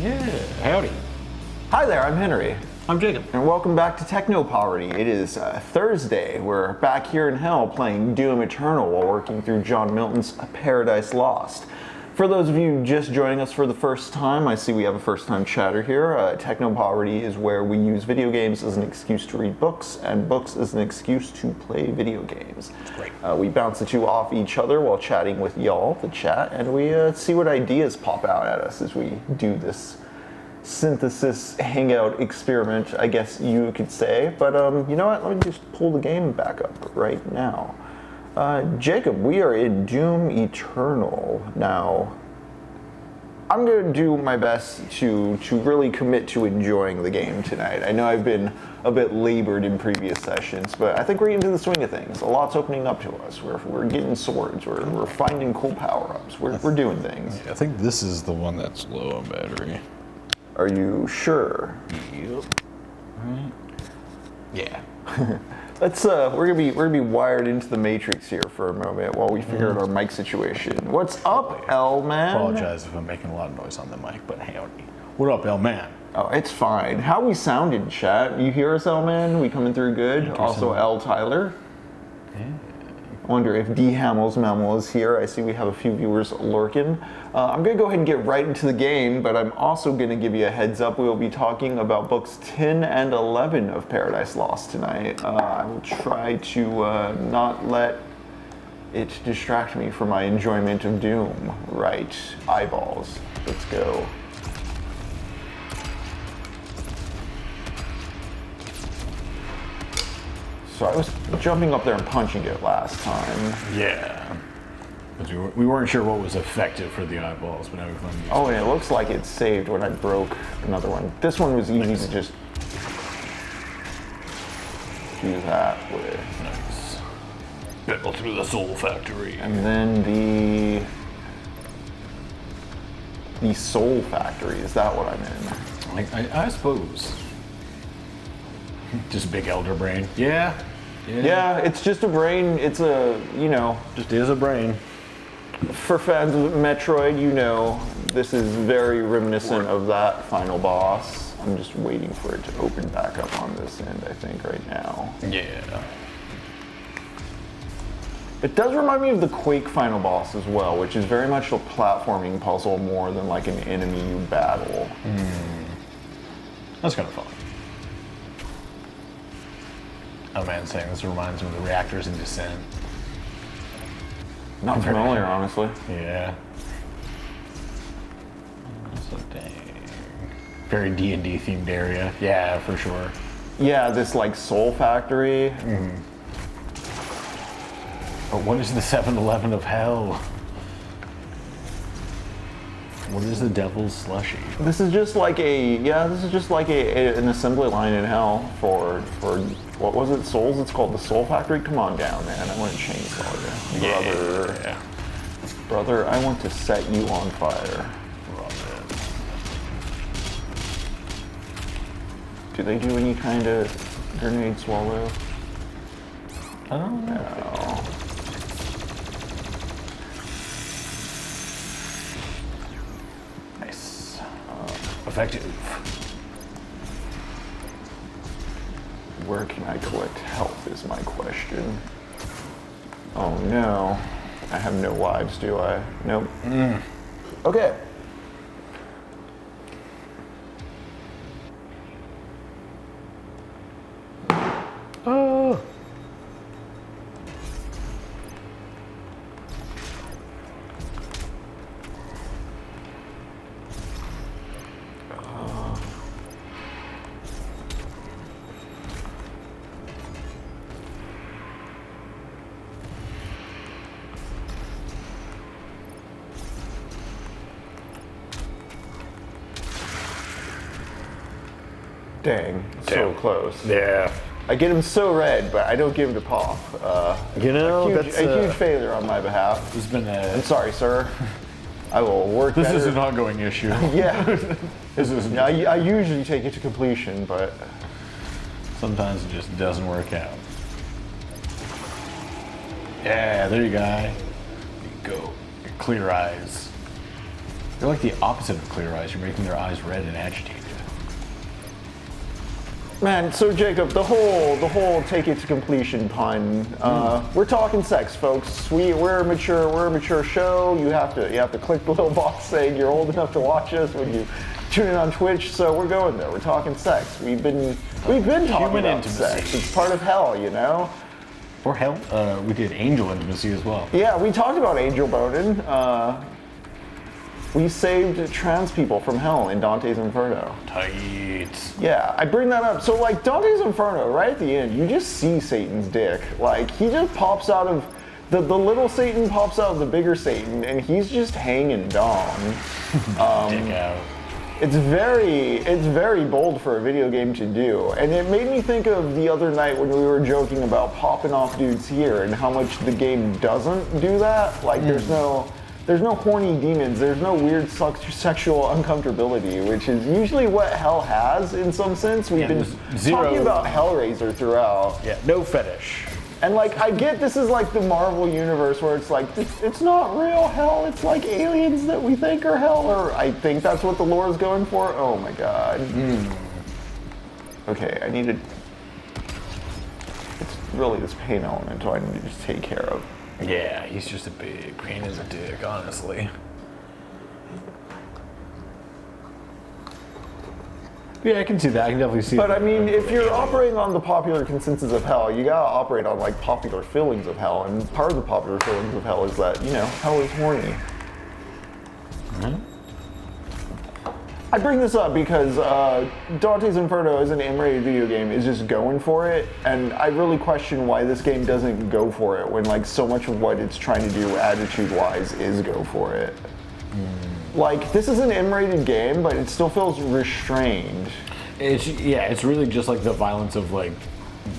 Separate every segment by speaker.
Speaker 1: Yeah, howdy.
Speaker 2: Hi there, I'm Henry.
Speaker 1: I'm Jacob.
Speaker 2: And welcome back to TECHNOPOVERTY. It is Thursday. We're back here in hell playing Doom Eternal while working through John Milton's Paradise Lost. For those of you just joining us for the first time, I see we have a first-time chatter here. TECHNOPOVERTY is where we use video games as an excuse to read books, and books as an excuse to play video games.
Speaker 1: That's great.
Speaker 2: We bounce the two off each other while chatting with y'all, the chat, and we see what ideas pop out at us as we do this synthesis hangout experiment, I guess you could say. But you know what? Let me just pull the game back up right now. Jacob, we are in Doom Eternal now. I'm going to do my best to really commit to enjoying the game tonight. I know I've been a bit labored in previous sessions, but I think we're getting into the swing of things. A lot's opening up to us. We're getting swords. We're finding cool power-ups. We're doing things.
Speaker 1: I think this is the one that's low on battery.
Speaker 2: Are you sure?
Speaker 1: Yep. Right. Yeah.
Speaker 2: We're gonna be wired into the matrix here for a moment while we figure out our mic situation. What's up, L-Man?
Speaker 1: Apologize if I'm making a lot of noise on the mic, but howdy. What up, L-Man?
Speaker 2: Oh, it's fine. How we sounded, chat? You hear us, L-Man? We coming through good? Also, L. Tyler?
Speaker 1: Yeah.
Speaker 2: I wonder if D. Hamels Mamel is here. I see we have a few viewers lurking. I'm going to go ahead and get right into the game, but I'm also going to give you a heads up. We'll be talking about books 10 and 11 of Paradise Lost tonight. I will try to not let it distract me from my enjoyment of Doom. Right, eyeballs. Let's go. So I was jumping up there and punching it last time.
Speaker 1: Yeah. Because we weren't sure what was effective for the eyeballs, but now we found these.
Speaker 2: Oh, and it looks like it saved when I broke another one. This one was easy to just do that with.
Speaker 1: Nice. Battle through the soul factory.
Speaker 2: And then the soul factory, is that what I'm in?
Speaker 1: I suppose. Just big elder brain. Yeah.
Speaker 2: Yeah, it's just a brain. It's a,
Speaker 1: Just is a brain.
Speaker 2: For fans of Metroid, this is very reminiscent of that final boss. I'm just waiting for it to open back up on this end, I think, right now.
Speaker 1: Yeah.
Speaker 2: It does remind me of the Quake final boss as well, which is very much a platforming puzzle more than like an enemy you battle.
Speaker 1: That's kind of fun. Oh man, saying this reminds me of the reactors in Descent.
Speaker 2: Not familiar, honestly.
Speaker 1: Yeah. So dang. Very D&D themed area. Yeah, for sure.
Speaker 2: Yeah, this like soul factory.
Speaker 1: But what is the 7-Eleven of hell? What is the devil's slushy?
Speaker 2: This is just like an assembly line in hell for what was it? Souls? It's called the Soul Factory. Come on down, man. I want to chainsaw you, brother.
Speaker 1: Yeah.
Speaker 2: Brother, I want to set you on fire. Do they do any kind of grenade swallow?
Speaker 1: I don't know.
Speaker 2: No.
Speaker 1: Nice. Effective.
Speaker 2: Where can I collect health is my question. Oh no. I have no lives, do I? Nope. Okay.
Speaker 1: Oh.
Speaker 2: Dang, so close.
Speaker 1: Yeah.
Speaker 2: I get him so red, but I don't give him to pop.
Speaker 1: A huge
Speaker 2: failure on my behalf.
Speaker 1: This has been
Speaker 2: I'm sorry, sir. I will work
Speaker 1: This
Speaker 2: better.
Speaker 1: is an ongoing issue.
Speaker 2: Yeah.
Speaker 1: This is
Speaker 2: I usually take it to completion, but
Speaker 1: sometimes it just doesn't work out. Yeah, there you go. There you go. Your clear eyes. They're like the opposite of clear eyes. You're making their eyes red and agitated.
Speaker 2: Man, so Jacob, the whole take it to completion pun. We're talking sex, folks. We're a mature show. You have to click the little box saying you're old enough to watch us when you tune in on Twitch. So we're going there. We're talking sex. We've been talking about
Speaker 1: intimacy.
Speaker 2: sex. It's part of hell, you know.
Speaker 1: Or hell, we did angel intimacy as well.
Speaker 2: Yeah, we talked about angel boning. We saved trans people from hell in Dante's Inferno.
Speaker 1: Tight.
Speaker 2: Yeah, I bring that up. So like Dante's Inferno, right at the end, you just see Satan's dick. Like he just pops out of the little Satan pops out of the bigger Satan, and he's just hanging dong.
Speaker 1: Dick out.
Speaker 2: It's very bold for a video game to do, and it made me think of the other night when we were joking about popping off dudes here and how much the game doesn't do that. Like there's no horny demons, there's no weird sexual uncomfortability, which is usually what hell has in some sense. We've been talking about Hellraiser throughout.
Speaker 1: Yeah, no fetish.
Speaker 2: And like, I get this is like the Marvel universe where it's like, it's not real hell, it's like aliens that we think are hell, or I think that's what the lore is going for. Oh my god. Okay, it's really this pain element I need to just take care of.
Speaker 1: Yeah, he's just a big pain in the dick, honestly. Yeah, I can see that. I can definitely see that.
Speaker 2: But I mean, if you're operating on the popular consensus of hell, you gotta operate on like popular feelings of hell. And part of the popular feelings of hell is that, you know, hell is horny. I bring this up because Dante's Inferno as an M-rated video game is just going for it, and I really question why this game doesn't go for it when like so much of what it's trying to do attitude-wise is go for it. Like, this is an M-rated game, but it still feels restrained.
Speaker 1: It's really just like the violence of like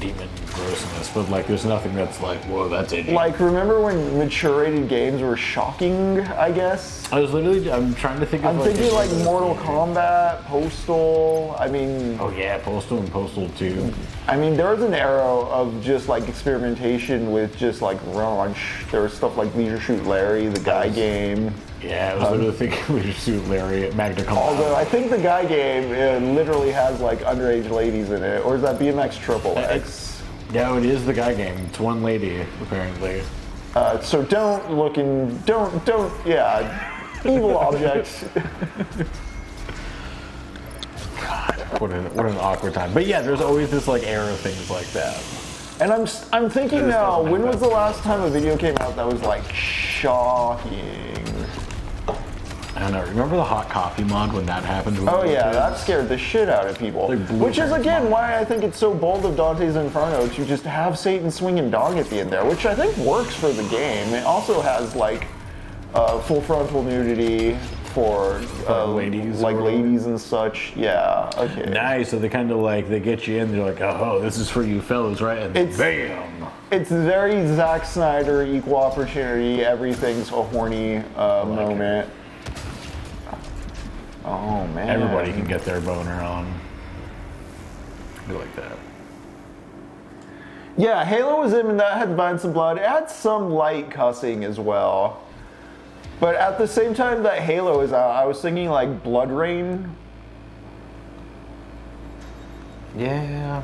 Speaker 1: demon grossness, but like there's nothing that's like, whoa, that's edgy.
Speaker 2: Like, remember when mature-rated games were shocking, I guess?
Speaker 1: I'm trying to think of
Speaker 2: I'm thinking like Mortal Kombat, Postal, I mean...
Speaker 1: Oh yeah, Postal and Postal 2.
Speaker 2: I mean, there was an era of just like experimentation with just like raunch. There was stuff like Leisure Suit Larry, the Guy game.
Speaker 1: Yeah, I was literally thinking Leisure Suit Larry at Magna Cum Laude.
Speaker 2: Although I think the Guy game literally has like underage ladies in it, or is that BMX Triple X?
Speaker 1: Yeah, it is the Guy game. It's one lady, apparently.
Speaker 2: So don't, evil objects.
Speaker 1: God, what an awkward time. But yeah, there's always this like era of things like that.
Speaker 2: And I'm thinking now, when was the last time a video came out that was like shocking?
Speaker 1: I don't know. Remember the hot coffee mod when that happened?
Speaker 2: Oh yeah, that scared the shit out of people. Which is again why I think it's so bold of Dante's Inferno to just have Satan swinging dog at the end there, which I think works for the game. It also has like full frontal nudity for
Speaker 1: ladies,
Speaker 2: like ladies and such. Yeah. Okay.
Speaker 1: Nice. So they kind of like they get you in. They're like, oh, this is for you fellas, right? And bam.
Speaker 2: It's very Zack Snyder, equal opportunity. Everything's a horny moment. Oh man.
Speaker 1: Everybody can get their boner on. I like that.
Speaker 2: Yeah, Halo was in and that had Violence and Blood. It had some light cussing as well. But at the same time that Halo is out, I was thinking like Blood Rain.
Speaker 1: Yeah.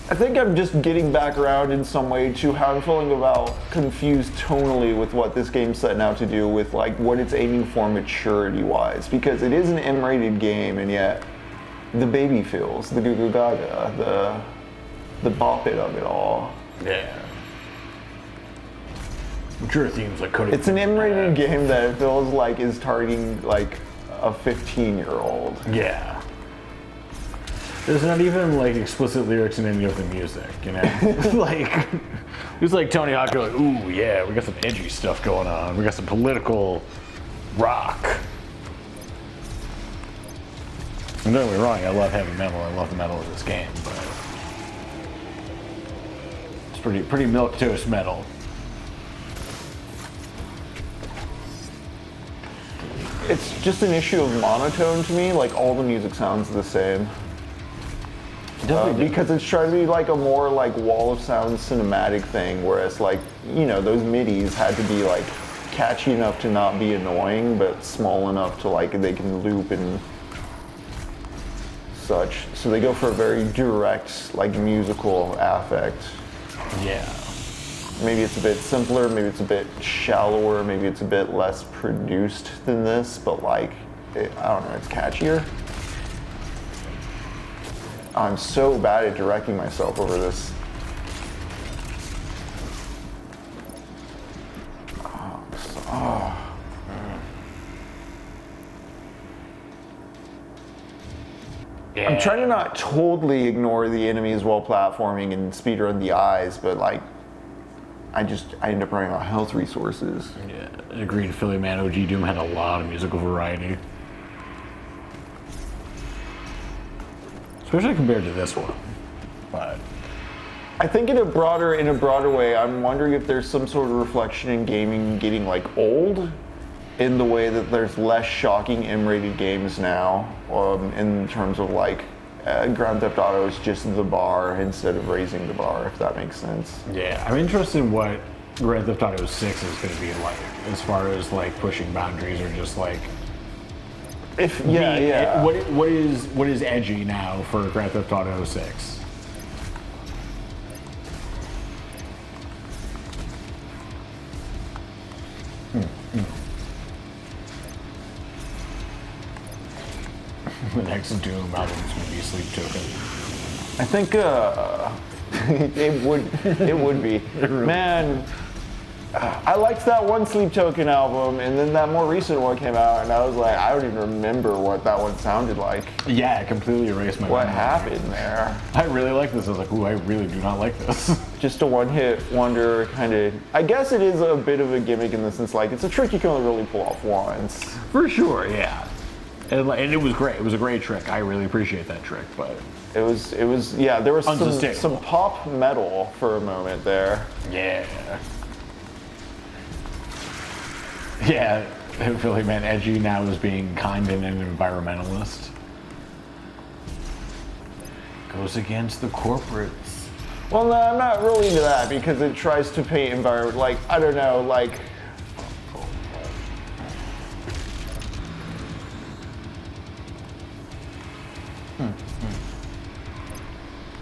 Speaker 2: I think I'm just getting back around in some way to how I'm feeling about confused tonally with what this game's setting out to do with like what it's aiming for maturity-wise, because it is an M-rated game and yet the baby feels, the goo goo gaga, the bop it of it all.
Speaker 1: Yeah. Mature themes like coding.
Speaker 2: It's an M-rated game that it feels like is targeting like a 15-year-old.
Speaker 1: Yeah. There's not even like explicit lyrics in any of the music, you know? Like, it's like Tony Hawk, you're like, ooh, yeah, we got some edgy stuff going on. We got some political rock. And don't get me wrong, I love heavy metal. I love the metal of this game, but it's pretty milquetoast metal.
Speaker 2: It's just an issue of monotone to me, like all the music sounds the same.
Speaker 1: Definitely
Speaker 2: because it's trying to be like a more like wall of sound cinematic thing, whereas like, you know, those midis had to be like catchy enough to not be annoying, but small enough to like they can loop and such. So they go for a very direct like musical affect.
Speaker 1: Yeah.
Speaker 2: Maybe it's a bit simpler, maybe it's a bit shallower, maybe it's a bit less produced than this, but like, I don't know, it's catchier. I'm so bad at directing myself over this.
Speaker 1: Yeah.
Speaker 2: I'm trying to not totally ignore the enemies while platforming and speedrun the eyes, but like, I end up running out of health resources.
Speaker 1: Yeah, agreed. Philly Man. OG Doom had a lot of musical variety, especially compared to this one. But
Speaker 2: I think in a broader way, I'm wondering if there's some sort of reflection in gaming getting like old, in the way that there's less shocking M-rated games now, in terms of like Grand Theft Auto is just the bar instead of raising the bar, if that makes sense.
Speaker 1: yeah, I'm interested in what Grand Theft Auto 6 is going to be like, as far as like pushing boundaries or just like. What is edgy now for Grand Theft Auto 6? The next Doom album is going to be Sleep Token.
Speaker 2: I think it would be. Man, I liked that one Sleep Token album, and then that more recent one came out, and I was like, I don't even remember what that one sounded like.
Speaker 1: Yeah, it completely erased my memory.
Speaker 2: What happened there?
Speaker 1: I really like this. I was like, ooh, I really do not like this.
Speaker 2: Just a one-hit wonder kind of. I guess it is a bit of a gimmick in the sense, like, it's a trick you can only really pull off once.
Speaker 1: For sure, yeah. And it was great. It was a great trick. I really appreciate that trick, but
Speaker 2: It was yeah, there was
Speaker 1: unsustainable.
Speaker 2: some pop metal for a moment there.
Speaker 1: Yeah. Yeah, it really meant edgy now is being kind and an environmentalist. Goes against the corporates.
Speaker 2: Well, no, I'm not really into that because it tries to paint environment, like, I don't know, like,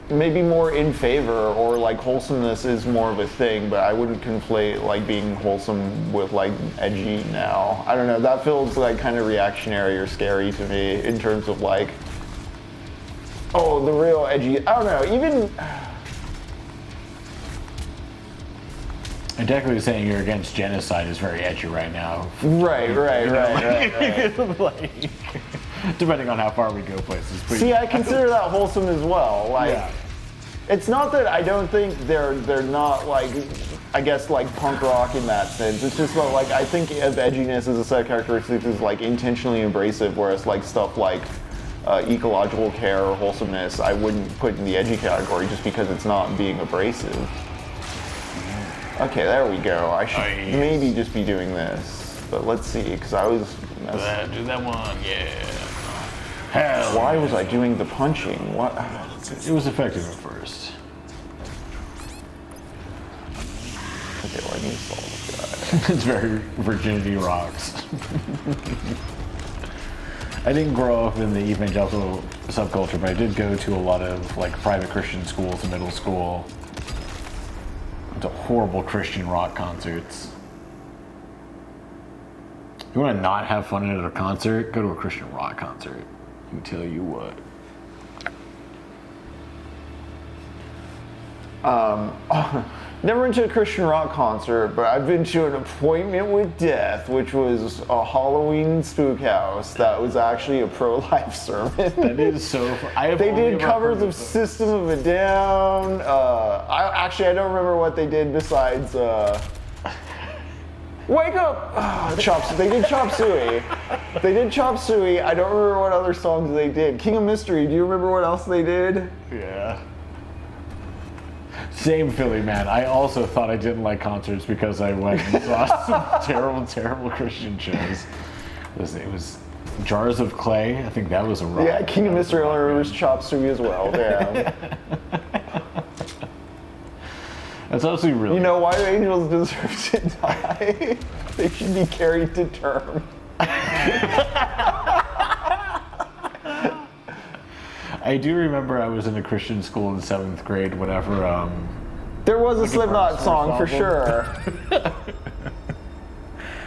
Speaker 2: maybe more in favor, or like wholesomeness is more of a thing, but I wouldn't conflate like being wholesome with like edgy now. I don't know, that feels like kind of reactionary or scary to me in terms of like, oh, the real edgy, I don't know, even...
Speaker 1: And technically saying you're against genocide is very edgy right now.
Speaker 2: Right.
Speaker 1: Like, depending on how far we go places. But
Speaker 2: See, I consider that wholesome as well. Like,
Speaker 1: yeah.
Speaker 2: It's not that I don't think they're not like, I guess like punk rock in that sense. It's just that like I think of edginess as a set of characteristics is like intentionally abrasive, whereas like stuff like ecological care or wholesomeness I wouldn't put in the edgy category just because it's not being abrasive. Okay, there we go. I should maybe just be doing this, but let's see, because I was.
Speaker 1: Do that one, yeah. Hell.
Speaker 2: Why was I doing the punching? What?
Speaker 1: It was effective at first.
Speaker 2: Okay, well, I need to solve this guy.
Speaker 1: It's very virginity rocks. I didn't grow up in the evangelical subculture, but I did go to a lot of like private Christian schools in middle school. To horrible Christian rock concerts. If you want to not have fun at a concert, go to a Christian rock concert. I can tell you what.
Speaker 2: Never been to a Christian rock concert, but I've been to an appointment with death, which was a Halloween spook house that was actually a pro-life sermon.
Speaker 1: That is so fun.
Speaker 2: They did covers of System of a Down. I don't remember what they did besides Wake Up! They did Chop Suey. They did Chop Suey. I don't remember what other songs they did. King of Mystery, do you remember what else they did?
Speaker 1: Yeah. Same Philly man. I also thought I didn't like concerts because I went and saw some terrible Christian shows. It was Jars of Clay, I think that was a rock.
Speaker 2: Yeah, King of Mystery only remembers Chop Suey as well. Damn.
Speaker 1: That's actually really.
Speaker 2: You know why angels deserve to die? They should be carried to term.
Speaker 1: I do remember I was in a Christian school in 7th grade whenever
Speaker 2: There was a Slipknot song for sure.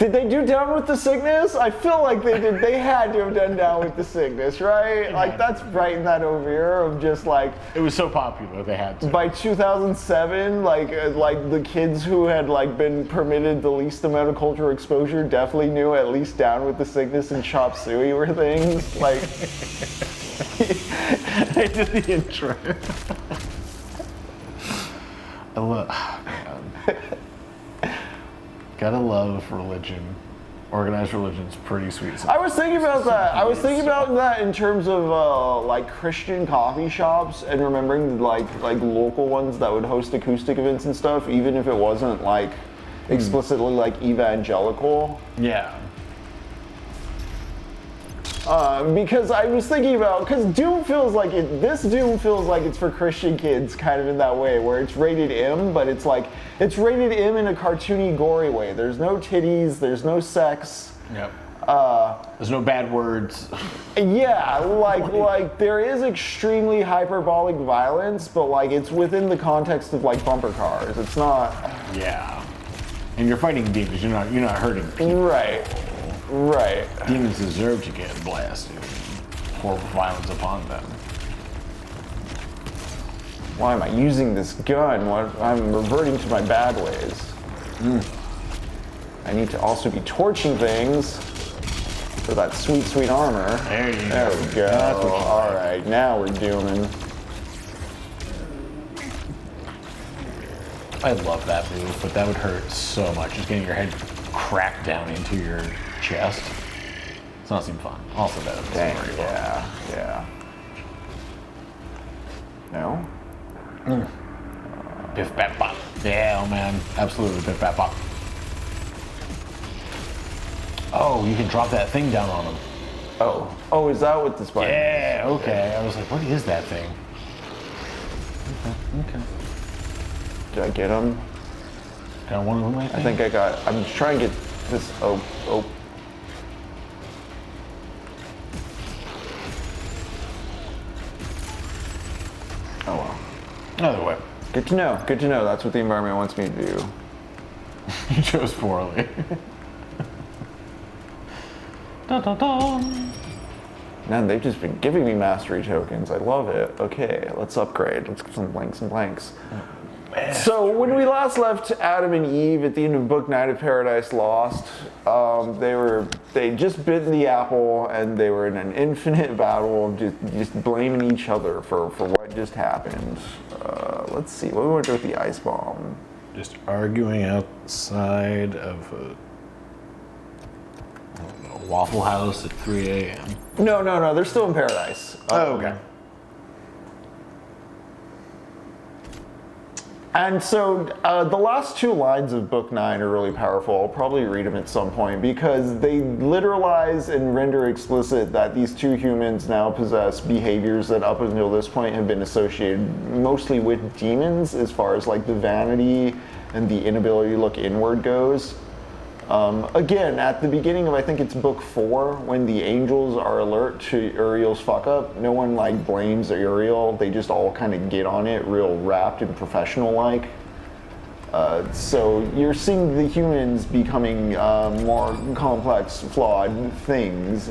Speaker 2: Did they do Down with the Sickness? I feel like they did. They had to have done Down with the Sickness, right? Like that's right in that over here of just like.
Speaker 1: It was so popular they had to.
Speaker 2: By 2007, like the kids who had like been permitted the least amount of cultural exposure definitely knew at least Down with the Sickness and Chop Suey were things. Like.
Speaker 1: I did the intro. I love. Gotta love religion. Organized religion's pretty sweet.
Speaker 2: I was thinking about that. I was thinking about that in terms of like Christian coffee shops and remembering like local ones that would host acoustic events and stuff, even if it wasn't like explicitly like evangelical.
Speaker 1: Yeah.
Speaker 2: Because I was thinking about, because Doom feels like this Doom feels like it's for Christian kids kind of in that way, where it's rated M, but it's like, it's rated M in a cartoony, gory way. There's no titties, there's no sex.
Speaker 1: Yep. There's no bad words.
Speaker 2: Yeah, like there is extremely hyperbolic violence, but like it's within the context of like bumper cars. It's not.
Speaker 1: Yeah. And you're fighting demons, you're not hurting people.
Speaker 2: Right. Right.
Speaker 1: Demons deserve to get blasted. Horrible violence upon them.
Speaker 2: Why am I using this gun? I'm reverting to my bad ways. I need to also be torching things for that sweet, sweet armor.
Speaker 1: There you
Speaker 2: There
Speaker 1: go.
Speaker 2: we go. All right, now we're dooming.
Speaker 1: I love that move, but that would hurt so much. Just getting your head cracked down into your chest. It's not seem fun. Also, that doesn't seem very fun.
Speaker 2: Yeah. No?
Speaker 1: Biff bap bop. Yeah, oh man. Absolutely biff bap bop. Oh, you can drop that thing down on him.
Speaker 2: Oh, is that what this button is?
Speaker 1: Yeah, okay. I was like, what is that thing? Okay.
Speaker 2: Did I get him?
Speaker 1: Got one of them, I think?
Speaker 2: I think I got. I'm just trying to get this. Oh. Oh well.
Speaker 1: Another way.
Speaker 2: Good to know. Good to know. That's what the environment wants me to do.
Speaker 1: You chose poorly. Dun, dun, dun.
Speaker 2: Man, they've just been giving me mastery tokens. I love it. Okay, let's upgrade. Let's get some blanks. So when we last left Adam and Eve at the end of Book 9 of Paradise Lost, they just bitten the apple and they were in an infinite battle of just blaming each other for what just happened. Let's see, what do we want to do with the ice bomb?
Speaker 1: Just arguing outside of a Waffle House at 3 a.m.
Speaker 2: No, they're still in paradise.
Speaker 1: Okay.
Speaker 2: And so the last two lines of Book 9 are really powerful. I'll probably read them at some point because they literalize and render explicit that these two humans now possess behaviors that up until this point have been associated mostly with demons as far as like the vanity and the inability to look inward goes. Again, at the beginning of, I think it's Book 4, when the angels are alert to Uriel's fuck up, no one like blames Uriel. They just all kind of get on it real wrapped and professional like. So you're seeing the humans becoming more complex, flawed things.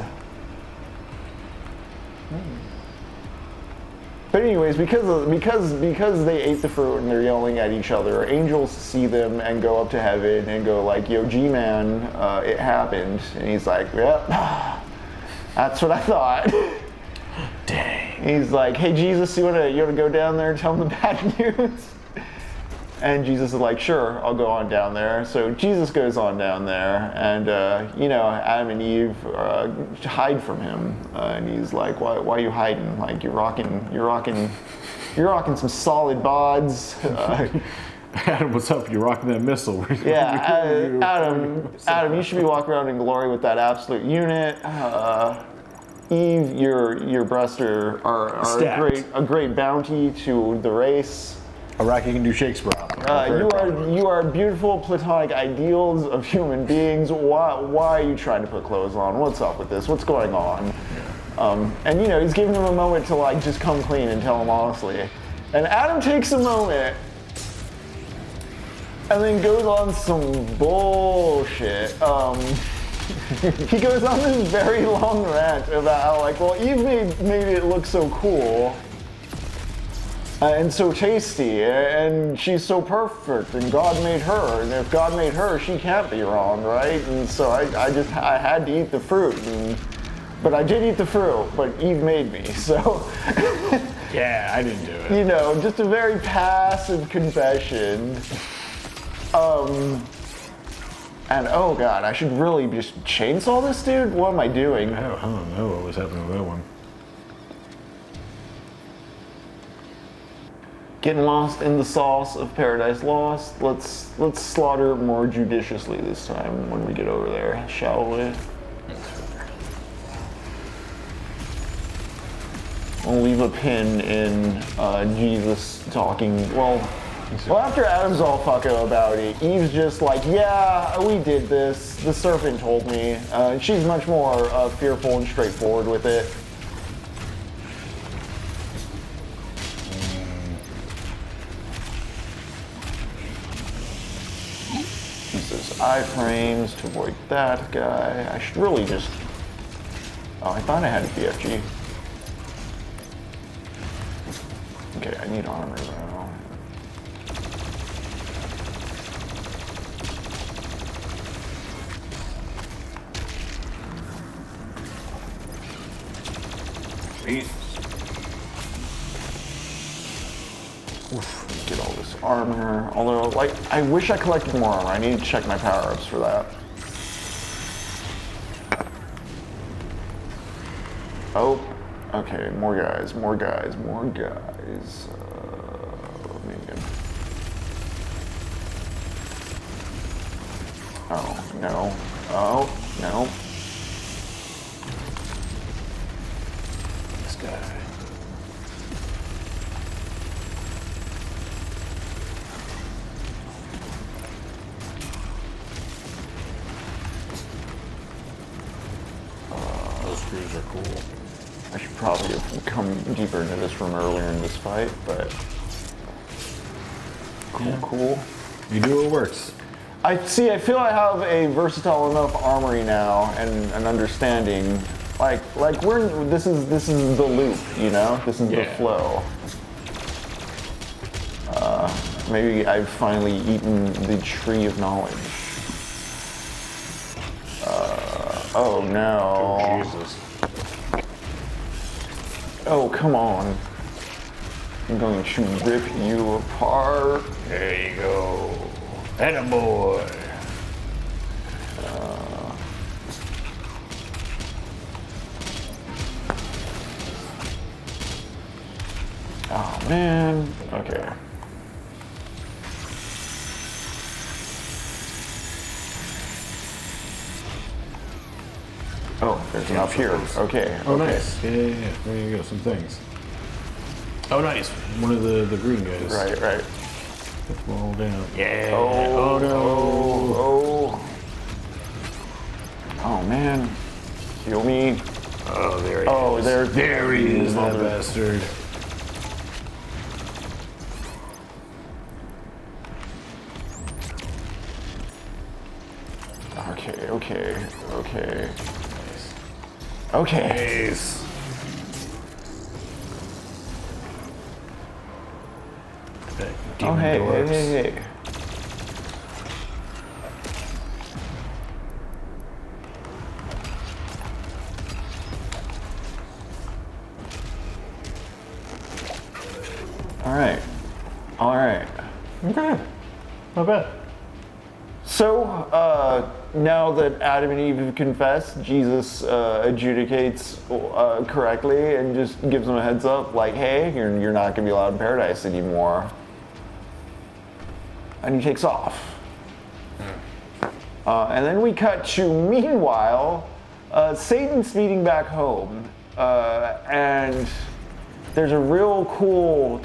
Speaker 2: But anyways, because they ate the fruit and they're yelling at each other, angels see them and go up to heaven and go like, "Yo, G-Man, it happened." And he's like, "Yep, that's what I thought."
Speaker 1: Dang.
Speaker 2: He's like, "Hey, Jesus, you wanna go down there and tell them the bad news?" And Jesus is like, "Sure, I'll go on down there." So Jesus goes on down there, and Adam and Eve hide from him, and he's like, "Why are you hiding? Like you're rocking some solid bods."
Speaker 1: Adam, what's up? You're rocking that missile.
Speaker 2: Yeah, Adam, you should be walking around in glory with that absolute unit. Eve, your breasts are a great bounty to the race.
Speaker 1: Iraqi can do Shakespeare.
Speaker 2: You are beautiful platonic ideals of human beings. Why are you trying to put clothes on? What's up with this? What's going on? And you know, he's giving him a moment to like just come clean and tell him honestly. And Adam takes a moment and then goes on some bullshit. He goes on this very long rant about how like, well, Eve made it look so cool. And so tasty, and she's so perfect, and God made her, and if God made her, she can't be wrong, right? And so I had to eat the fruit, but I did eat the fruit, but Eve made me, so.
Speaker 1: Yeah, I didn't do it.
Speaker 2: You know, just a very passive confession. And oh God, I should really just chainsaw this dude? What am I doing?
Speaker 1: I don't know what was happening with that one.
Speaker 2: Getting lost in the sauce of Paradise Lost. Let's slaughter more judiciously this time when we get over there, shall we? We'll leave a pin in Jesus talking. Well, after Adam's all fucko about it, Eve's just like, yeah, we did this. The serpent told me. She's much more fearful and straightforward with it. Uses iframes to avoid that guy. I should really just. Oh, I thought I had a BFG. Okay, I need armor though. Jesus. Oof, get all this armor. Although, like, I wish I collected more armor. I need to check my power-ups for that. Oh, okay, more guys. Maybe. Oh, no. Oh, no.
Speaker 1: This guy. Those screws are cool.
Speaker 2: I should probably have come deeper into this room earlier in this fight, but cool.
Speaker 1: You do what works.
Speaker 2: I feel I have a versatile enough armory now and an understanding. Like this is the loop, you know? This is the flow. Maybe I've finally eaten the tree of knowledge. Oh no.
Speaker 1: Oh, Jesus.
Speaker 2: Oh, come on. I'm going to rip you apart.
Speaker 1: There you go. Attaboy.
Speaker 2: Oh, man. Okay. Oh, there's enough here. Okay.
Speaker 1: Oh, nice. Yeah. There you go. Some things. Oh, nice. One of the green guys.
Speaker 2: Right.
Speaker 1: Put them all down. Yeah.
Speaker 2: Oh no. Oh man. Heal me.
Speaker 1: Oh, there he is. There he is, that bastard.
Speaker 2: Okay.
Speaker 1: Nice.
Speaker 2: Oh, hey. All right.
Speaker 1: Okay. Not bad.
Speaker 2: So, now that Adam and Eve have confessed, Jesus adjudicates correctly and just gives them a heads up, like, hey, you're not going to be allowed in paradise anymore. And he takes off. And then we cut to, meanwhile, Satan speeding back home. And there's a real cool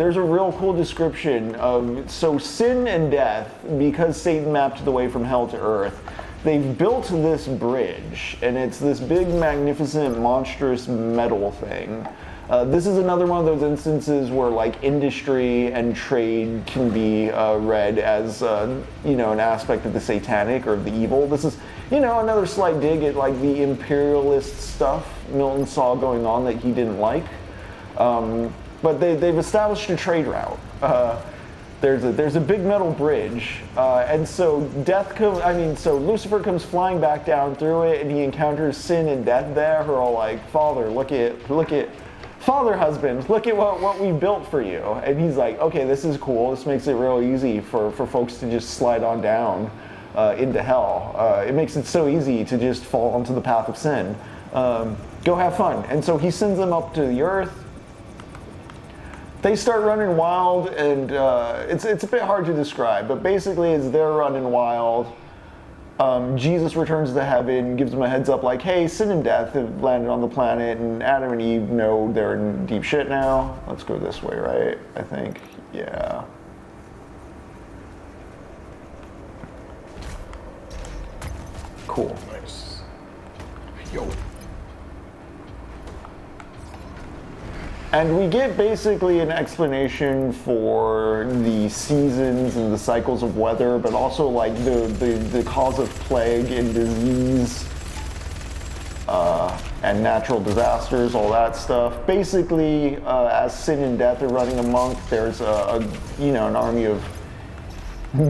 Speaker 2: description of, so sin and death, because Satan mapped the way from hell to earth, they've built this bridge, and it's this big, magnificent, monstrous metal thing. This is another one of those instances where like industry and trade can be read as an aspect of the satanic or of the evil. This is another slight dig at like the imperialist stuff Milton saw going on that he didn't like. But they've established a trade route. There's a big metal bridge, and so so Lucifer comes flying back down through it, and he encounters sin and death there, who are all like, Father, look at Father husband, look at what we built for you. And he's like, okay, this is cool. This makes it real easy for folks to just slide on down into hell. It makes it so easy to just fall onto the path of sin. Go have fun. And so he sends them up to the earth. They start running wild, and it's a bit hard to describe, but basically as they're running wild, Jesus returns to heaven, gives them a heads up like, hey, sin and death have landed on the planet, and Adam and Eve know they're in deep shit now. Let's go this way, right? I think. Yeah. Cool.
Speaker 1: Nice. Yo.
Speaker 2: And we get basically an explanation for the seasons and the cycles of weather, but also like the cause of plague and disease and natural disasters, all that stuff. Basically, as sin and death are running amok, there's an army of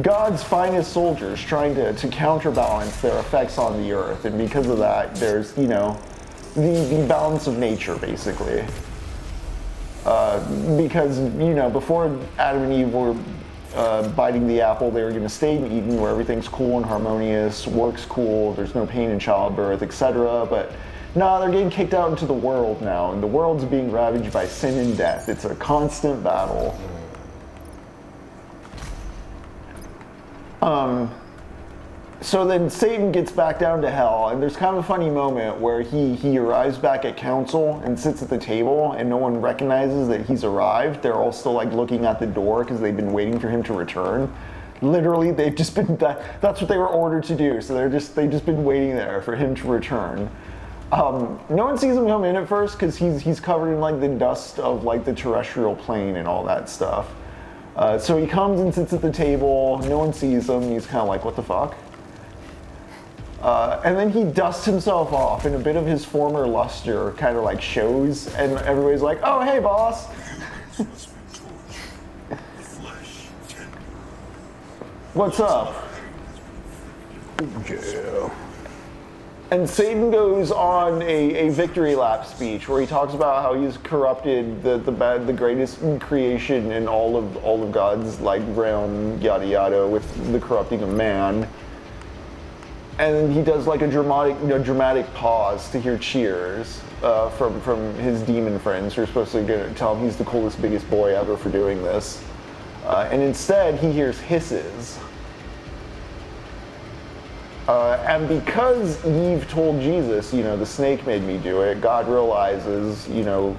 Speaker 2: God's finest soldiers trying to counterbalance their effects on the earth, and because of that, there's the balance of nature, basically. Because, before Adam and Eve were biting the apple, they were going to stay in Eden, where everything's cool and harmonious, work's cool, there's no pain in childbirth, etc. But no, they're getting kicked out into the world now, and the world's being ravaged by sin and death. It's a constant battle. So then Satan gets back down to hell, and there's kind of a funny moment where he arrives back at council and sits at the table, and no one recognizes that he's arrived. They're all still like looking at the door because they've been waiting for him to return. Literally, they've just been that's what they were ordered to do. So they've just been waiting there for him to return. No one sees him come in at first because he's covered in like the dust of like the terrestrial plane and all that stuff. So he comes and sits at the table. No one sees him. He's kind of like, what the fuck? And then he dusts himself off, and a bit of his former luster kind of like shows, and everybody's like, oh, hey, boss. What's up?
Speaker 1: Yeah.
Speaker 2: And Satan goes on a victory lap speech where he talks about how he's corrupted the greatest creation in all of God's like realm, yada yada, with the corrupting of man. And he does like a dramatic pause to hear cheers from his demon friends who are supposed to tell him he's the coolest, biggest boy ever for doing this. And instead, he hears hisses. And because Eve told Jesus, the snake made me do it, God realizes,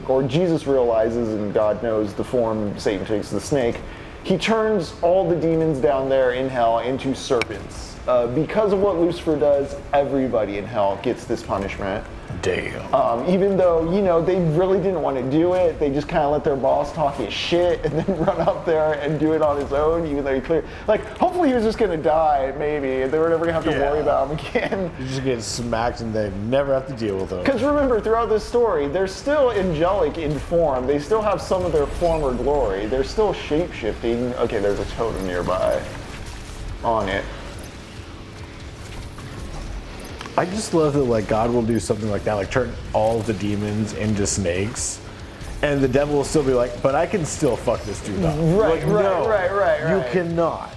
Speaker 2: or Jesus realizes, and God knows the form Satan takes, the snake, he turns all the demons down there in hell into serpents. Because of what Lucifer does, everybody in hell gets this punishment.
Speaker 1: Damn.
Speaker 2: Even though, they really didn't want to do it, they just kind of let their boss talk his shit and then run up there and do it on his own, even though hopefully he was just going to die, maybe, and they were never going to have to worry about him again.
Speaker 1: You just get smacked and they never have to deal with him.
Speaker 2: Because remember, throughout this story, they're still angelic in form. They still have some of their former glory. They're still shape-shifting. Okay, there's a totem nearby on it.
Speaker 1: I just love that God will do something like that, like turn all the demons into snakes, and the devil will still be like, but I can still fuck this dude up.
Speaker 2: Right.
Speaker 1: You cannot.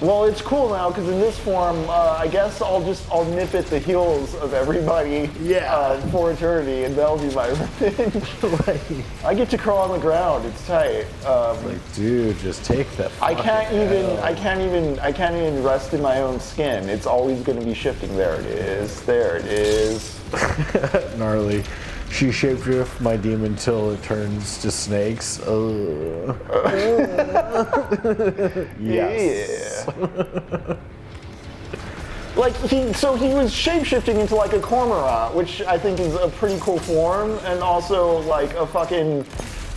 Speaker 2: Well, it's cool now because in this form, I guess I'll nip at the heels of everybody for eternity, and that'll be my revenge. Like, I get to crawl on the ground. It's tight.
Speaker 1: Like, dude, just take that.
Speaker 2: I can't even rest in my own skin. It's always going to be shifting. There it is. There it is.
Speaker 1: Gnarly. She shapeshifts my demon till it turns to snakes. Yes.
Speaker 2: Yeah. Like he was shapeshifting into like a cormorant, which I think is a pretty cool form, and also like a fucking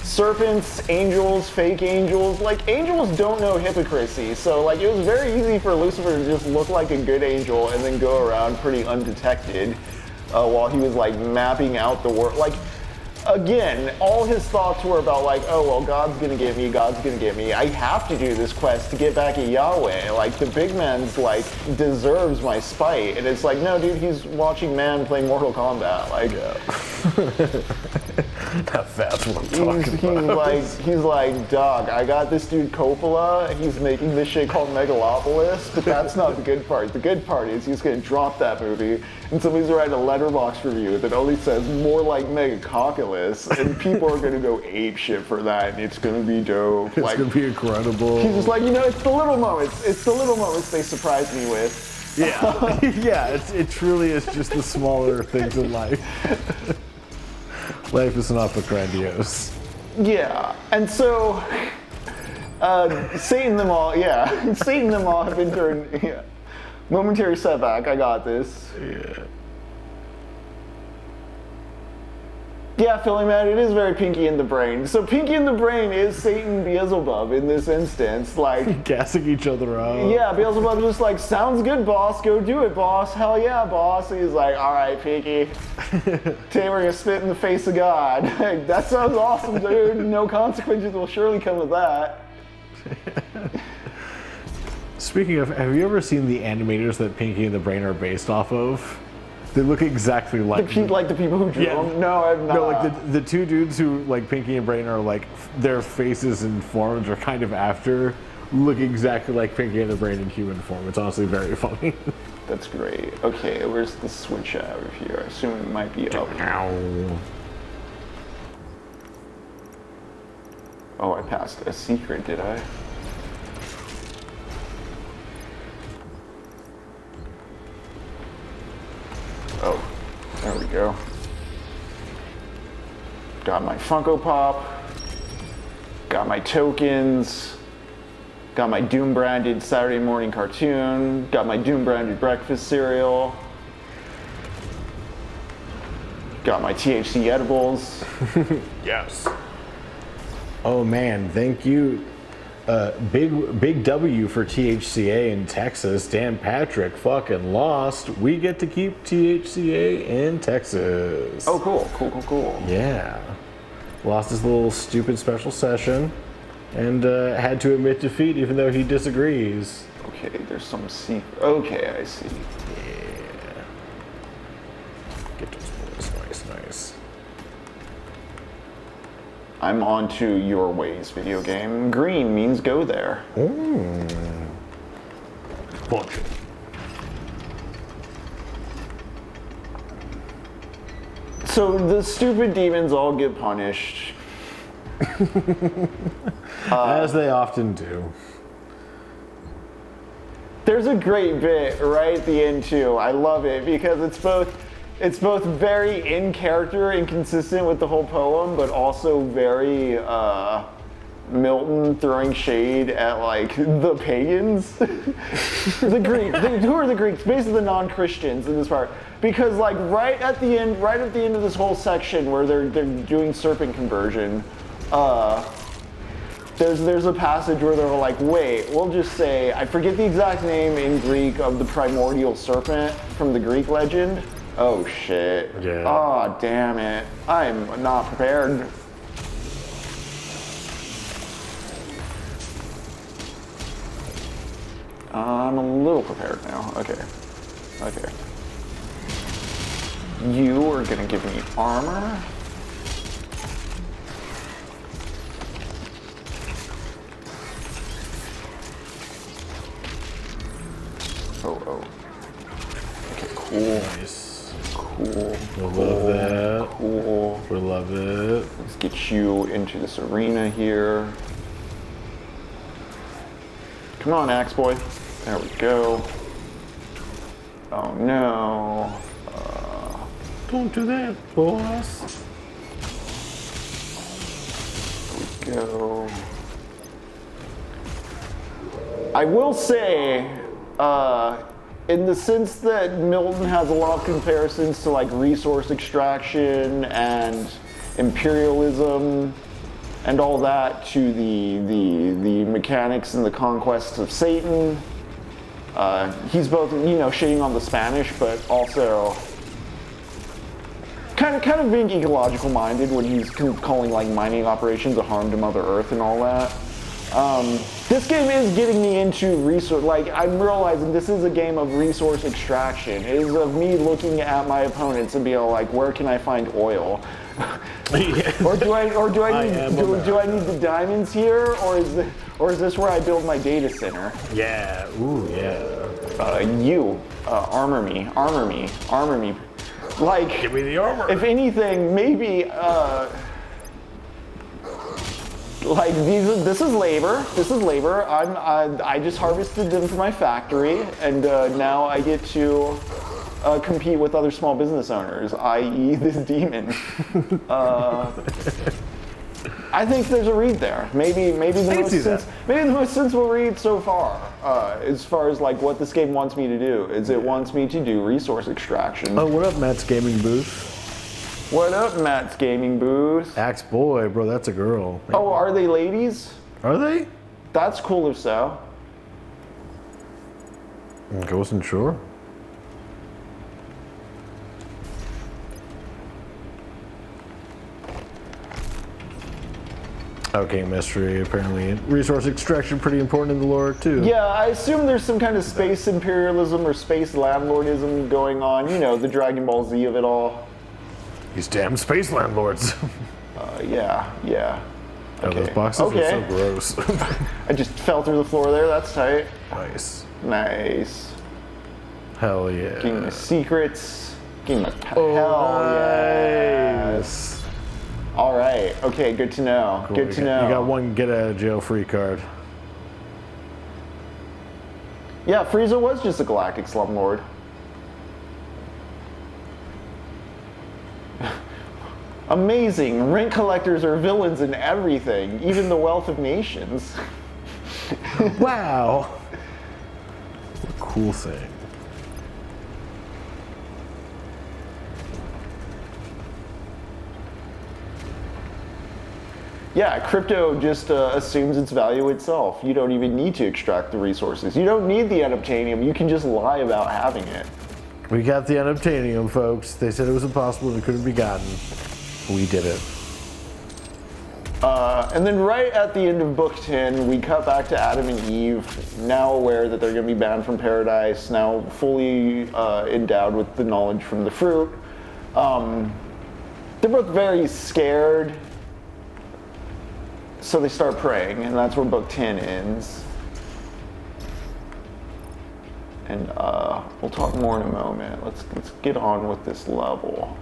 Speaker 2: serpents, angels, fake angels. Like angels don't know hypocrisy, so like it was very easy for Lucifer to just look like a good angel and then go around pretty undetected. While he was like mapping out the world. Like, again, all his thoughts were about like, oh, well, God's gonna get me, God's gonna get me. I have to do this quest to get back at Yahweh. Like, the big man's like, deserves my spite. And it's like, no, dude, he's watching man playing Mortal Kombat. Like,
Speaker 1: that's what I'm talking about.
Speaker 2: He's like, dog, I got this dude Coppola, he's making this shit called Megalopolis, but that's not the good part. The good part is he's gonna drop that movie, and somebody's writing a letterbox review that only says more like Megacoculus, and people are gonna go ape shit for that, and it's gonna be dope.
Speaker 1: It's gonna be incredible.
Speaker 2: He's just like, it's the little moments. It's the little moments they surprise me with.
Speaker 1: Yeah, yeah. It truly is just the smaller things in life. Life is not but grandiose.
Speaker 2: Yeah, and so Satan them all have been turned. Yeah. Momentary setback. I got this.
Speaker 1: Yeah.
Speaker 2: Yeah, Philly man, it is very Pinky in the Brain. So Pinky in the Brain is Satan Beelzebub in this instance, like
Speaker 1: gassing each other up.
Speaker 2: Yeah, Beelzebub just like, sounds good, boss. Go do it, boss. Hell yeah, boss. And he's like, all right, Pinky. Today we're gonna spit in the face of God. Like, that sounds awesome, dude. No consequences will surely come with that.
Speaker 1: Speaking of, have you ever seen the animators that Pinky and the Brain are based off of? They look exactly like
Speaker 2: the people who drew them? No, I've not.
Speaker 1: No, like the two dudes who like Pinky and Brain are like their faces and forms are kind of after look exactly like Pinky and the Brain in human form. It's honestly very funny.
Speaker 2: That's great. Okay, where's the switch out of here? I assume it might be up. Oh, I passed a secret, did I? Oh, there we go. Got my Funko Pop. Got my tokens. Got my Doom branded Saturday morning cartoon. Got my Doom branded breakfast cereal. Got my THC edibles.
Speaker 1: Yes. Oh man, thank you. Big W for THCA in Texas. Dan Patrick fucking lost. We get to keep THCA in Texas.
Speaker 2: Oh, cool.
Speaker 1: Yeah. Lost his little stupid special session and had to admit defeat even though he disagrees.
Speaker 2: Okay, there's some secret. Okay, I see.
Speaker 1: Yeah. Get those boys. Nice.
Speaker 2: I'm on to Your Ways video game. Green means go there.
Speaker 1: Bullshit.
Speaker 2: So the stupid demons all get punished.
Speaker 1: As they often do.
Speaker 2: There's a great bit right at the end too. I love it because it's both very in character and consistent with the whole poem, but also very Milton throwing shade at like the pagans, the Greeks. Who are the Greeks? Basically the non-Christians in this part, because like right at the end of this whole section where they're doing serpent conversion, there's a passage where they're like, wait, we'll just say, I forget the exact name in Greek of the primordial serpent from the Greek legend. Oh shit.
Speaker 1: Yeah.
Speaker 2: Oh damn it. I'm not prepared. I'm a little prepared now. Okay. You are gonna give me armor. Oh. Okay, cool.
Speaker 1: Nice.
Speaker 2: Cool.
Speaker 1: We love that.
Speaker 2: Cool.
Speaker 1: We love it.
Speaker 2: Let's get you into this arena here. Come on, Axe Boy. There we go. Oh no.
Speaker 1: Don't do that, boss.
Speaker 2: There we go. I will say, in the sense that Milton has a lot of comparisons to like resource extraction and imperialism and all that to the mechanics and the conquests of Satan. He's both, shitting on the Spanish, but also kind of being ecological minded when he's calling like mining operations a harm to Mother Earth and all that. This game is getting me into resource, like I'm realizing this is a game of resource extraction. It is of me looking at my opponents and being like, where can I find oil? Or do I need the diamonds here, or is this where I build my data center?
Speaker 1: Yeah. Ooh, yeah.
Speaker 2: Armor me. Like,
Speaker 1: Give me the armor.
Speaker 2: If anything, maybe like this is labor. I just harvested them for my factory, and now I get to compete with other small business owners, i.e. this demon. I think there's a read there. Maybe the most sensible read so far, as far as like what this game wants me to do, is it wants me to do resource extraction.
Speaker 1: Oh, what up, Matt's Gaming Booth?
Speaker 2: What up, Matt's Gaming Booth?
Speaker 1: Axe Boy, bro, that's a girl.
Speaker 2: Oh, are they ladies?
Speaker 1: Are they?
Speaker 2: That's cool if so.
Speaker 1: I wasn't sure. Okay, mystery, apparently. Resource extraction pretty important in the lore, too.
Speaker 2: Yeah, I assume there's some kind of space imperialism or space landlordism going on. The Dragon Ball Z of it all.
Speaker 1: These damn space landlords.
Speaker 2: Yeah.
Speaker 1: Oh,
Speaker 2: Okay.
Speaker 1: those boxes are so gross.
Speaker 2: I just fell through the floor there, that's tight.
Speaker 1: Nice. Hell yeah.
Speaker 2: Getting the secrets. Getting the
Speaker 1: Oh,
Speaker 2: hell
Speaker 1: nice.
Speaker 2: yes. All right. Okay. Good to know.
Speaker 1: Cool.
Speaker 2: Good to know.
Speaker 1: You got one get out of jail free card.
Speaker 2: Yeah, Frieza was just a galactic slumlord. Amazing. Rent collectors are villains in everything, even the wealth of nations.
Speaker 1: Wow. What a cool thing.
Speaker 2: Yeah, crypto just assumes its value itself. You don't even need to extract the resources. You don't need the unobtainium. You can just lie about having it.
Speaker 1: We got the unobtainium, folks. They said it was impossible and it couldn't be gotten. We did it.
Speaker 2: And then right at the end of book 10, we cut back to Adam and Eve, now aware that they're going to be banned from paradise, now fully endowed with the knowledge from the fruit. They're both very scared. So they start praying, and that's where book 10 ends. And we'll talk more in a moment. Let's get on with this level.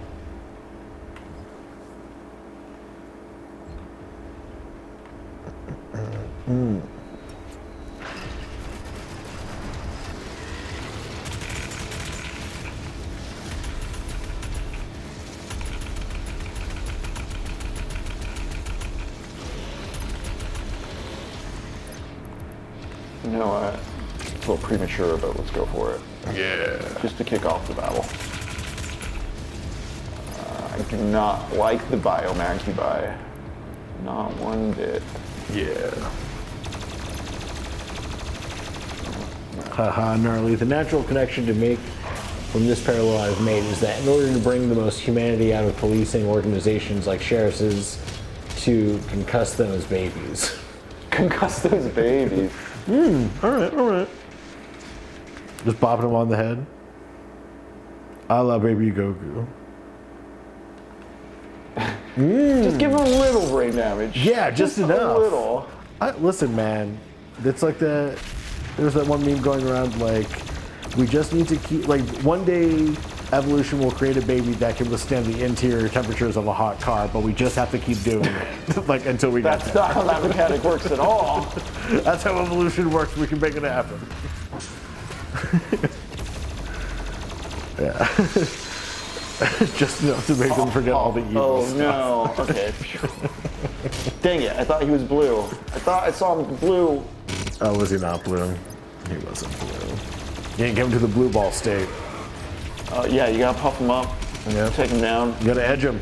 Speaker 2: You know what? It's a little premature, but let's go for it.
Speaker 1: Yeah.
Speaker 2: Just to kick off the battle. I do not like the biomancubi. Not one bit.
Speaker 1: Yeah. Haha, gnarly. The natural connection to make from this parallel I've made is that in order to bring the most humanity out of policing organizations like sheriffs is to concuss them as babies.
Speaker 2: Concuss those babies.
Speaker 1: Alright. Just bopping them on the head. A la Baby Goku.
Speaker 2: Just give them a little brain damage.
Speaker 1: Yeah, just enough.
Speaker 2: A little.
Speaker 1: Listen, man. It's like there's that one meme going around like, We just need to keep, like, one day evolution will create a baby that can withstand the interior temperatures of a hot car, but we just have to keep doing it, like, until we get
Speaker 2: That's
Speaker 1: there.
Speaker 2: not how that mechanic works at all.
Speaker 1: That's how evolution works. We can make it happen. Yeah. Just enough to make them forget all the evil stuff.
Speaker 2: Oh no, okay. Dang it, I thought he was blue. I thought I saw him blue.
Speaker 1: Oh, was he not blue? He wasn't blue. You ain't come to the blue ball state.
Speaker 2: Yeah, you gotta puff him up,
Speaker 1: Yep.
Speaker 2: take him down.
Speaker 1: You gotta edge him.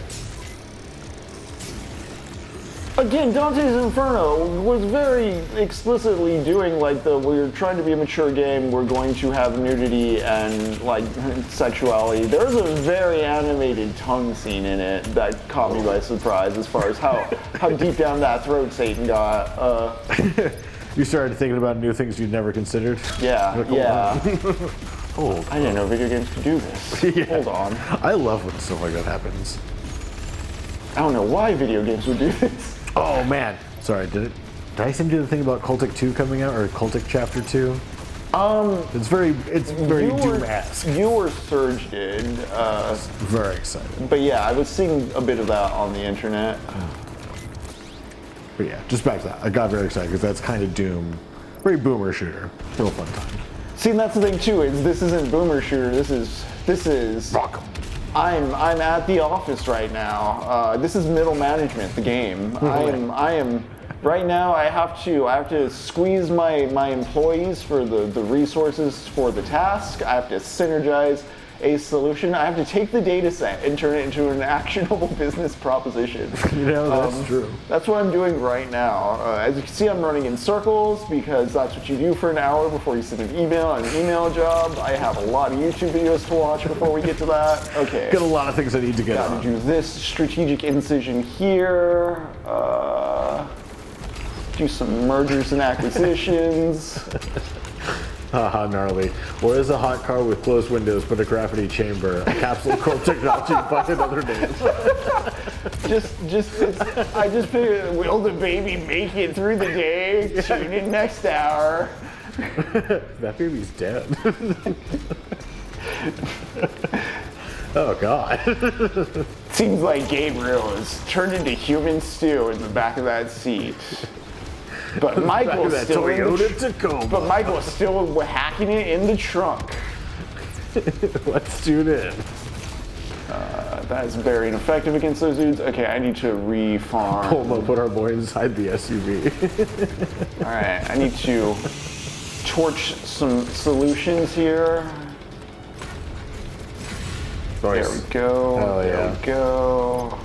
Speaker 2: Again, Dante's Inferno was very explicitly doing like we're trying to be a mature game, we're going to have nudity and like sexuality. There's a very animated tongue scene in it that caught me by surprise as far as how deep down that throat Satan got.
Speaker 1: You started thinking about new things you'd never considered?
Speaker 2: Yeah, yeah.
Speaker 1: Oh,
Speaker 2: I didn't know video games could do this.
Speaker 1: Yeah.
Speaker 2: Hold on.
Speaker 1: I love when stuff like that happens.
Speaker 2: I don't know why video games would do this.
Speaker 1: Oh man. Sorry, did I send you the thing about Cultic 2 coming out, or Cultic Chapter 2? It's very Doom-esque.
Speaker 2: You or Surge did.
Speaker 1: Very excited.
Speaker 2: But yeah, I was seeing a bit of that on the internet.
Speaker 1: But yeah, just back to that. I got very excited because that's kind of Doom. Very boomer shooter. Real fun time.
Speaker 2: See, and that's the thing too, is this isn't boomer shooter, this is
Speaker 1: Rock 'em.
Speaker 2: I'm at the office right now. This is middle management, the game. I am right now I have to squeeze my employees for the resources for the task. I have to synergize a solution. I have to take the data set and turn it into an actionable business proposition.
Speaker 1: You know, that's true.
Speaker 2: That's what I'm doing right now. As you can see, I'm running in circles because that's what you do for an hour before you send an email on an email job. I have a lot of YouTube videos to watch before we get to that. Okay.
Speaker 1: Got a lot of things I need to get
Speaker 2: Gotta
Speaker 1: on.
Speaker 2: do this strategic incision here. Do some mergers and acquisitions.
Speaker 1: Haha, gnarly. Or is a hot car with closed windows but a gravity chamber, a capsule core technology by another name?
Speaker 2: I just figured, will the baby make it through the day? Tune in next hour.
Speaker 1: That baby's dead. Oh God.
Speaker 2: Seems like Gabriel is turned into human stew in the back of that seat. But Michael's still
Speaker 1: Tacoma.
Speaker 2: Michael's still hacking it in the trunk.
Speaker 1: Let's tune in.
Speaker 2: That is very ineffective against those dudes. Okay, I need to refarm.
Speaker 1: Hold on, put our boy inside the SUV.
Speaker 2: All right, I need to torch some solutions here.
Speaker 1: Nice.
Speaker 2: There we go.
Speaker 1: Hell yeah.
Speaker 2: There we go.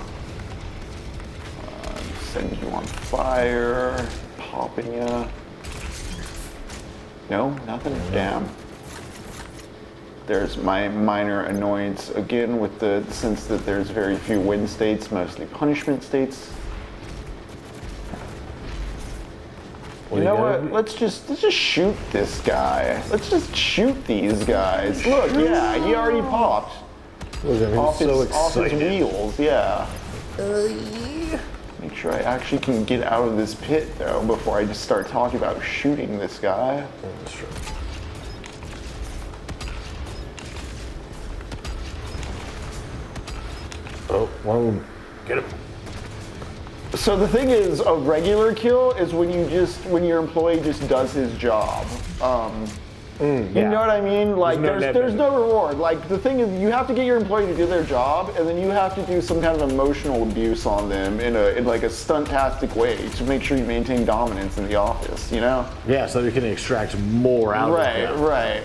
Speaker 2: Send you on fire. Popping ya. No, nothing. Damn. There's my minor annoyance again with the sense that there's very few win states, mostly punishment states. You know what? Let's just shoot this guy. Let's just shoot these guys. Look, yeah, he already popped.
Speaker 1: Look at him,
Speaker 2: Off
Speaker 1: he's so
Speaker 2: his
Speaker 1: excited.
Speaker 2: wheels, yeah. Make sure I actually can get out of this pit though before I just start talking about shooting this guy.
Speaker 1: That's true. Oh, whoa. Get him.
Speaker 2: So the thing is, a regular kill is when your employee just does his job. You know what I mean? Like there's no reward. Like the thing is, you have to get your employee to do their job, and then you have to do some kind of emotional abuse on them in like a stunt-tastic way to make sure you maintain dominance in the office. You know?
Speaker 1: Yeah, so you can extract more out of them.
Speaker 2: Right.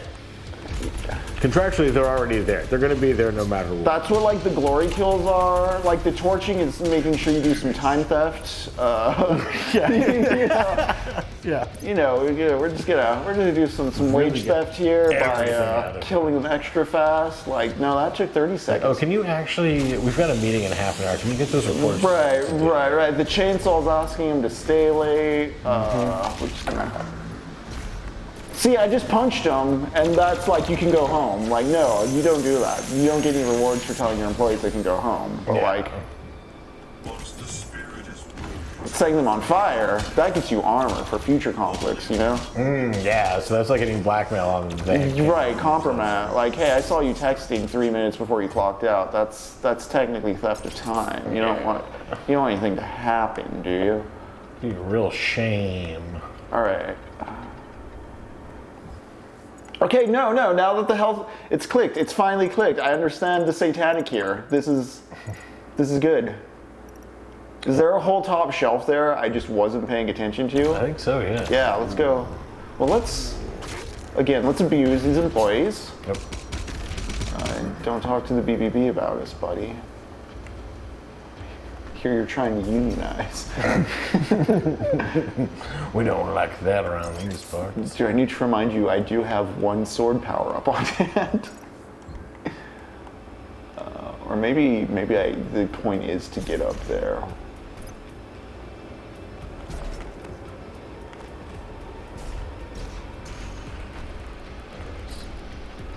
Speaker 1: Contractually, they're already there. They're going to be there no matter what.
Speaker 2: That's what like the glory kills are. Like the torching is making sure you do some time theft.
Speaker 1: Yeah.
Speaker 2: You know, we're gonna do some wage theft here by killing them extra fast. Like, no, that took 30 seconds.
Speaker 1: Oh, can you actually? We've got a meeting in half an hour. Can you get those reports?
Speaker 2: Right. The chainsaw's asking him to stay late. We're just gonna. See, I just punched him, and that's like, you can go home. Like, no, you don't do that. You don't get any rewards for telling your employees they can go home. But like, setting them on fire, that gets you armor for future conflicts, you know?
Speaker 1: Yeah, so that's like getting blackmail on them.
Speaker 2: Right, compromise. Like, hey, I saw you texting 3 minutes before you clocked out. That's technically theft of time. You don't want anything to happen, do you?
Speaker 1: Be a real shame.
Speaker 2: All right. Okay, no. Now that the health, it's clicked. It's finally clicked. I understand the satanic here. This is good. Is there a whole top shelf there I just wasn't paying attention to?
Speaker 1: I think so, yeah.
Speaker 2: Yeah, let's go. Well, let's abuse these employees.
Speaker 1: Yep.
Speaker 2: Don't talk to the BBB about us, buddy. Here you're trying to unionize.
Speaker 1: We don't like that around these parts.
Speaker 2: Do I need to remind you, I do have one sword power up on hand. Or maybe the point is to get up there.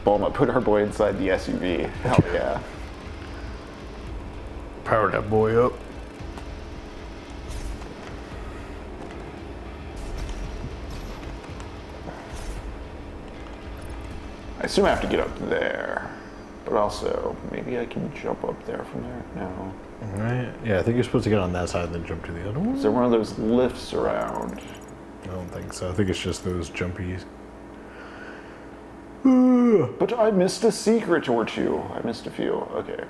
Speaker 2: Bulma, put our boy inside the SUV. Hell yeah.
Speaker 1: Power that boy up.
Speaker 2: I assume I have to get up there, but also maybe I can jump up there from there. No.
Speaker 1: Right. Yeah, I think you're supposed to get on that side and then jump to the other one.
Speaker 2: Is there one of those lifts around?
Speaker 1: I don't think so. I think it's just those jumpies.
Speaker 2: But I missed a secret or two. I missed a few. Okay.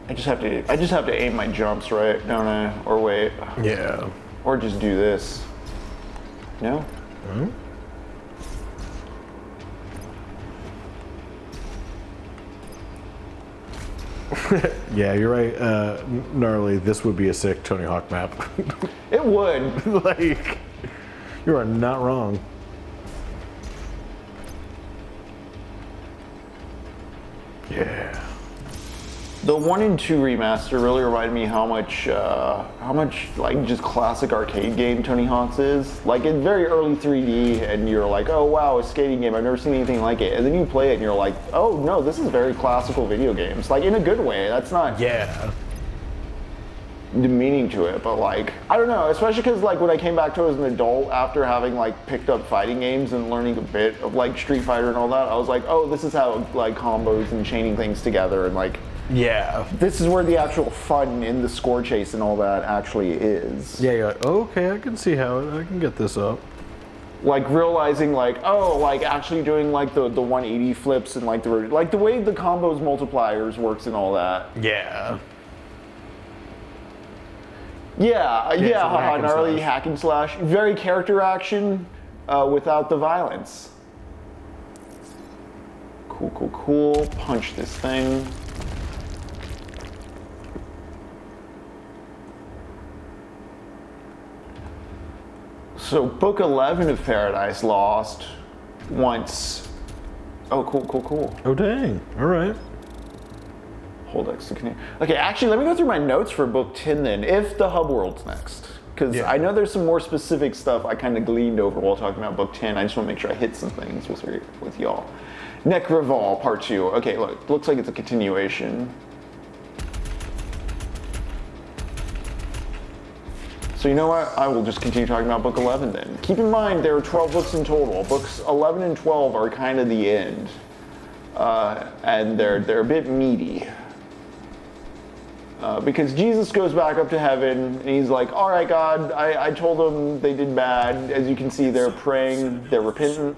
Speaker 2: I just have to aim my jumps right, don't I? Or wait.
Speaker 1: Yeah.
Speaker 2: Or just do this. No?
Speaker 1: Hmm? Yeah, you're right. Gnarly, this would be a sick Tony Hawk map.
Speaker 2: It would.
Speaker 1: Like, you are not wrong. Yeah.
Speaker 2: The 1 and 2 remaster really reminded me how much like just classic arcade game Tony Hawk's is. Like it's very early 3D, and you're like, oh wow, a skating game. I've never seen anything like it. And then you play it, and you're like, oh no, this is very classical video games. Like in a good way. That's not demeaning to it, but like I don't know. Especially because like when I came back to it as an adult after having like picked up fighting games and learning a bit of like Street Fighter and all that, I was like, oh, this is how like combos and chaining things together and like.
Speaker 1: Yeah.
Speaker 2: This is where the actual fun in the score chase and all that actually is.
Speaker 1: Yeah, you're like, oh, okay, I can see how I can get this up.
Speaker 2: Like realizing like, oh, like actually doing like the 180 flips and like the way the combos multipliers works and all that.
Speaker 1: Yeah.
Speaker 2: Yeah, haha, gnarly
Speaker 1: slash.
Speaker 2: hack and slash. Very character action without the violence. Cool. Punch this thing. So book 11 of Paradise Lost once. Oh, cool.
Speaker 1: Oh, dang. All right.
Speaker 2: Hold X to continue. Okay, actually, let me go through my notes for book 10 then, if the hub world's next. Because I know there's some more specific stuff I kind of gleaned over while talking about book 10. I just want to make sure I hit some things with y'all. Necroval, part 2. Okay, look, looks like it's a continuation. So you know what? I will just continue talking about book 11 then. Keep in mind there are 12 books in total. Books 11 and 12 are kind of the end. And they're a bit meaty. Because Jesus goes back up to heaven and he's like, all right, God, I told them they did bad. As you can see, they're praying, they're repentant.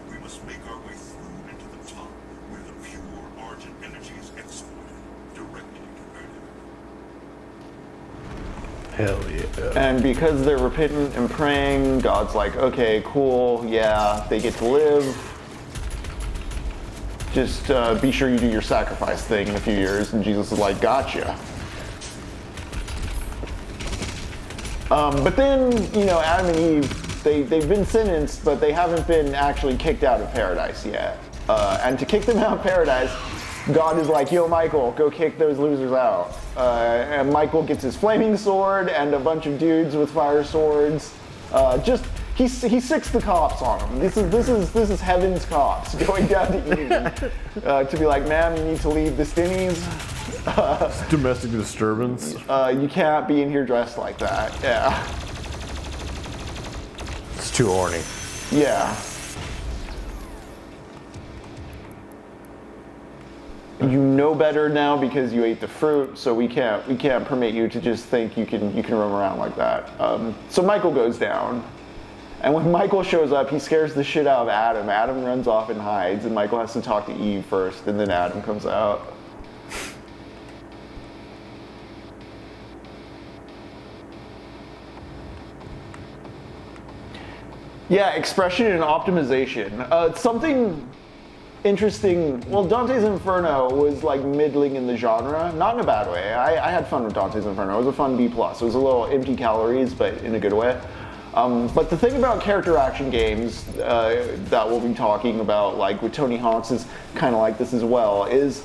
Speaker 3: We must make our way through into the top where the pure argent energy is exported directly to Earth.
Speaker 1: Hell yeah.
Speaker 2: And because they're repentant and praying, God's like, okay, cool, yeah, they get to live. Just be sure you do your sacrifice thing in a few years. And Jesus is like, gotcha. But then, you know, Adam and Eve, they've been sentenced, but they haven't been actually kicked out of paradise yet. And to kick them out of paradise, God is like, yo, Michael, go kick those losers out. And Michael gets his flaming sword and a bunch of dudes with fire swords. Just he sicks the cops on him. This is heaven's cops going down to Eve to be like, ma'am, you need to leave this Denny's.
Speaker 1: Domestic disturbance.
Speaker 2: You can't be in here dressed like that. Yeah.
Speaker 1: It's too horny.
Speaker 2: Yeah. You know better now because you ate the fruit, so we can't permit you to just think you can roam around like that. So Michael goes down, and when Michael shows up, he scares the shit out of Adam. Adam runs off and hides, and Michael has to talk to Eve first, and then Adam comes out. Yeah, expression and optimization. Something interesting. Well, Dante's Inferno was like middling in the genre, not in a bad way. I had fun with Dante's Inferno. It was a fun B+. It was a little empty calories, but in a good way. But the thing about character action games that we'll be talking about, like with Tony Hawk's, is kind of like this as well, is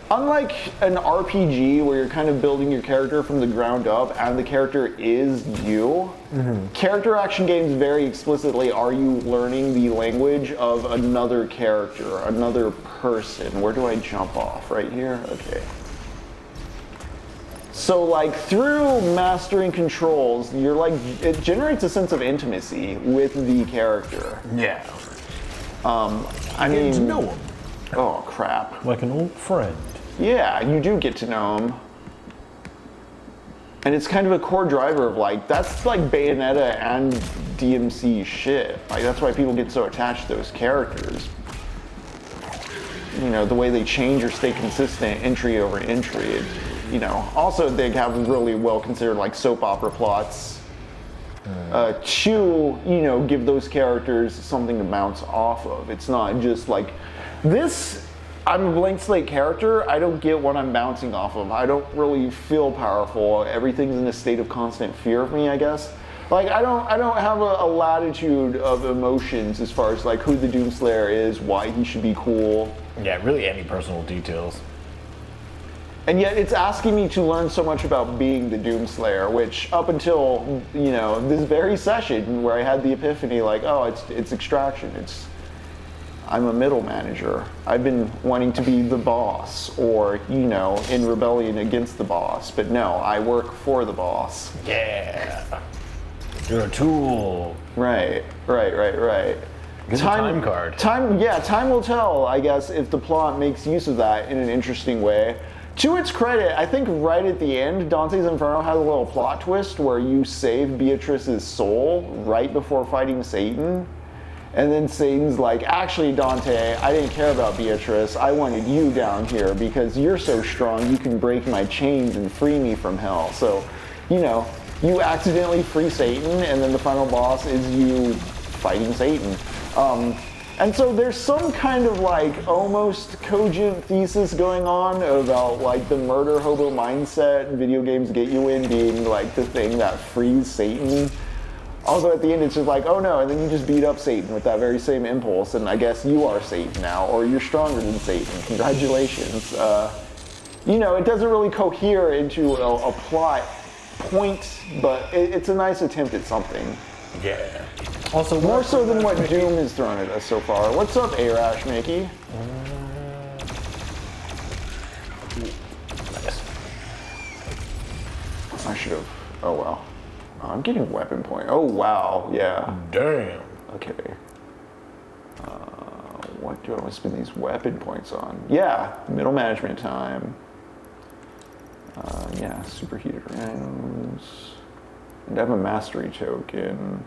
Speaker 2: unlike an RPG where you're kind of building your character from the ground up and the character is you, character action games very explicitly are you learning the language of another character, another person. Where do I jump off? Right here? Okay. So like through mastering controls, you're like, it generates a sense of intimacy with the character.
Speaker 1: Yeah.
Speaker 2: I mean,
Speaker 1: Getting to know him.
Speaker 2: Oh crap.
Speaker 1: Like an old friend.
Speaker 2: Yeah, you do get to know him. And it's kind of a core driver of like, that's like Bayonetta and DMC shit. Like that's why people get so attached to those characters. You know, the way they change or stay consistent entry over entry. You know, also they have really well considered like soap opera plots to, you know, give those characters something to bounce off of. It's not just like, this, I'm a blank slate character, I don't get what I'm bouncing off of. I don't really feel powerful. Everything's in a state of constant fear of me, I guess. Like, I don't have a latitude of emotions as far as like who the Doomslayer is, why he should be cool.
Speaker 1: Yeah, really any personal details.
Speaker 2: And yet it's asking me to learn so much about being the Doomslayer, which up until, you know, this very session where I had the epiphany like, oh, it's extraction, I'm a middle manager. I've been wanting to be the boss or, you know, in rebellion against the boss, but no, I work for the boss.
Speaker 1: Yeah. You're a tool.
Speaker 2: Right.
Speaker 1: Get a time card.
Speaker 2: Time will tell, I guess, if the plot makes use of that in an interesting way. To its credit, I think right at the end, Dante's Inferno has a little plot twist where you save Beatrice's soul right before fighting Satan. And then Satan's like, actually, Dante, I didn't care about Beatrice. I wanted you down here because you're so strong, you can break my chains and free me from hell. So, you know, you accidentally free Satan, and then the final boss is you fighting Satan. And so there's some kind of like almost cogent thesis going on about like the murder hobo mindset video games get you in being like the thing that frees Satan. Although at the end it's just like, oh no, and then you just beat up Satan with that very same impulse, and I guess you are Satan now, or you're stronger than Satan. Congratulations. You know, it doesn't really cohere into a plot point, but it's a nice attempt at something.
Speaker 1: Yeah. Also,
Speaker 2: more so than what Doom has thrown at us so far. What's up, Arash Mickey? I should have. Oh well. I'm getting weapon point. Oh wow, yeah.
Speaker 1: Damn.
Speaker 2: Okay. What do I want to spend these weapon points on? Yeah, middle management time. Yeah, superheated rounds. And I have a mastery token.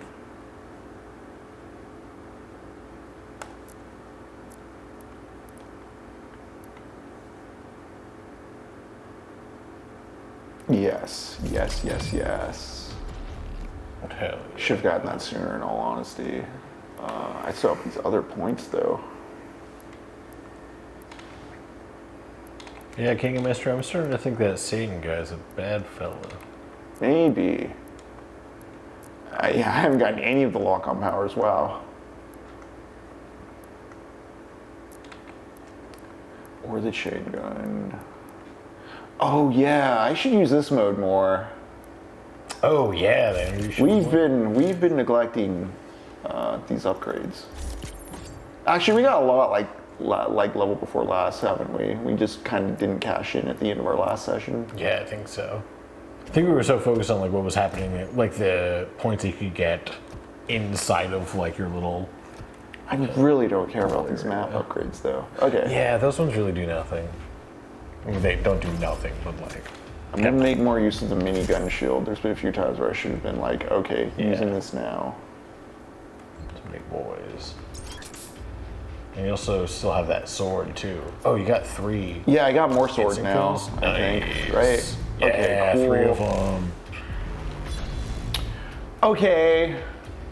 Speaker 2: Yes.
Speaker 1: Hell yeah.
Speaker 2: Should have gotten that sooner, in all honesty. I still have these other points, though.
Speaker 1: Yeah, King of Mystery, I'm starting to think that Satan guy's a bad fella.
Speaker 2: Maybe. I haven't gotten any of the lock-on powers, wow. Or the chain gun. Oh yeah, I should use this mode more.
Speaker 1: Oh yeah, the energy shield.
Speaker 2: We've been neglecting these upgrades. Actually, we got a lot like level before last, haven't we? We just kind of didn't cash in at the end of our last session.
Speaker 1: Yeah, I think so. I think we were so focused on like what was happening, like the points you could get inside of like your little.
Speaker 2: I really don't care about these map upgrades, though. Okay.
Speaker 1: Yeah, those ones really do nothing. I mean, they don't do nothing, but like.
Speaker 2: I'm gonna make more use of the minigun shield. There's been a few times where I should have been like, okay, using this now.
Speaker 1: Some big boys. And you also still have that sword too. Oh, you got 3.
Speaker 2: Yeah, I got more swords now.
Speaker 1: Nice.
Speaker 2: I think, right?
Speaker 1: Yeah,
Speaker 2: okay, cool.
Speaker 1: 3 of them.
Speaker 2: Okay.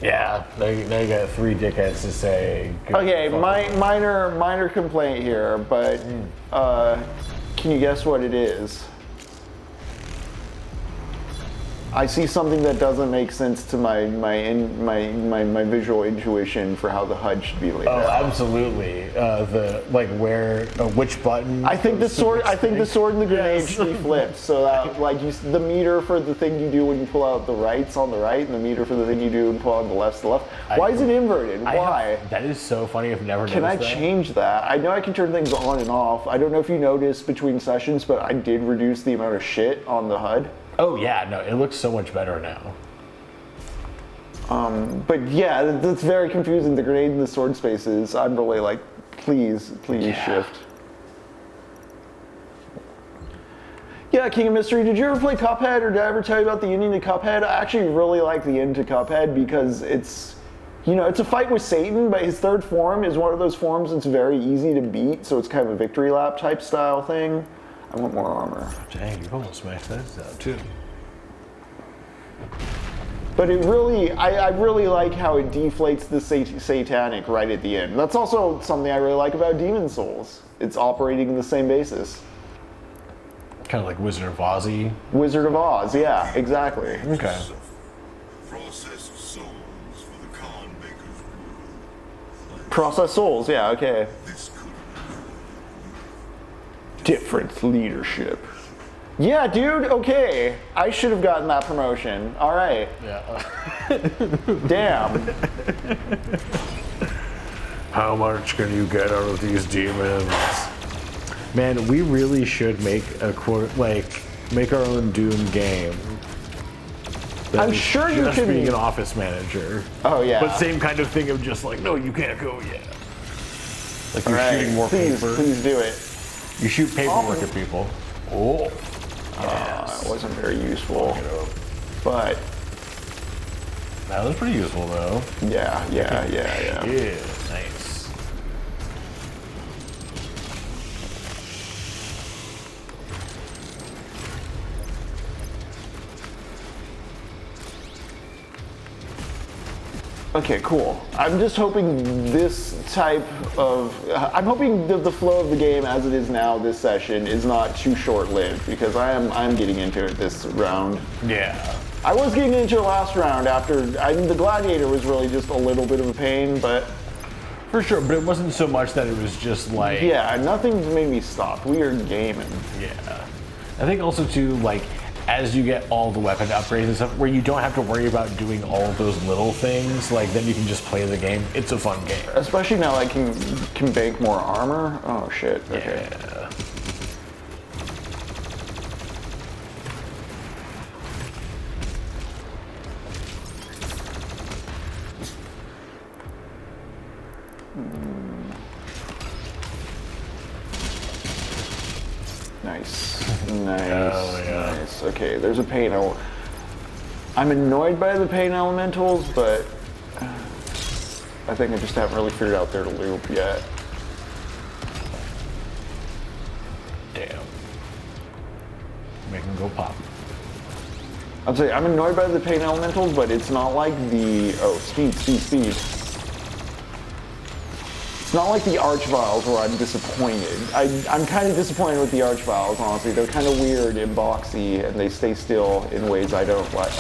Speaker 1: Yeah, now you got 3 dickheads to say.
Speaker 2: Okay, minor complaint here, but can you guess what it is? I see something that doesn't make sense to my visual intuition for how the HUD should be laid out.
Speaker 1: Oh, absolutely. The like which button?
Speaker 2: I think the sword and the grenade should be flipped, so that like the meter for the thing you do when you pull out the right's on the right, and the meter for the thing you do when you pull out the left's the left. Why is it inverted? Why?
Speaker 1: That is so funny. I've never
Speaker 2: Can I
Speaker 1: noticed that.
Speaker 2: change that? I know I can turn things on and off. I don't know if you noticed between sessions, but I did reduce the amount of shit on the HUD.
Speaker 1: Oh yeah, no, it looks so much better now.
Speaker 2: But yeah, that's very confusing. The grenade and the sword spaces. I'm really like, please shift. Yeah, King of Mystery, did you ever play Cuphead, or did I ever tell you about the ending to Cuphead? I actually really like the end to Cuphead because it's, it's a fight with Satan, but his third form is one of those forms that's very easy to beat, so it's kind of a victory lap type style thing. I want more armor.
Speaker 1: Dang, you've almost smashed those out too.
Speaker 2: But it really, I really like how it deflates the satanic right at the end. That's also something I really like about Demon Souls. It's operating the same basis.
Speaker 1: Kind of like Wizard of Oz-y.
Speaker 2: Wizard of Oz, yeah, exactly.
Speaker 1: Okay.
Speaker 3: Processed souls for the con maker's world.
Speaker 2: Process souls, yeah, okay.
Speaker 3: This could
Speaker 2: Different leadership. Yeah, dude, okay. I should have gotten that promotion. All right.
Speaker 1: Yeah.
Speaker 2: Damn.
Speaker 1: How much can you get out of these demons? Man, we really should make make our own Doom game.
Speaker 2: I'm sure you
Speaker 1: just
Speaker 2: can
Speaker 1: being an office manager.
Speaker 2: Oh yeah.
Speaker 1: But same kind of thing of just like, no, you can't go yet. Like you're
Speaker 2: All right.
Speaker 1: shooting more paper.
Speaker 2: Please do it.
Speaker 1: You shoot paperwork at people. Oh. Yes.
Speaker 2: It wasn't very useful. But
Speaker 1: That was pretty useful though.
Speaker 2: yeah.
Speaker 1: Yeah, nice.
Speaker 2: Okay, cool. I'm just hoping this type of... I'm hoping that the flow of the game as it is now this session is not too short-lived, because I'm getting into it this round.
Speaker 1: Yeah.
Speaker 2: I was getting into it last round after... the Gladiator was really just a little bit of a pain, but...
Speaker 1: For sure, but it wasn't so much that it was just like...
Speaker 2: Yeah, nothing made me stop. We are gaming.
Speaker 1: Yeah. I think also too, like, as you get all the weapon upgrades and stuff, where you don't have to worry about doing all of those little things, like, then you can just play the game. It's a fun game.
Speaker 2: Especially now I can bank more armor. Oh, shit. Okay.
Speaker 1: Yeah.
Speaker 2: Nice.
Speaker 1: Oh, yeah.
Speaker 2: Nice. Okay, there's a pain. I'm annoyed by the pain elementals, but I think I just haven't really figured out their loop yet.
Speaker 1: Damn. Make them go pop.
Speaker 2: I'd say I'm annoyed by the pain elementals, but it's not like the... Oh, speed. It's not like the Archviles where I'm disappointed. I'm kind of disappointed with the Archviles, honestly. They're kind of weird and boxy, and they stay still in ways I don't like.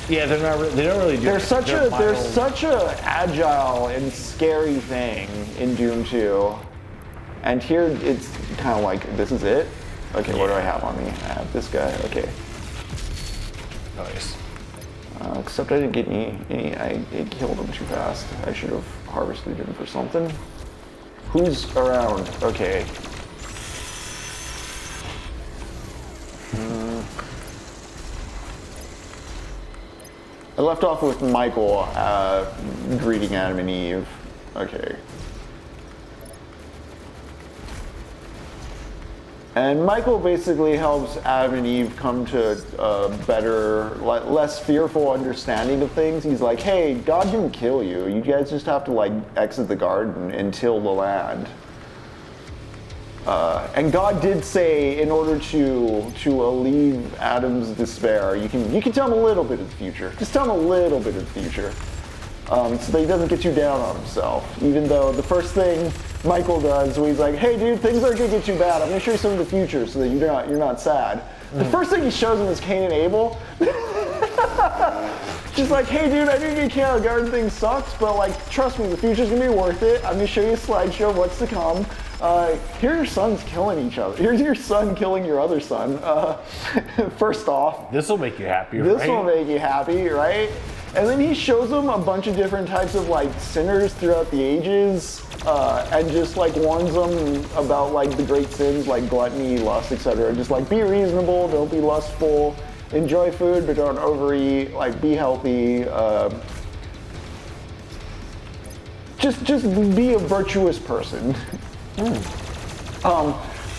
Speaker 1: Yeah, they don't really do
Speaker 2: They're
Speaker 1: it.
Speaker 2: such a agile and scary thing in Doom 2. And here it's kind of like, this is it? Okay, what do I have on me? I have this guy, okay.
Speaker 1: Nice.
Speaker 2: Except I didn't get any. It killed him too fast. I should have harvested him for something. Who's around? Okay. I left off with Michael greeting Adam and Eve. Okay. And Michael basically helps Adam and Eve come to a better, less fearful understanding of things. He's like, hey, God didn't kill you. You guys just have to like exit the garden and till the land. And God did say, in order to alleviate Adam's despair, you can tell him a little bit of the future. Just tell him a little bit of the future, so that he doesn't get too down on himself. Even though the first thing Michael does, when he's like, "Hey, dude, things aren't gonna get too bad. I'm gonna show you some of the future, so that you're not sad." The first thing he shows him is Cain and Abel. Just like, hey dude, I know you can't garden thing sucks, but like, trust me, the future's gonna be worth it. I'm gonna show you a slideshow of what's to come. Here your son's killing each other. Here's your son killing your other son. First off.
Speaker 1: This will make you happy,
Speaker 2: This
Speaker 1: right?
Speaker 2: will make you happy, right? And then he shows them a bunch of different types of like sinners throughout the ages, and just like warns them about like the great sins like gluttony, lust, etc. Just like be reasonable, don't be lustful. Enjoy food, but don't overeat. Like, be healthy. Just be a virtuous person.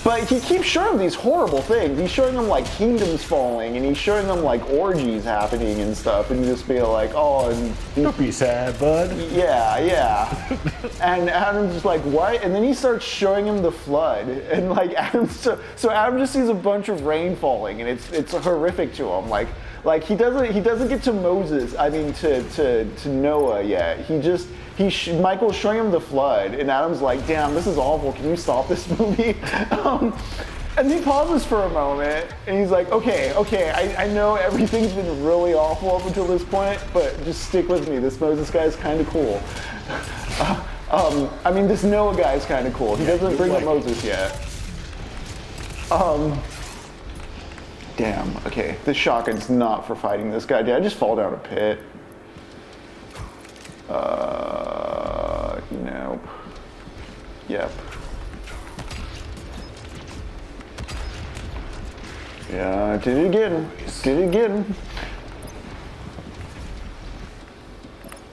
Speaker 2: But he keeps showing them these horrible things. He's showing them like kingdoms falling, and he's showing them like orgies happening and stuff, and just being like, oh, and
Speaker 1: don't be sad, bud.
Speaker 2: Yeah. And Adam's just like, what? And then he starts showing him the flood, and like so Adam just sees a bunch of rain falling, and it's horrific to him. Like he doesn't get to Moses. I mean to Noah yet. Michael's showing him the flood, and Adam's like, damn, this is awful. Can you stop this movie? And he pauses for a moment, and he's like, okay, I know everything's been really awful up until this point, but just stick with me. This Moses guy is kind of cool. I mean, this Noah guy is kind of cool. He doesn't bring up Moses yet. Damn, okay. This shotgun's not for fighting this guy. Did I just fall down a pit? Nope. Yep. Yeah, did it again.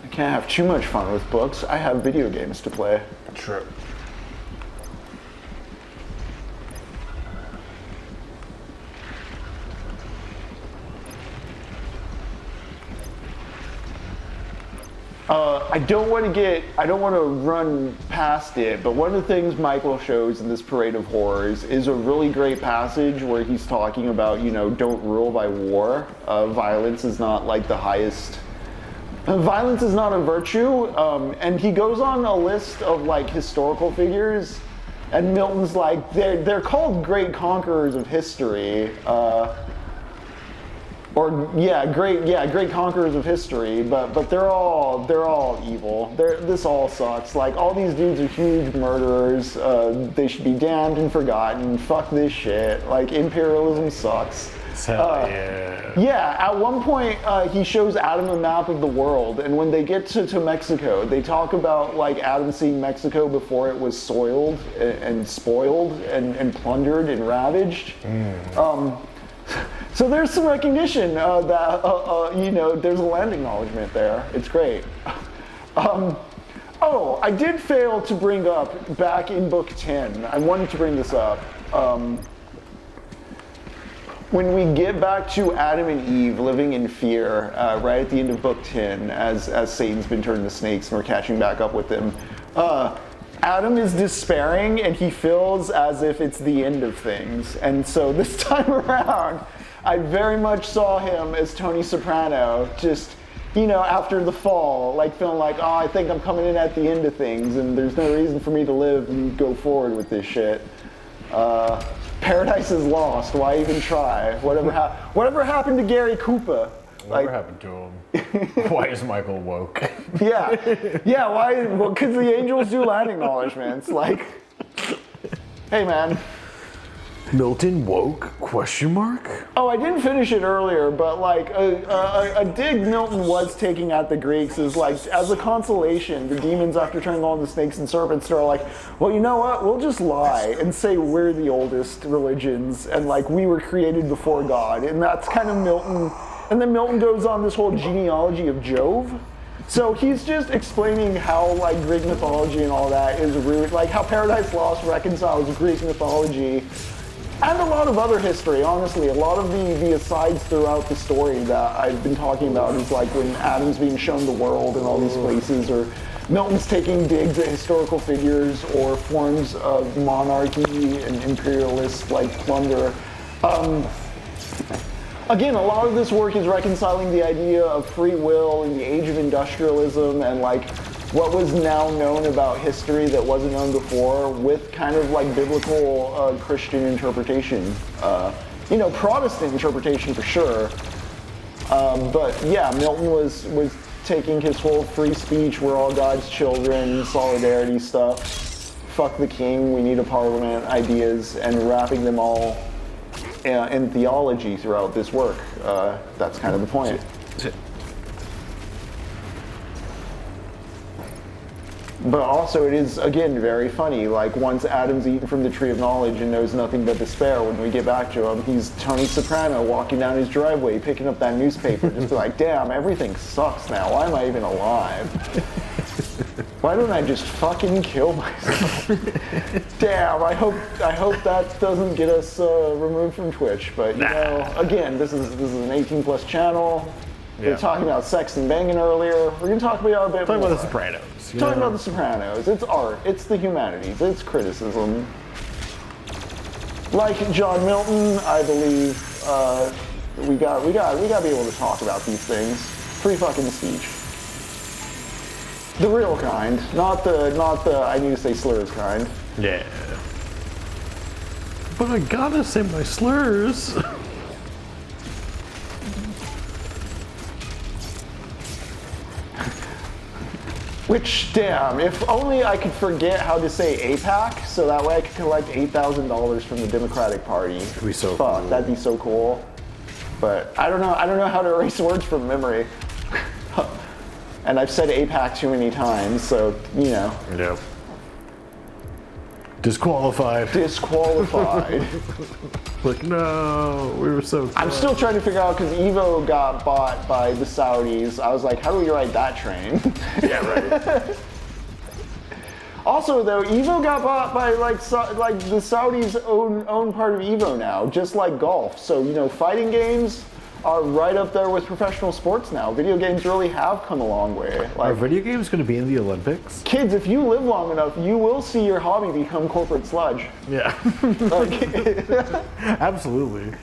Speaker 2: I can't have too much fun with books. I have video games to play.
Speaker 1: True.
Speaker 2: I don't want to run past it, but one of the things Michael shows in this parade of horrors is a really great passage where he's talking about, don't rule by war. Violence is not like the highest. Violence is not a virtue, and he goes on a list of like historical figures, and Milton's like, they're called great conquerors of history. Great conquerors of history, but they're all evil. This all sucks. Like, all these dudes are huge murderers. They should be damned and forgotten. Fuck this shit. Like, imperialism sucks.
Speaker 1: Hell yeah.
Speaker 2: Yeah, at one point, he shows Adam a map of the world, and when they get to Mexico, they talk about, like, Adam seeing Mexico before it was soiled and spoiled and plundered and ravaged. So there's some recognition that, there's a land acknowledgement there. It's great. I did fail to bring up, back in book 10, I wanted to bring this up. When we get back to Adam and Eve living in fear, right at the end of book 10, as Satan's been turned to snakes and we're catching back up with them, Adam is despairing and he feels as if it's the end of things. And so this time around, I very much saw him as Tony Soprano, just, after the fall, like feeling like, oh, I think I'm coming in at the end of things and there's no reason for me to live and go forward with this shit. Paradise is lost, why even try? Whatever happened to Gary Koopa?
Speaker 1: Whatever happened to him? Why is Michael woke?
Speaker 2: Yeah, why? Well, because the angels do land acknowledgements. Like, hey man,
Speaker 1: Milton woke? Question mark?
Speaker 2: Oh, I didn't finish it earlier, but like a dig Milton was taking at the Greeks is like, as a consolation, the demons, after turning all the snakes and serpents, are like, well, you know what? We'll just lie and say we're the oldest religions and like we were created before God, and that's kind of Milton. And then Milton goes on this whole genealogy of Jove. So he's just explaining how like Greek mythology and all that is root, like how Paradise Lost reconciles Greek mythology and a lot of other history, honestly. A lot of the asides throughout the story that I've been talking about is like when Adam's being shown the world and all these places, or Milton's taking digs at historical figures or forms of monarchy and imperialist like plunder. Again, a lot of this work is reconciling the idea of free will in the age of industrialism and like what was now known about history that wasn't known before with kind of like biblical Christian interpretation. You know, Protestant interpretation for sure. But yeah, Milton was taking his whole free speech, we're all God's children, solidarity stuff, fuck the king, we need a parliament ideas, and wrapping them all in theology throughout this work. That's kind of the point. But also it is, again, very funny. Like, once Adam's eaten from the tree of knowledge and knows nothing but despair, when we get back to him, he's Tony Soprano walking down his driveway, picking up that newspaper, just be like, damn, everything sucks now. Why am I even alive? Why don't I just fucking kill myself? Damn, I hope that doesn't get us removed from Twitch. But you know, again, this is an 18+ channel. We were talking about sex and banging earlier. We're gonna talk about a bit more.
Speaker 1: Talking about The Sopranos.
Speaker 2: Talking about The Sopranos. It's art. It's the humanities. It's criticism. Like John Milton, I believe we got to be able to talk about these things. Free fucking speech. The real kind, not the I need to say slurs kind.
Speaker 1: Yeah. But I gotta say my slurs.
Speaker 2: Which, damn, if only I could forget how to say APAC, so that way I could collect $8,000 from the Democratic Party.
Speaker 1: That'd be so
Speaker 2: Fuck,
Speaker 1: cool.
Speaker 2: that'd be so cool. But I don't know how to erase words from memory. And I've said APAC too many times, so, you know.
Speaker 1: Yep. Disqualified.
Speaker 2: Disqualified.
Speaker 1: Like, no, we were so close.
Speaker 2: I'm still trying to figure out, because Evo got bought by the Saudis. I was like, how do we ride that train?
Speaker 1: Yeah, right.
Speaker 2: Also, though, Evo got bought by like the Saudis own part of Evo now, just like golf. So, you know, fighting games are right up there with professional sports now. Video games really have come a long way.
Speaker 1: Are
Speaker 2: Like,
Speaker 1: video games going to be in the Olympics?
Speaker 2: kids, if you live long enough, you will see your hobby become corporate sludge.
Speaker 1: Yeah.
Speaker 2: Like,
Speaker 1: Absolutely.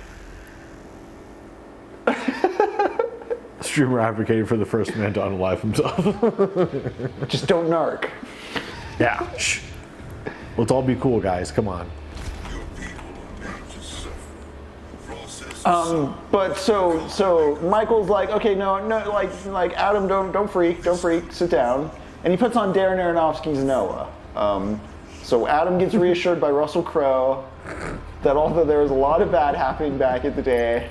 Speaker 1: Streamer advocating for the first man to unalive himself.
Speaker 2: just don't narc.
Speaker 1: Yeah. Shh. Let's all be cool, guys. Come on.
Speaker 3: Your people are made to suffer. Process
Speaker 2: But so Michael's like, okay, no, like Adam, don't freak, sit down, and he puts on Darren Aronofsky's Noah. So Adam gets reassured by Russell Crowe that although there was a lot of bad happening back in the day,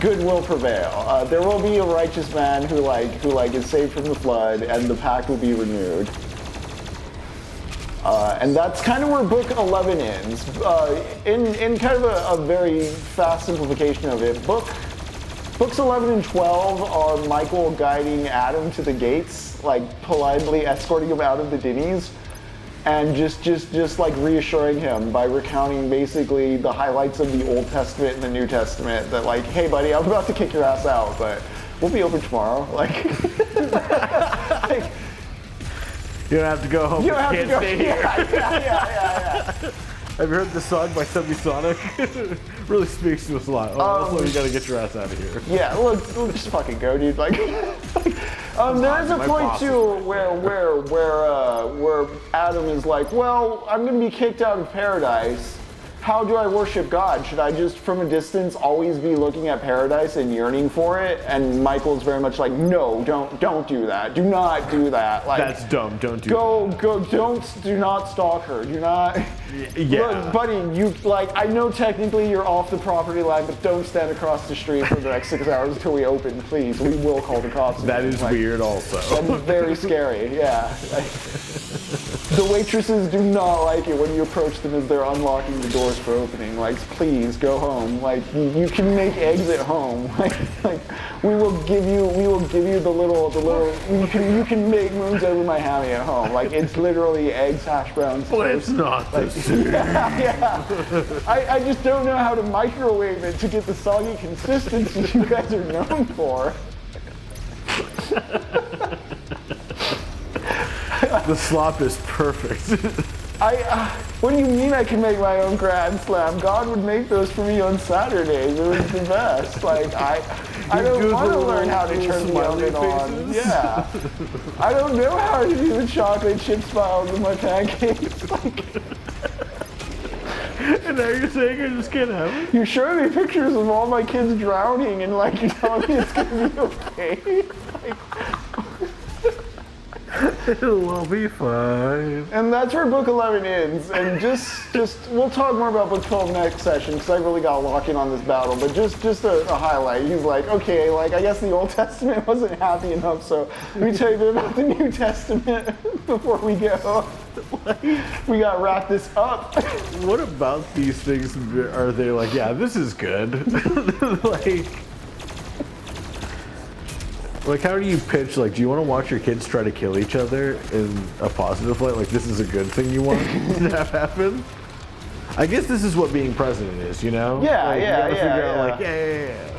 Speaker 2: good will prevail. There will be a righteous man who is saved from the flood, and the pact will be renewed. And that's kind of where book 11 ends. In kind of a very fast simplification of it, books 11 and 12 are Michael guiding Adam to the gates, like politely escorting him out of the Dinnies, and just like reassuring him by recounting basically the highlights of the Old Testament and the New Testament. That like, hey buddy, I'm about to kick your ass out, but we'll be open tomorrow. Like.
Speaker 1: You don't have to go home.
Speaker 2: You don't have
Speaker 1: can't
Speaker 2: to go.
Speaker 1: stay here.
Speaker 2: Yeah.
Speaker 1: Have you heard this song by Semisonic? Really speaks to us a lot. Also, you gotta get your ass out of here.
Speaker 2: Yeah, look, just fucking go, dude. Like, there is a
Speaker 1: My
Speaker 2: point
Speaker 1: boss
Speaker 2: too where Adam is like, well, I'm gonna be kicked out of paradise. How do I worship God? Should I just, from a distance, always be looking at paradise and yearning for it? And Michael's very much like, no, don't do that. Do not do that. Like,
Speaker 1: That's dumb. Don't do that.
Speaker 2: do not stalk her. Do not.
Speaker 1: Yeah.
Speaker 2: Look, buddy, you I know technically you're off the property line, but don't stand across the street for the next 6 hours until we open, please. We will call the cops.
Speaker 1: That is weird also.
Speaker 2: That's very scary, yeah. The waitresses do not like it when you approach them as they're unlocking the doors for opening. Please go home. You can make eggs at home. We will give you the little you can make moons over my hammy at home. It's literally eggs, hash browns.
Speaker 1: But it's not the same.
Speaker 2: Yeah. I just don't know how to microwave it to get the soggy consistency you guys are known for.
Speaker 1: The slop is perfect.
Speaker 2: What do you mean I can make my own Grand Slam? God would make those for me on Saturdays. It was the best. I don't want to learn how to turn the oven on. Yeah. I don't know how to do the chocolate chip spiles in my pancakes.
Speaker 1: And now you're saying I just can't have it?
Speaker 2: You showed me pictures of all my kids drowning, and you're telling me it's gonna be okay.
Speaker 1: It'll be fine.
Speaker 2: And that's where book 11 ends. And just we'll talk more about book 12 next session because I really got to lock in on this battle. But just a highlight. He's okay, I guess the Old Testament wasn't happy enough, so let me tell you a bit about the New Testament before we go. We got to wrap this up.
Speaker 1: What about these things are they yeah, this is good? How do you pitch, do you want to watch your kids try to kill each other in a positive light? This is a good thing you want to have happen? I guess this is what being president is, you know?
Speaker 2: Yeah,
Speaker 1: you gotta figure out,
Speaker 2: yeah.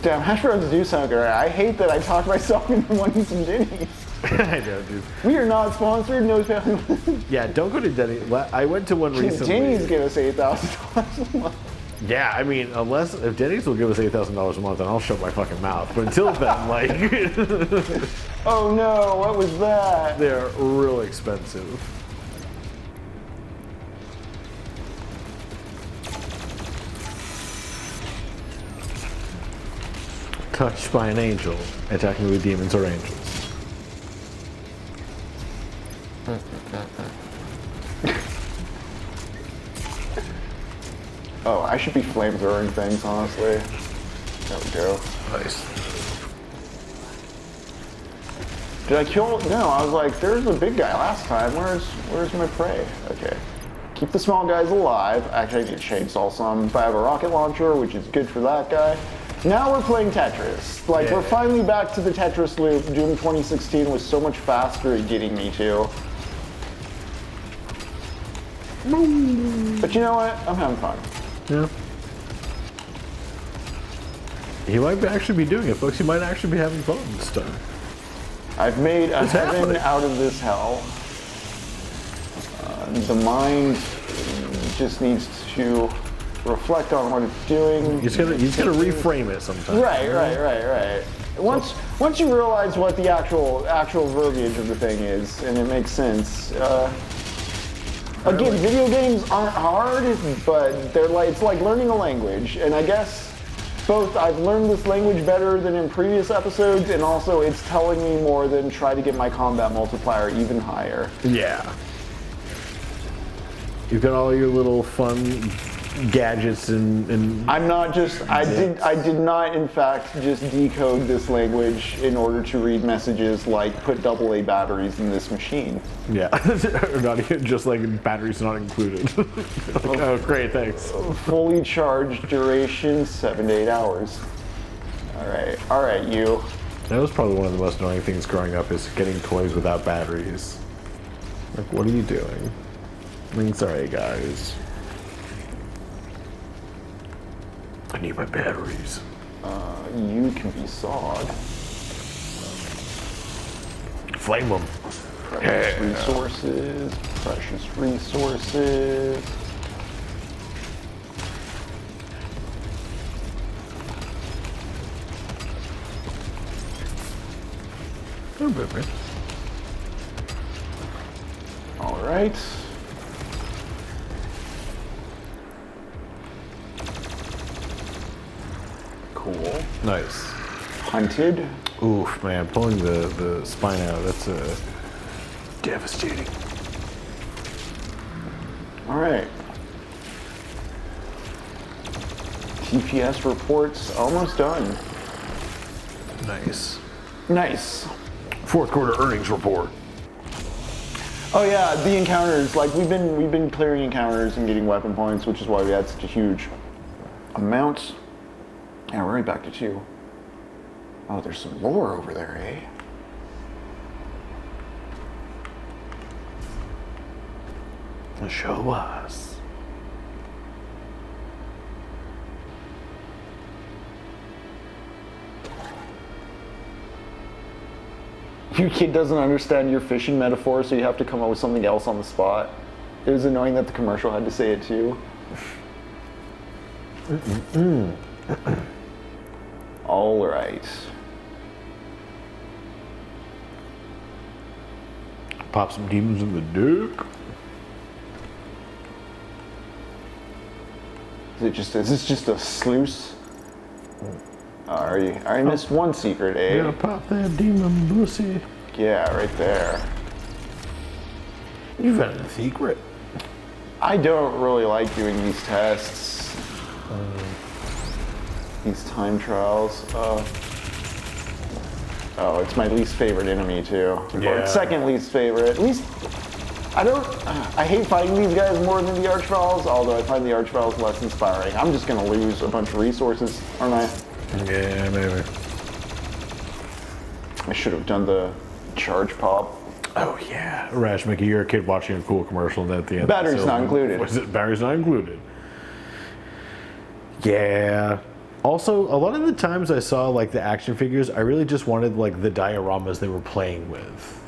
Speaker 2: Damn, hash browns do sound good. I hate that I talked myself into wanting some Denny's.
Speaker 1: I know, dude.
Speaker 2: We are not sponsored, no family.
Speaker 1: Yeah, don't go to Denny's. I went to one recently.
Speaker 2: Denny's give us $8,000 a month.
Speaker 1: Yeah, I mean, if Denny's will give us $8,000 a month, then I'll shut my fucking mouth. But until then,
Speaker 2: oh no, what was that?
Speaker 1: They're real expensive. Touched by an angel, attacking with demons or angels.
Speaker 2: Oh, I should be flamethrowing things, honestly. There we go.
Speaker 1: Nice.
Speaker 2: Did I kill? No, I was there's the big guy last time. Where's my prey? Okay. Keep the small guys alive. Actually, I need to chainsaw some. But I have a rocket launcher, which is good for that guy. Now we're playing Tetris. We're finally back to the Tetris loop. Doom 2016 was so much faster at getting me to. But you know what? I'm having fun.
Speaker 1: Yeah. He might actually be doing it, folks. He might actually be having fun this time.
Speaker 2: I've made a heaven out of this hell. The mind just needs to reflect on what it's doing.
Speaker 1: He's gonna reframe it sometime.
Speaker 2: Right. Once you realize what the actual verbiage of the thing is, and it makes sense. Again, video games aren't hard, but they're it's like learning a language. And I guess both I've learned this language better than in previous episodes, and also it's telling me more than try to get my combat multiplier even higher.
Speaker 1: Yeah. You've got all your little fun gadgets and
Speaker 2: I'm not just I did not in fact just decode this language in order to read messages like put AA batteries in this machine.
Speaker 1: Yeah. Not even just batteries not included. Oh great, thanks.
Speaker 2: Fully charged duration 7 to 8 hours. Alright, you.
Speaker 1: That was probably one of the most annoying things growing up is getting toys without batteries. What are you doing? Sorry guys. I need my batteries.
Speaker 2: You can be sawed.
Speaker 1: Flame them.
Speaker 2: Precious resources.
Speaker 1: Oh, baby.
Speaker 2: All right. Cool.
Speaker 1: Nice.
Speaker 2: Hunted.
Speaker 1: Oof, man, pulling the spine out, that's devastating.
Speaker 2: All right. TPS reports almost done.
Speaker 1: Nice.
Speaker 2: Nice.
Speaker 1: Fourth quarter earnings report.
Speaker 2: Oh yeah, the encounters. Like we've been clearing encounters and getting weapon points, which is why we had such a huge amount. Yeah, we're right back to 2. Oh, there's some lore over there, eh?
Speaker 1: Show us.
Speaker 2: Your kid doesn't understand your fishing metaphor, so you have to come up with something else on the spot. It was annoying that the commercial had to say it too. All right.
Speaker 1: Pop some demons in the dick.
Speaker 2: Is this just a sluice? I missed one secret, eh?
Speaker 1: Gotta pop that demon pussy.
Speaker 2: Yeah, right there.
Speaker 1: You've had a secret.
Speaker 2: I don't really like doing these tests. These time trials. Oh, it's my least favorite enemy too.
Speaker 1: Yeah.
Speaker 2: Or second least favorite. At least, I hate fighting these guys more than the Archvals, although I find the Archvals less inspiring. I'm just gonna lose a bunch of resources, aren't I?
Speaker 1: Yeah, maybe.
Speaker 2: I should have done the charge pop.
Speaker 1: Oh yeah. Rash Mickey, you're a kid watching a cool commercial and at the end.
Speaker 2: Batteries not included.
Speaker 1: Was it batteries not included? Yeah. Also, a lot of the times I saw like the action figures, I really just wanted like the dioramas they were playing with.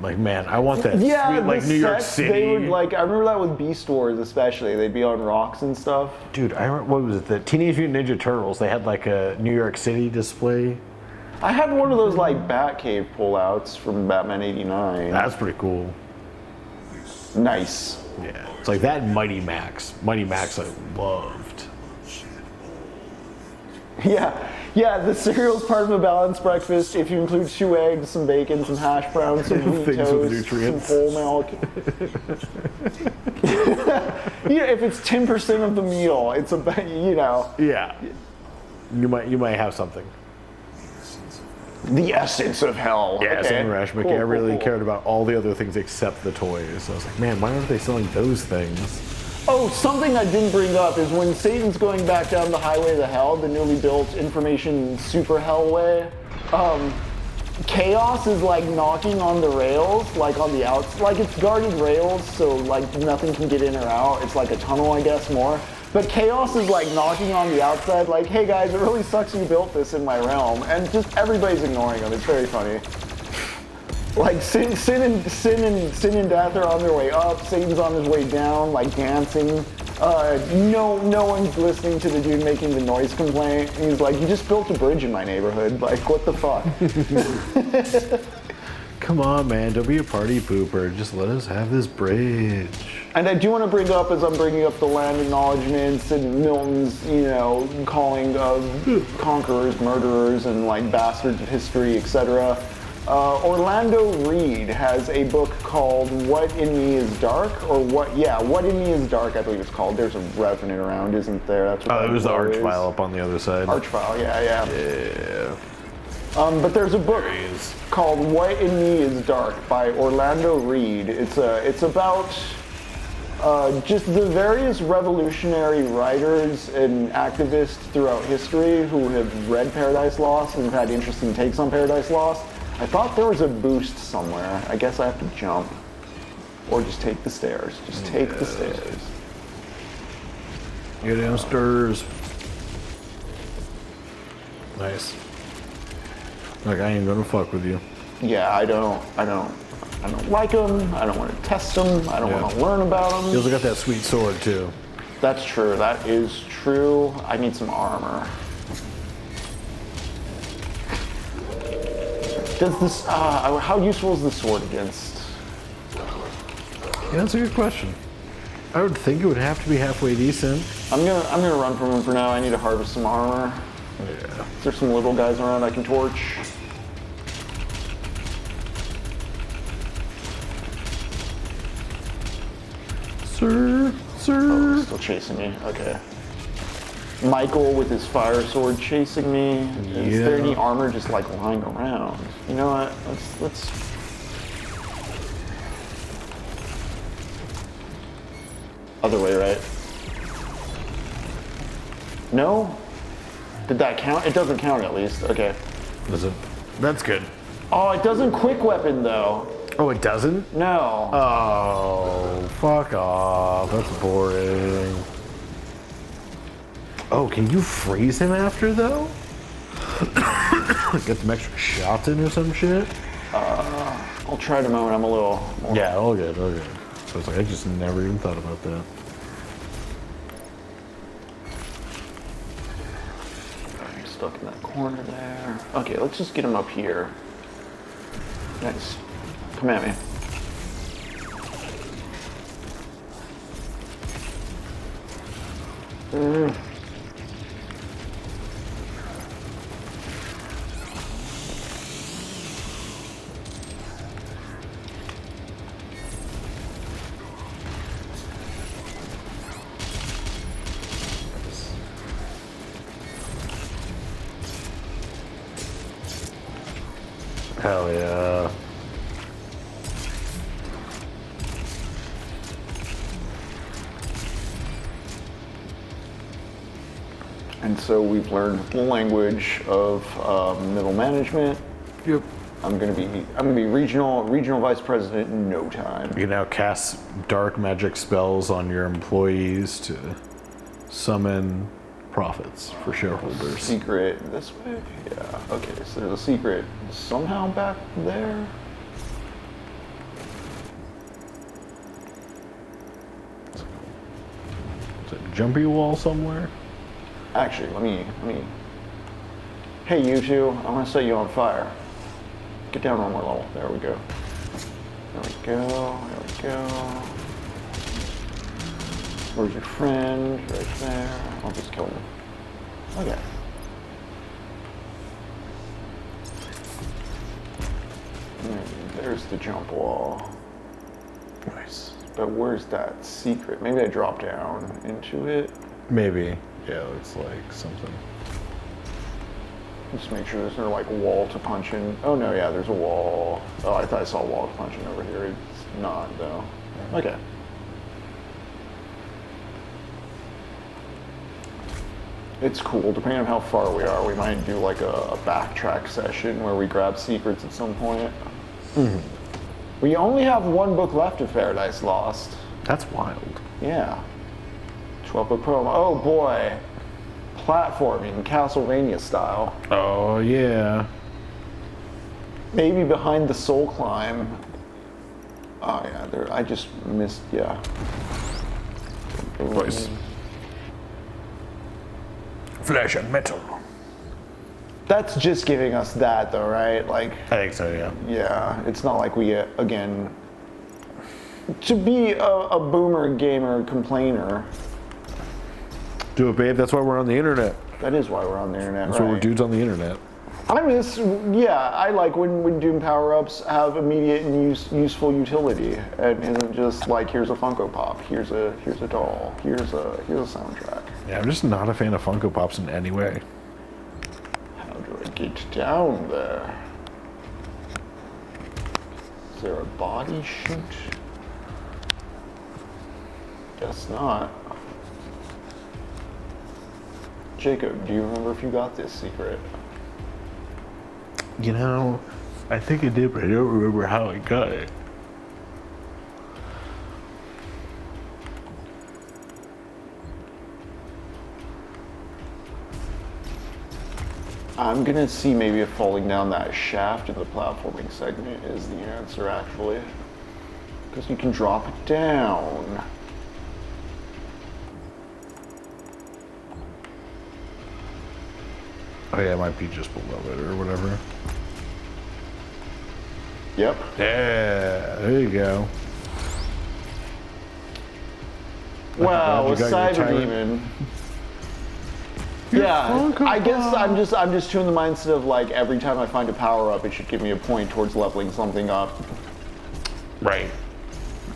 Speaker 1: Like, man, I want that
Speaker 2: Yeah,
Speaker 1: sweet, like New York
Speaker 2: sets,
Speaker 1: City.
Speaker 2: They would like. I remember that with Beast Wars, especially. They'd be on rocks and stuff.
Speaker 1: Dude, I remember, what was it? The Teenage Mutant Ninja Turtles. They had like a New York City display.
Speaker 2: I had one of those like Batcave pullouts from Batman '89.
Speaker 1: That's pretty cool.
Speaker 2: Nice.
Speaker 1: Yeah, it's like that and Mighty Max. Mighty Max I loved.
Speaker 2: Yeah. The cereal's part of a balanced breakfast. If you include 2 eggs, some bacon, some hash browns, some wheat
Speaker 1: Things with
Speaker 2: toast,
Speaker 1: nutrients.
Speaker 2: some whole milk. Yeah, if it's 10% of the meal, it's about
Speaker 1: Yeah, you might have something.
Speaker 2: the essence of hell.
Speaker 1: Yeah,
Speaker 2: okay.
Speaker 1: same Rash Mickey. I really cared about all the other things except the toys. I was like, man, why aren't they selling those things?
Speaker 2: Oh, something I didn't bring up is when Satan's going back down the highway to hell, the newly built information super hellway, Chaos is like knocking on the rails, like on the outs, like it's guarded rails, so like nothing can get in or out. It's like a tunnel, I guess, more. But Chaos is like knocking on the outside, like, hey guys, it really sucks you built this in my realm, and just everybody's ignoring him. It's very funny. Like sin and death are on their way up. Satan's on his way down, like dancing. No one's listening to the dude making the noise complaint. He's like, you just built a bridge in my neighborhood. Like, what the fuck?
Speaker 1: Come on, man, don't be a party pooper. Just let us have this bridge.
Speaker 2: And I do want to bring up, as I'm bringing up the land acknowledgements and Milton's, calling conquerors, murderers, and like bastards of history, etc. Orlando Reed has a book called What in Me is Dark, or What in Me is Dark, I believe it's called. There's a Revenant around, isn't there? That's what
Speaker 1: There's the
Speaker 2: arch
Speaker 1: Archvile up on the other side.
Speaker 2: Archvile, yeah.
Speaker 1: Yeah.
Speaker 2: But there's a book called What in Me is Dark by Orlando Reed. It's about just the various revolutionary writers and activists throughout history who have read Paradise Lost and have had interesting takes on Paradise Lost. I thought there was a boost somewhere. I guess I have to jump. Or just take the stairs. Just take the stairs.
Speaker 1: Get downstairs. Nice. Like, I ain't gonna fuck with you.
Speaker 2: Yeah, I don't like them. I don't want to test them. I don't want to learn about them.
Speaker 1: You also got that sweet sword, too.
Speaker 2: That's true. That is true. I need some armor. Does this, how useful is the sword against?
Speaker 1: Yeah, that's a good question. I would think it would have to be halfway decent.
Speaker 2: I'm gonna run from him for now. I need to harvest some armor.
Speaker 1: Yeah.
Speaker 2: Is there some little guys around I can torch?
Speaker 1: Sir, sir.
Speaker 2: Still chasing me. Okay. Michael with his fire sword chasing me. Is there any armor just like lying around? You know what? Let's. Other way, right? No? Did that count? It doesn't count at least. Okay.
Speaker 1: Does it? That's good.
Speaker 2: Oh, it doesn't quick weapon though.
Speaker 1: Oh, it doesn't?
Speaker 2: No.
Speaker 1: Oh, fuck off. That's boring. Oh, can you freeze him after though? Get some extra shots in or some shit?
Speaker 2: I'll try it a moment. I'm a little more.
Speaker 1: Yeah, all good, all good. So it's like, I just never even thought about that.
Speaker 2: I'm stuck in that corner there. Okay, let's just get him up here. Nice. Come at me.
Speaker 1: Hell yeah.
Speaker 2: And so we've learned the language of middle management.
Speaker 1: Yep.
Speaker 2: I'm gonna be regional vice president in no time.
Speaker 1: You can now cast dark magic spells on your employees to summon profits for shareholders.
Speaker 2: Secret this way? Yeah. Okay, so there's a secret somehow back there.
Speaker 1: Is it a jumpy wall somewhere?
Speaker 2: Actually, let me. Hey, you two, I'm gonna set you on fire. Get down one more level. There we go. There we go. There we go. Where's your friend? Right there. I'll just kill him. Okay. There's the jump wall.
Speaker 1: Nice.
Speaker 2: But where's that secret? Maybe I drop down into it.
Speaker 1: Maybe. Yeah, it looks like something.
Speaker 2: Just make sure there's no like wall to punch in. Oh no, yeah, there's a wall. Oh, I thought I saw a wall to punch in over here. It's not though. Okay. It's cool. Depending on how far we are, we might do like a backtrack session where we grab secrets at some point.
Speaker 1: Mm-hmm.
Speaker 2: We only have one book left of Paradise Lost.
Speaker 1: That's wild.
Speaker 2: Yeah. 12-book promo. Oh boy. Platforming, Castlevania style.
Speaker 1: Oh, yeah.
Speaker 2: Maybe behind the soul climb. Oh yeah, there. I just missed. Yeah.
Speaker 1: Nice. Flesh and metal.
Speaker 2: That's just giving us that, though, right? Like.
Speaker 1: I think so, yeah.
Speaker 2: Yeah, it's not like we again. To be a boomer gamer complainer.
Speaker 1: Do it, babe. That's why we're on the internet.
Speaker 2: That is why we're on the internet.
Speaker 1: That's
Speaker 2: right?
Speaker 1: why we're dudes on the internet.
Speaker 2: I miss, yeah, I like when Doom power-ups have immediate and useful utility, and isn't just like, here's a Funko Pop, here's a doll, here's a soundtrack.
Speaker 1: Yeah, I'm just not a fan of Funko Pops in any way.
Speaker 2: How do I get down there? Is there a body chute? Guess not. Jacob, do you remember if you got this secret?
Speaker 1: You know, I think I did, but I don't remember how I got it.
Speaker 2: I'm gonna see maybe if falling down that shaft in the platforming segment is the answer, actually. Because you can drop it down.
Speaker 1: Oh yeah, it might be just below it or whatever.
Speaker 2: Yep.
Speaker 1: Yeah, there you go.
Speaker 2: Wow, a
Speaker 1: You got your
Speaker 2: cyber
Speaker 1: tyrant.
Speaker 2: demon. Yeah, I guess I'm just tuned the mindset of like every time I find a power up, it should give me a point towards leveling something up.
Speaker 1: Right.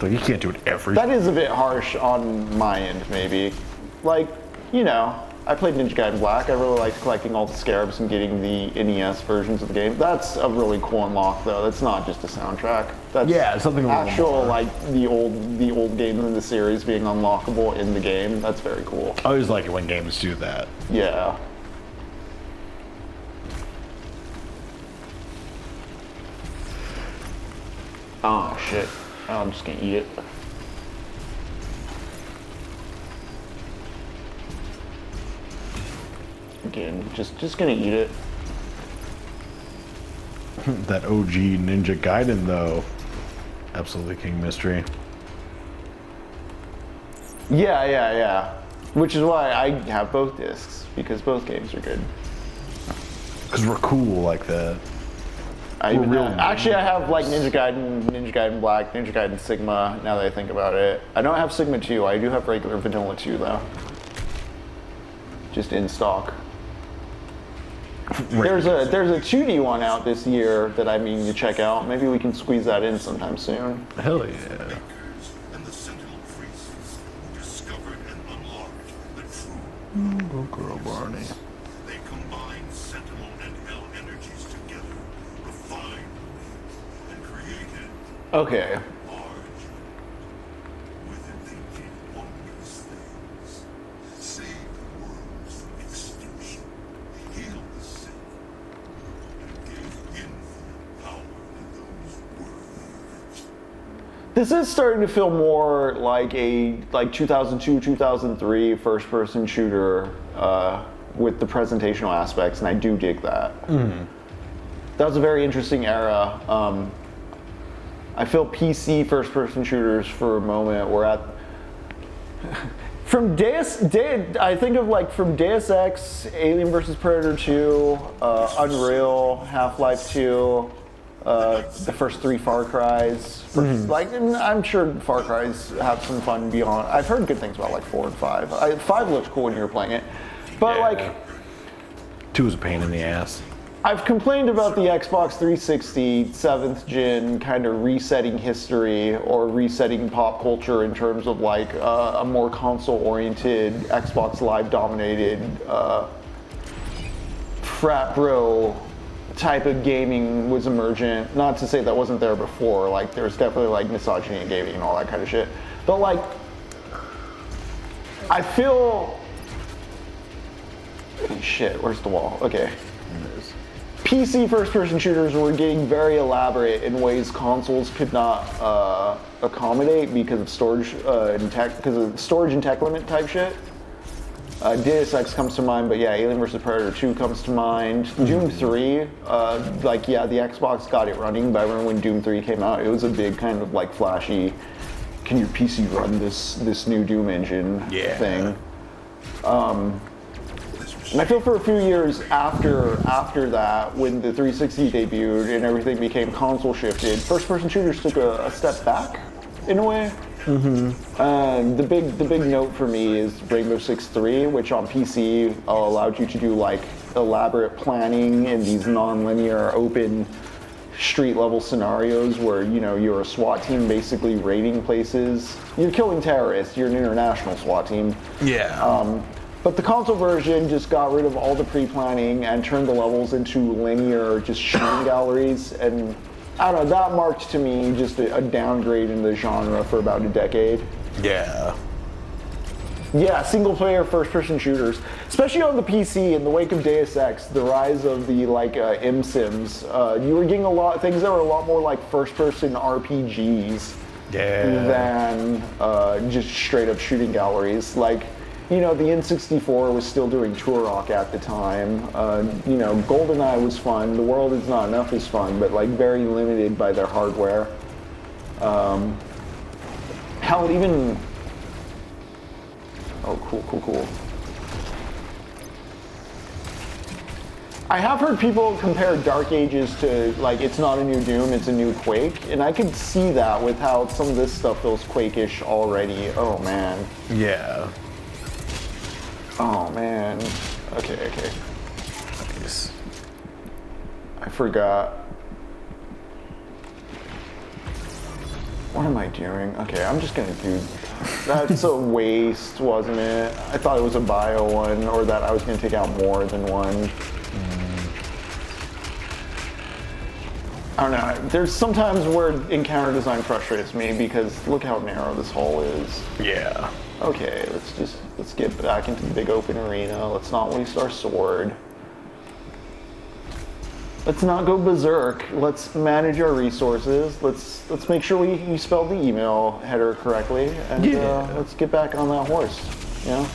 Speaker 1: Like, you can't do it every.
Speaker 2: That is a bit harsh on my end, maybe. Like, you know, I played Ninja Gaiden Black. I really liked collecting all the scarabs and getting the NES versions of the game. That's a really cool unlock, though. That's not just a soundtrack. That's
Speaker 1: something a little
Speaker 2: actual,
Speaker 1: more.
Speaker 2: like the old games in the series being unlockable in the game. That's very cool.
Speaker 1: I always like it when games do that.
Speaker 2: Yeah. Oh shit! I'm just gonna eat it. Again, just gonna eat it.
Speaker 1: That OG Ninja Gaiden, though, absolutely king mystery.
Speaker 2: Yeah. Which is why I have both discs, because both games are good.
Speaker 1: Because we're cool like that.
Speaker 2: Actually, I have like Ninja Gaiden Black, Ninja Gaiden Sigma, now that I think about it. I don't have Sigma 2, I do have regular Vanilla 2 though. Just in stock. There's a 2D one out this year that I mean to check out. Maybe we can squeeze that in sometime soon.
Speaker 1: Hell yeah.
Speaker 3: Makers and the Sentinel priests who discovered and unlocked the true.
Speaker 1: Go girl, Barney.
Speaker 3: They combined Sentinel and Hell energies together, refined and created
Speaker 2: Okay.
Speaker 3: large. With it they did wondrous things. Saved the world from extinction, healed the sick, and gave infinite power to those worthy.
Speaker 2: This is starting to feel more like a 2002, 2003 first-person shooter with the presentational aspects, and I do dig that. That was a very interesting era. I feel PC first-person shooters for a moment were at from I think of like from Deus Ex, Alien vs Predator 2, Unreal, Half-Life 2. The first 3 Far Cries. Like, and I'm sure Far Cries have some fun beyond. I've heard good things about like 4 and 5. 5 looked cool when you were playing it, but like
Speaker 1: 2 is a pain in the ass.
Speaker 2: I've complained about the Xbox 360 7th gen kind of resetting history or resetting pop culture in terms of like a more console-oriented, Xbox Live dominated frat bro type of gaming was emergent. Not to say that wasn't there before, like there's definitely like misogyny in gaming and all that kind of shit. But like, I feel, shit, where's the wall? Okay. PC first-person shooters were getting very elaborate in ways consoles could not accommodate because of storage and tech limit type shit. Deus Ex comes to mind, but yeah, Alien vs Predator 2 comes to mind. Doom 3, the Xbox got it running, but I remember when Doom 3 came out, it was a big kind of like flashy, can your PC run this new Doom engine thing? And I feel for a few years after that, when the 360 debuted and everything became console shifted, first-person shooters took a step back, in a way. The big note for me is Rainbow Six 3, which on PC allowed you to do like elaborate planning in these non-linear open street level scenarios where you're a SWAT team basically raiding places. You're killing terrorists. You're an international SWAT team.
Speaker 1: Yeah.
Speaker 2: But the console version just got rid of all the pre-planning and turned the levels into linear, just shooting galleries. And I don't know, that marked to me just a downgrade in the genre for about a decade.
Speaker 1: Yeah.
Speaker 2: Yeah, single-player first-person shooters, especially on the PC in the wake of Deus Ex, the rise of the M-Sims. You were getting things that were a lot more like first-person RPGs than just straight-up shooting galleries. Like, the N64 was still doing Turok at the time. GoldenEye was fun. The World Is Not Enough is fun, but like very limited by their hardware. Hell, even. Oh, cool. I have heard people compare Dark Ages to like it's not a new Doom, it's a new Quake, and I could see that with how some of this stuff feels Quake-ish already. Oh man.
Speaker 1: Yeah.
Speaker 2: Oh man. Okay.
Speaker 1: Nice.
Speaker 2: I forgot. What am I doing? Okay, I'm just gonna do. That's a waste, wasn't it? I thought it was a bio one, or that I was gonna take out more than one. I don't know. There's sometimes where encounter design frustrates me because look how narrow this hole is.
Speaker 1: Yeah.
Speaker 2: Okay, let's get back into the big open arena. Let's not waste our sword. Let's not go berserk. Let's manage our resources. Let's make sure we spelled the email header correctly, and let's get back on that horse. You know.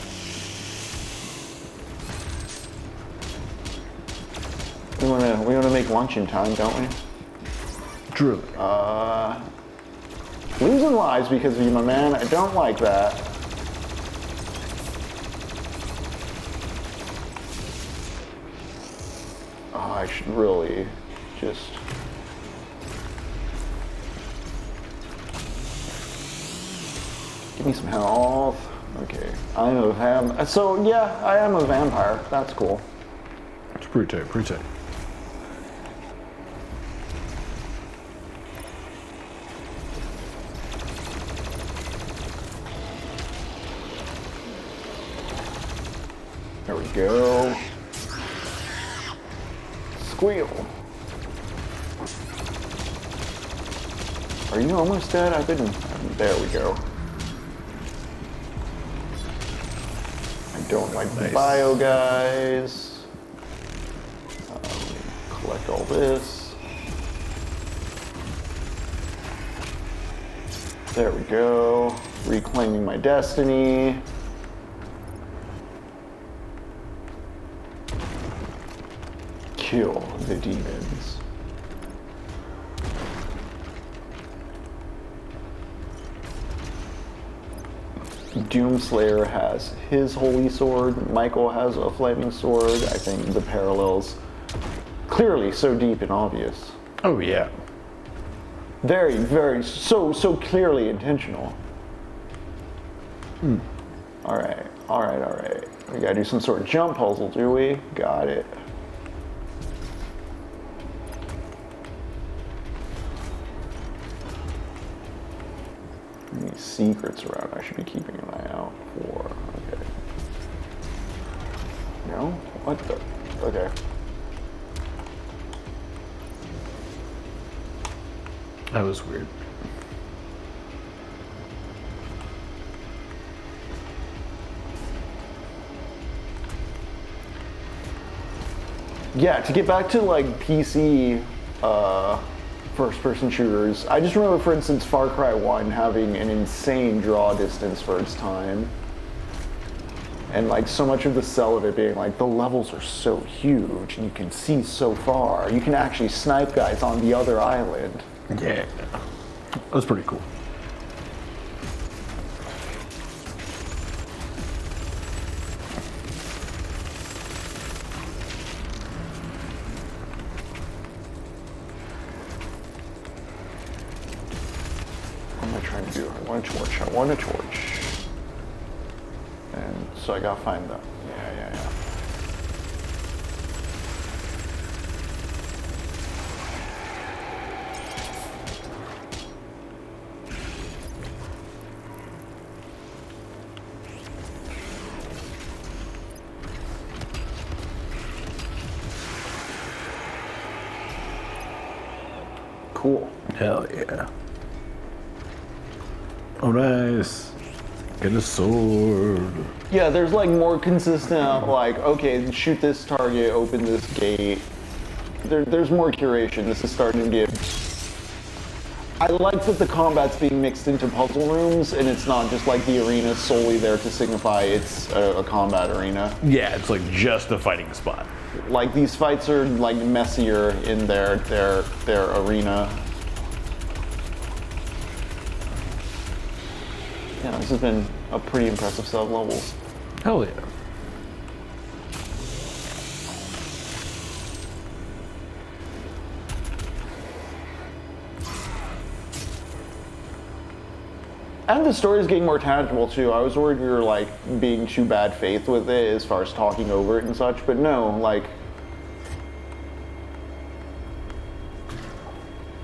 Speaker 2: We wanna make lunch in time, don't we?
Speaker 1: Truly.
Speaker 2: Losing lives because of you, my man. I don't like that. Oh, I should really just. Give me some health. Okay, I'm a vampire. So yeah, I am a vampire. That's cool.
Speaker 1: It's pretty tight, pretty tight.
Speaker 2: There we go. Squeal. Are you almost dead? There we go. I don't like the bio guys. Collect all this. There we go. Reclaiming my destiny. Kill the demons. Doomslayer has his holy sword. Michael has a flaming sword. I think the parallels clearly so deep and obvious.
Speaker 1: Oh yeah.
Speaker 2: Very, very, so clearly intentional. All right. We gotta do some sort of jump puzzle, do we? Got it. Any secrets around I should be keeping an eye out for. Okay. No? What the? Okay.
Speaker 1: That was weird.
Speaker 2: Yeah, to get back to like PC first-person shooters, I just remember, for instance, Far Cry 1 having an insane draw distance for its time. And like so much of the sell of it being like, the levels are so huge and you can see so far. You can actually snipe guys on the other island.
Speaker 1: Yeah. That was pretty cool.
Speaker 2: What am I trying to do? I want a torch. And so I gotta find that. Yeah. Cool.
Speaker 1: Hell yeah. Oh, nice. Get a sword.
Speaker 2: Yeah, there's like more consistent, like, okay, shoot this target, open this gate. There's more curation. This is starting to get... I like that the combat's being mixed into puzzle rooms, and it's not just like the arena solely there to signify it's a combat arena.
Speaker 1: Yeah, it's like just a fighting spot.
Speaker 2: Like, these fights are like messier in their arena. Yeah, this has been a pretty impressive set of levels.
Speaker 1: Hell yeah.
Speaker 2: And the story is getting more tangible too. I was worried we were like being too bad faith with it as far as talking over it and such, but no, like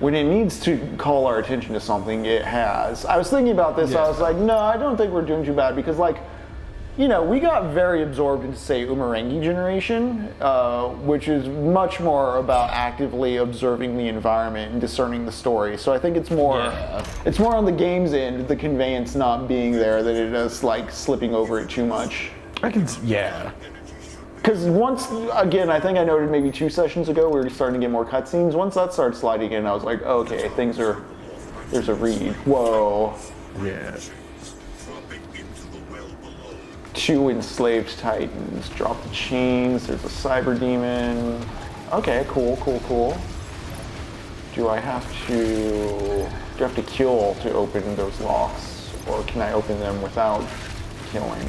Speaker 2: when it needs to call our attention to something, it has. I was thinking about this, I was like, no, I don't think we're doing too bad, because like, you know, we got very absorbed into, say, Umarangi generation, which is much more about actively observing the environment and discerning the story. So I think it's more on the game's end, the conveyance not being there, than it is like slipping over it too much. Because once, again, I think I noted maybe 2 sessions ago, we were starting to get more cutscenes. Once that started sliding in, I was like, okay, there's a read. Whoa.
Speaker 1: Yeah.
Speaker 2: 2 enslaved titans. Drop the chains. There's a cyber demon. Okay, cool. Do I have to kill to open those locks? Or can I open them without killing?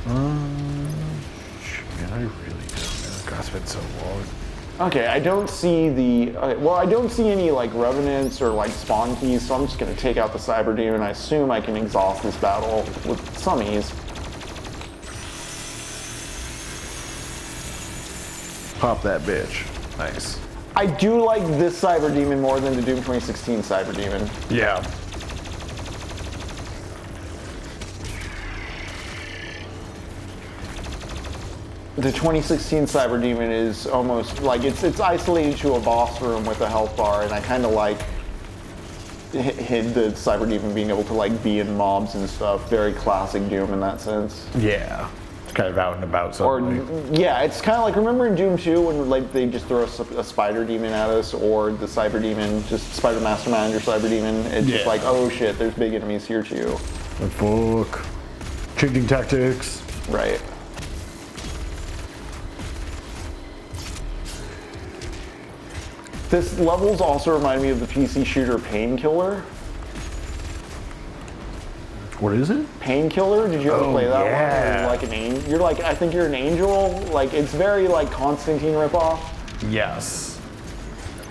Speaker 1: Man, I really don't know. God, it's been so long.
Speaker 2: Okay, I don't see I don't see any like revenants or like spawn keys, so I'm just gonna take out the cyber demon. I assume I can exhaust this battle with some ease.
Speaker 1: Pop that bitch. Nice.
Speaker 2: I do like this cyber demon more than the Doom 2016 cyber demon.
Speaker 1: Yeah.
Speaker 2: The 2016 Cyber Demon is almost like it's isolated to a boss room with a health bar, and I kind of like hid the Cyber Demon being able to like be in mobs and stuff. Very classic Doom in that sense.
Speaker 1: Yeah. It's kind of out and about something.
Speaker 2: Or yeah, it's kind of like, remember in Doom 2 when like they just throw a Spider Demon at us, or the Cyber Demon, just Spider Master Manager Cyber Demon. It's just like, oh shit, there's big enemies here too.
Speaker 1: Fuck. Changing tactics.
Speaker 2: Right. This levels also remind me of the PC shooter Painkiller.
Speaker 1: What is it?
Speaker 2: Painkiller? Did you ever play that
Speaker 1: yeah.
Speaker 2: one? You're like I think you're an angel. Like it's very like Constantine ripoff.
Speaker 1: Yes.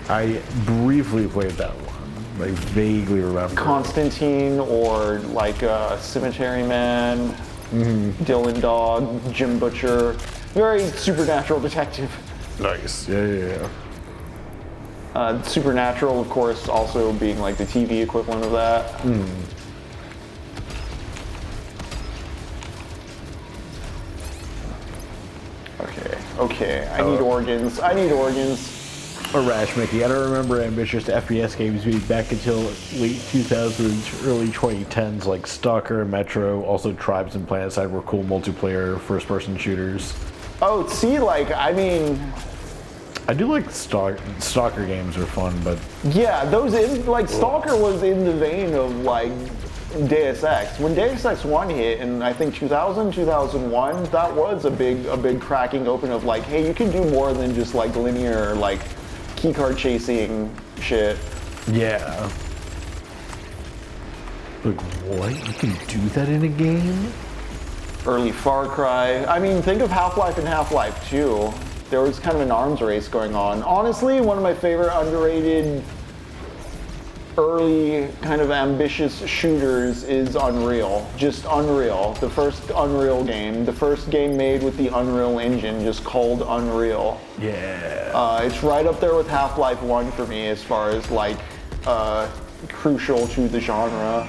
Speaker 1: I briefly played that one. I vaguely remember.
Speaker 2: Constantine or like Cemetery Man, Dylan Dog, Jim Butcher. Very supernatural detective.
Speaker 1: Nice. Yeah.
Speaker 2: Supernatural, of course, also being like the TV equivalent of that. Okay, I need organs.
Speaker 1: A rash, Mickey. I don't remember ambitious FPS games being back until late 2000s, early 2010s, like Stalker and Metro. Also, Tribes and PlanetSide were cool multiplayer first-person shooters.
Speaker 2: Oh, see, like, I mean...
Speaker 1: I do like Stalker games are fun, but...
Speaker 2: Yeah, Stalker was in the vein of, like, Deus Ex. When Deus Ex 1 hit in, I think, 2000, 2001, that was a big cracking open of, like, hey, you can do more than just, like, linear, like, keycard chasing shit.
Speaker 1: Yeah. Like, what? You can do that in a game?
Speaker 2: Early Far Cry. I mean, think of Half-Life and Half-Life 2. There was kind of an arms race going on. Honestly, one of my favorite underrated early kind of ambitious shooters is Unreal. Just Unreal. The first Unreal game. The first game made with the Unreal Engine, just called Unreal.
Speaker 1: Yeah.
Speaker 2: It's right up there with Half-Life 1 for me as far as like crucial to the genre.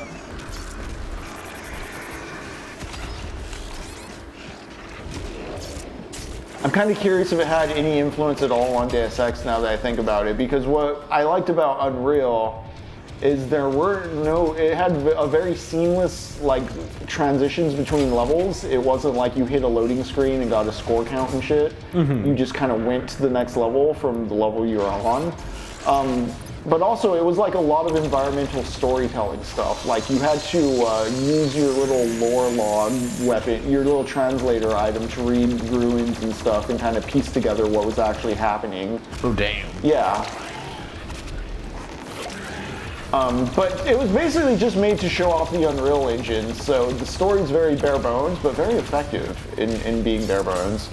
Speaker 2: I'm kind of curious if it had any influence at all on Deus Ex now that I think about it, because what I liked about Unreal is it had a very seamless like transitions between levels. It wasn't like you hit a loading screen and got a score count and shit. You just kind of went to the next level from the level you were on. But also it was like a lot of environmental storytelling stuff. Like you had to use your little lore log weapon, your little translator item to read ruins and stuff and kind of piece together what was actually happening.
Speaker 1: Oh damn.
Speaker 2: Yeah. But it was basically just made to show off the Unreal Engine, so the story's very bare bones, but very effective in being bare bones.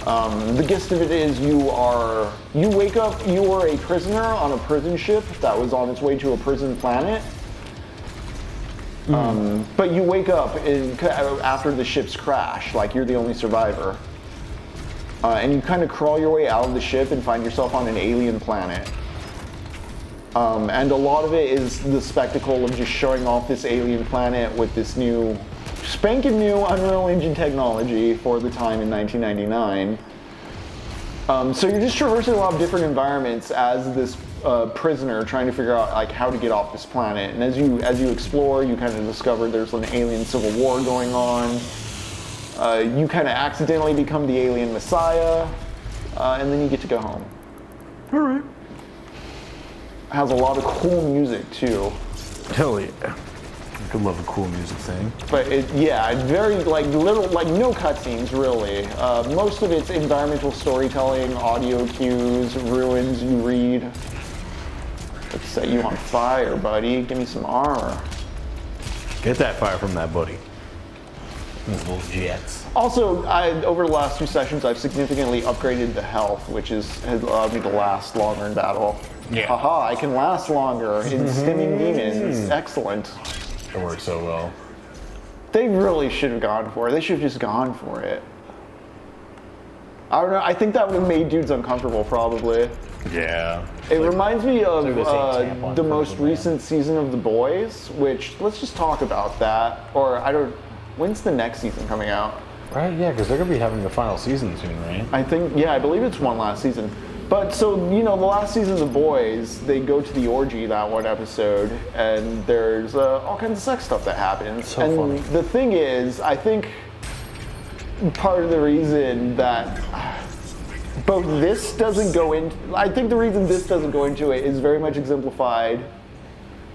Speaker 2: The gist of it is you wake up, you were a prisoner on a prison ship that was on its way to a prison planet. But you wake up after the ship's crash, like you're the only survivor. And you kind of crawl your way out of the ship and find yourself on an alien planet. And a lot of it is the spectacle of just showing off this alien planet with this new, spanking new Unreal Engine technology for the time in 1999. So you're just traversing a lot of different environments as this prisoner trying to figure out like how to get off this planet. And as you explore, you kind of discover there's an alien civil war going on. You kind of accidentally become the alien messiah, and then you get to go home.
Speaker 1: All right.
Speaker 2: Has a lot of cool music too.
Speaker 1: Hell yeah. I could love a cool music thing.
Speaker 2: But very like little, like no cutscenes really. Most of it's environmental storytelling, audio cues, ruins you read. Let's set you on fire, buddy. Give me some armor.
Speaker 1: Get that fire from that buddy. Those little jets.
Speaker 2: Also, over the last 2 sessions, I've significantly upgraded the health, which has allowed me to last longer in battle.
Speaker 1: Yeah.
Speaker 2: Haha, I can last longer in stimming demons. Excellent.
Speaker 1: It works so well.
Speaker 2: They really should have gone for it. They should have just gone for it. I don't know. I think that would have made dudes uncomfortable, probably.
Speaker 1: Yeah.
Speaker 2: It reminds me of
Speaker 1: tampon
Speaker 2: the most
Speaker 1: frozen,
Speaker 2: recent season of The Boys, which, let's just talk about that. Or, when's the next season coming out?
Speaker 1: Right, yeah, because they're going to be having the final season soon, right?
Speaker 2: I believe it's one last season. But so, the last season of The Boys, they go to the orgy that one episode, and there's all kinds of sex stuff that happens.
Speaker 1: So
Speaker 2: and
Speaker 1: funny.
Speaker 2: The thing is, I think part of the reason that both this doesn't go in, I think the reason this doesn't go into it is very much exemplified.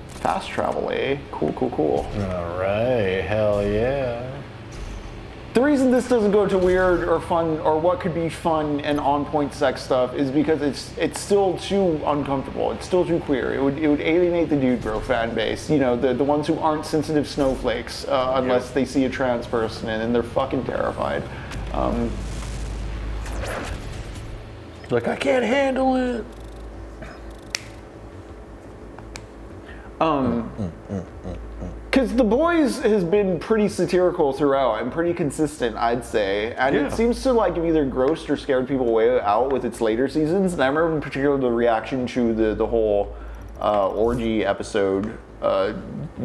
Speaker 2: Fast travel, eh? Cool.
Speaker 1: All right, hell yeah.
Speaker 2: The reason this doesn't go to weird or fun or what could be fun and on-point sex stuff is because it's still too uncomfortable. It's still too queer. It would alienate the dude bro fan base. The ones who aren't sensitive snowflakes unless they see a trans person and then they're fucking terrified.
Speaker 1: Like, I can't handle it.
Speaker 2: Because The Boys has been pretty satirical throughout and pretty consistent, I'd say. And
Speaker 1: Yeah.
Speaker 2: it seems to like have either grossed or scared people way out with its later seasons. And I remember in particular the reaction to the whole orgy episode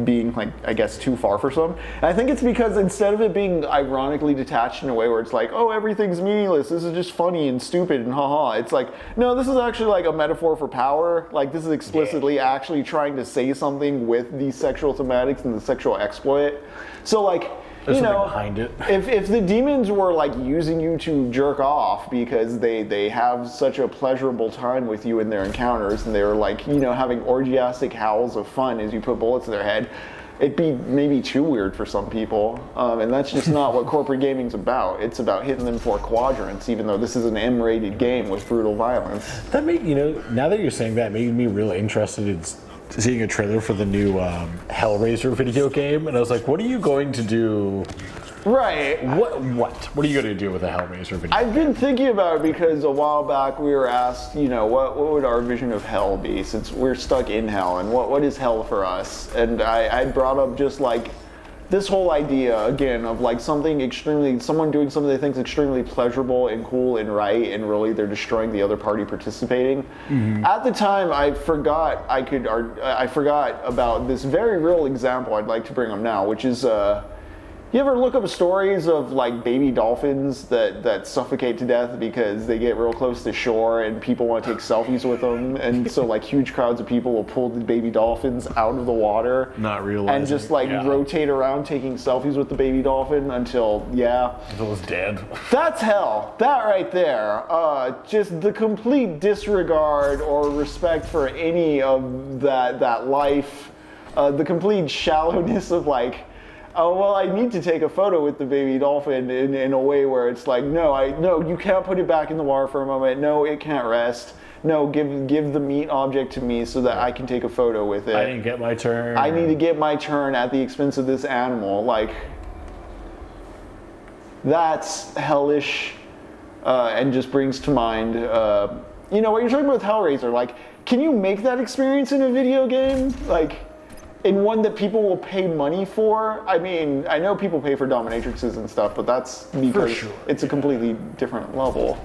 Speaker 2: being like, I guess, too far for some. And I think it's because instead of it being ironically detached in a way where it's like, oh, everything's meaningless, this is just funny and stupid and haha. It's like, no, this is actually like a metaphor for power. Like this is explicitly actually trying to say something with the sexual thematics and the sexual exploit. So like,
Speaker 1: There's something behind it.
Speaker 2: If the demons were like using you to jerk off because they have such a pleasurable time with you in their encounters and they're like, having orgiastic howls of fun as you put bullets in their head, it'd be maybe too weird for some people. And that's just not what corporate gaming's about. It's about hitting them 4 quadrants, even though this is an M-rated game with brutal violence.
Speaker 1: That made, now that you're saying that, made me really interested in seeing a trailer for the new Hellraiser video game, and I was like, what are you going to do?
Speaker 2: Right.
Speaker 1: What are you going to do with a Hellraiser video
Speaker 2: I've been thinking about it because a while back we were asked, what would our vision of hell be since we're stuck in hell, and what is hell for us? And I brought up just like this whole idea again of like someone doing something they think is extremely pleasurable and cool and right, and really they're destroying the other party participating. Mm-hmm. At the time, I forgot about this very real example I'd like to bring up now, which is you ever look up stories of like baby dolphins that suffocate to death because they get real close to shore and people want to take selfies with them, and so like huge crowds of people will pull the baby dolphins out of the water,
Speaker 1: Not realizing,
Speaker 2: and just like rotate around taking selfies with the baby dolphin until
Speaker 1: it's dead?
Speaker 2: That's hell. That right there. Just the complete disregard or respect for any of that life, the complete shallowness of like, oh, well, I need to take a photo with the baby dolphin in a way where it's like, no, you can't put it back in the water for a moment. No, it can't rest. No, give the meat object to me so that I can take a photo with it.
Speaker 1: I didn't get my turn.
Speaker 2: I need to get my turn at the expense of this animal. Like, that's hellish, and just brings to mind, what you're talking about with Hellraiser. Like, can you make that experience in a video game? Like, in one that people will pay money for? I mean, I know people pay for dominatrixes and stuff, but that's because it's a completely different level.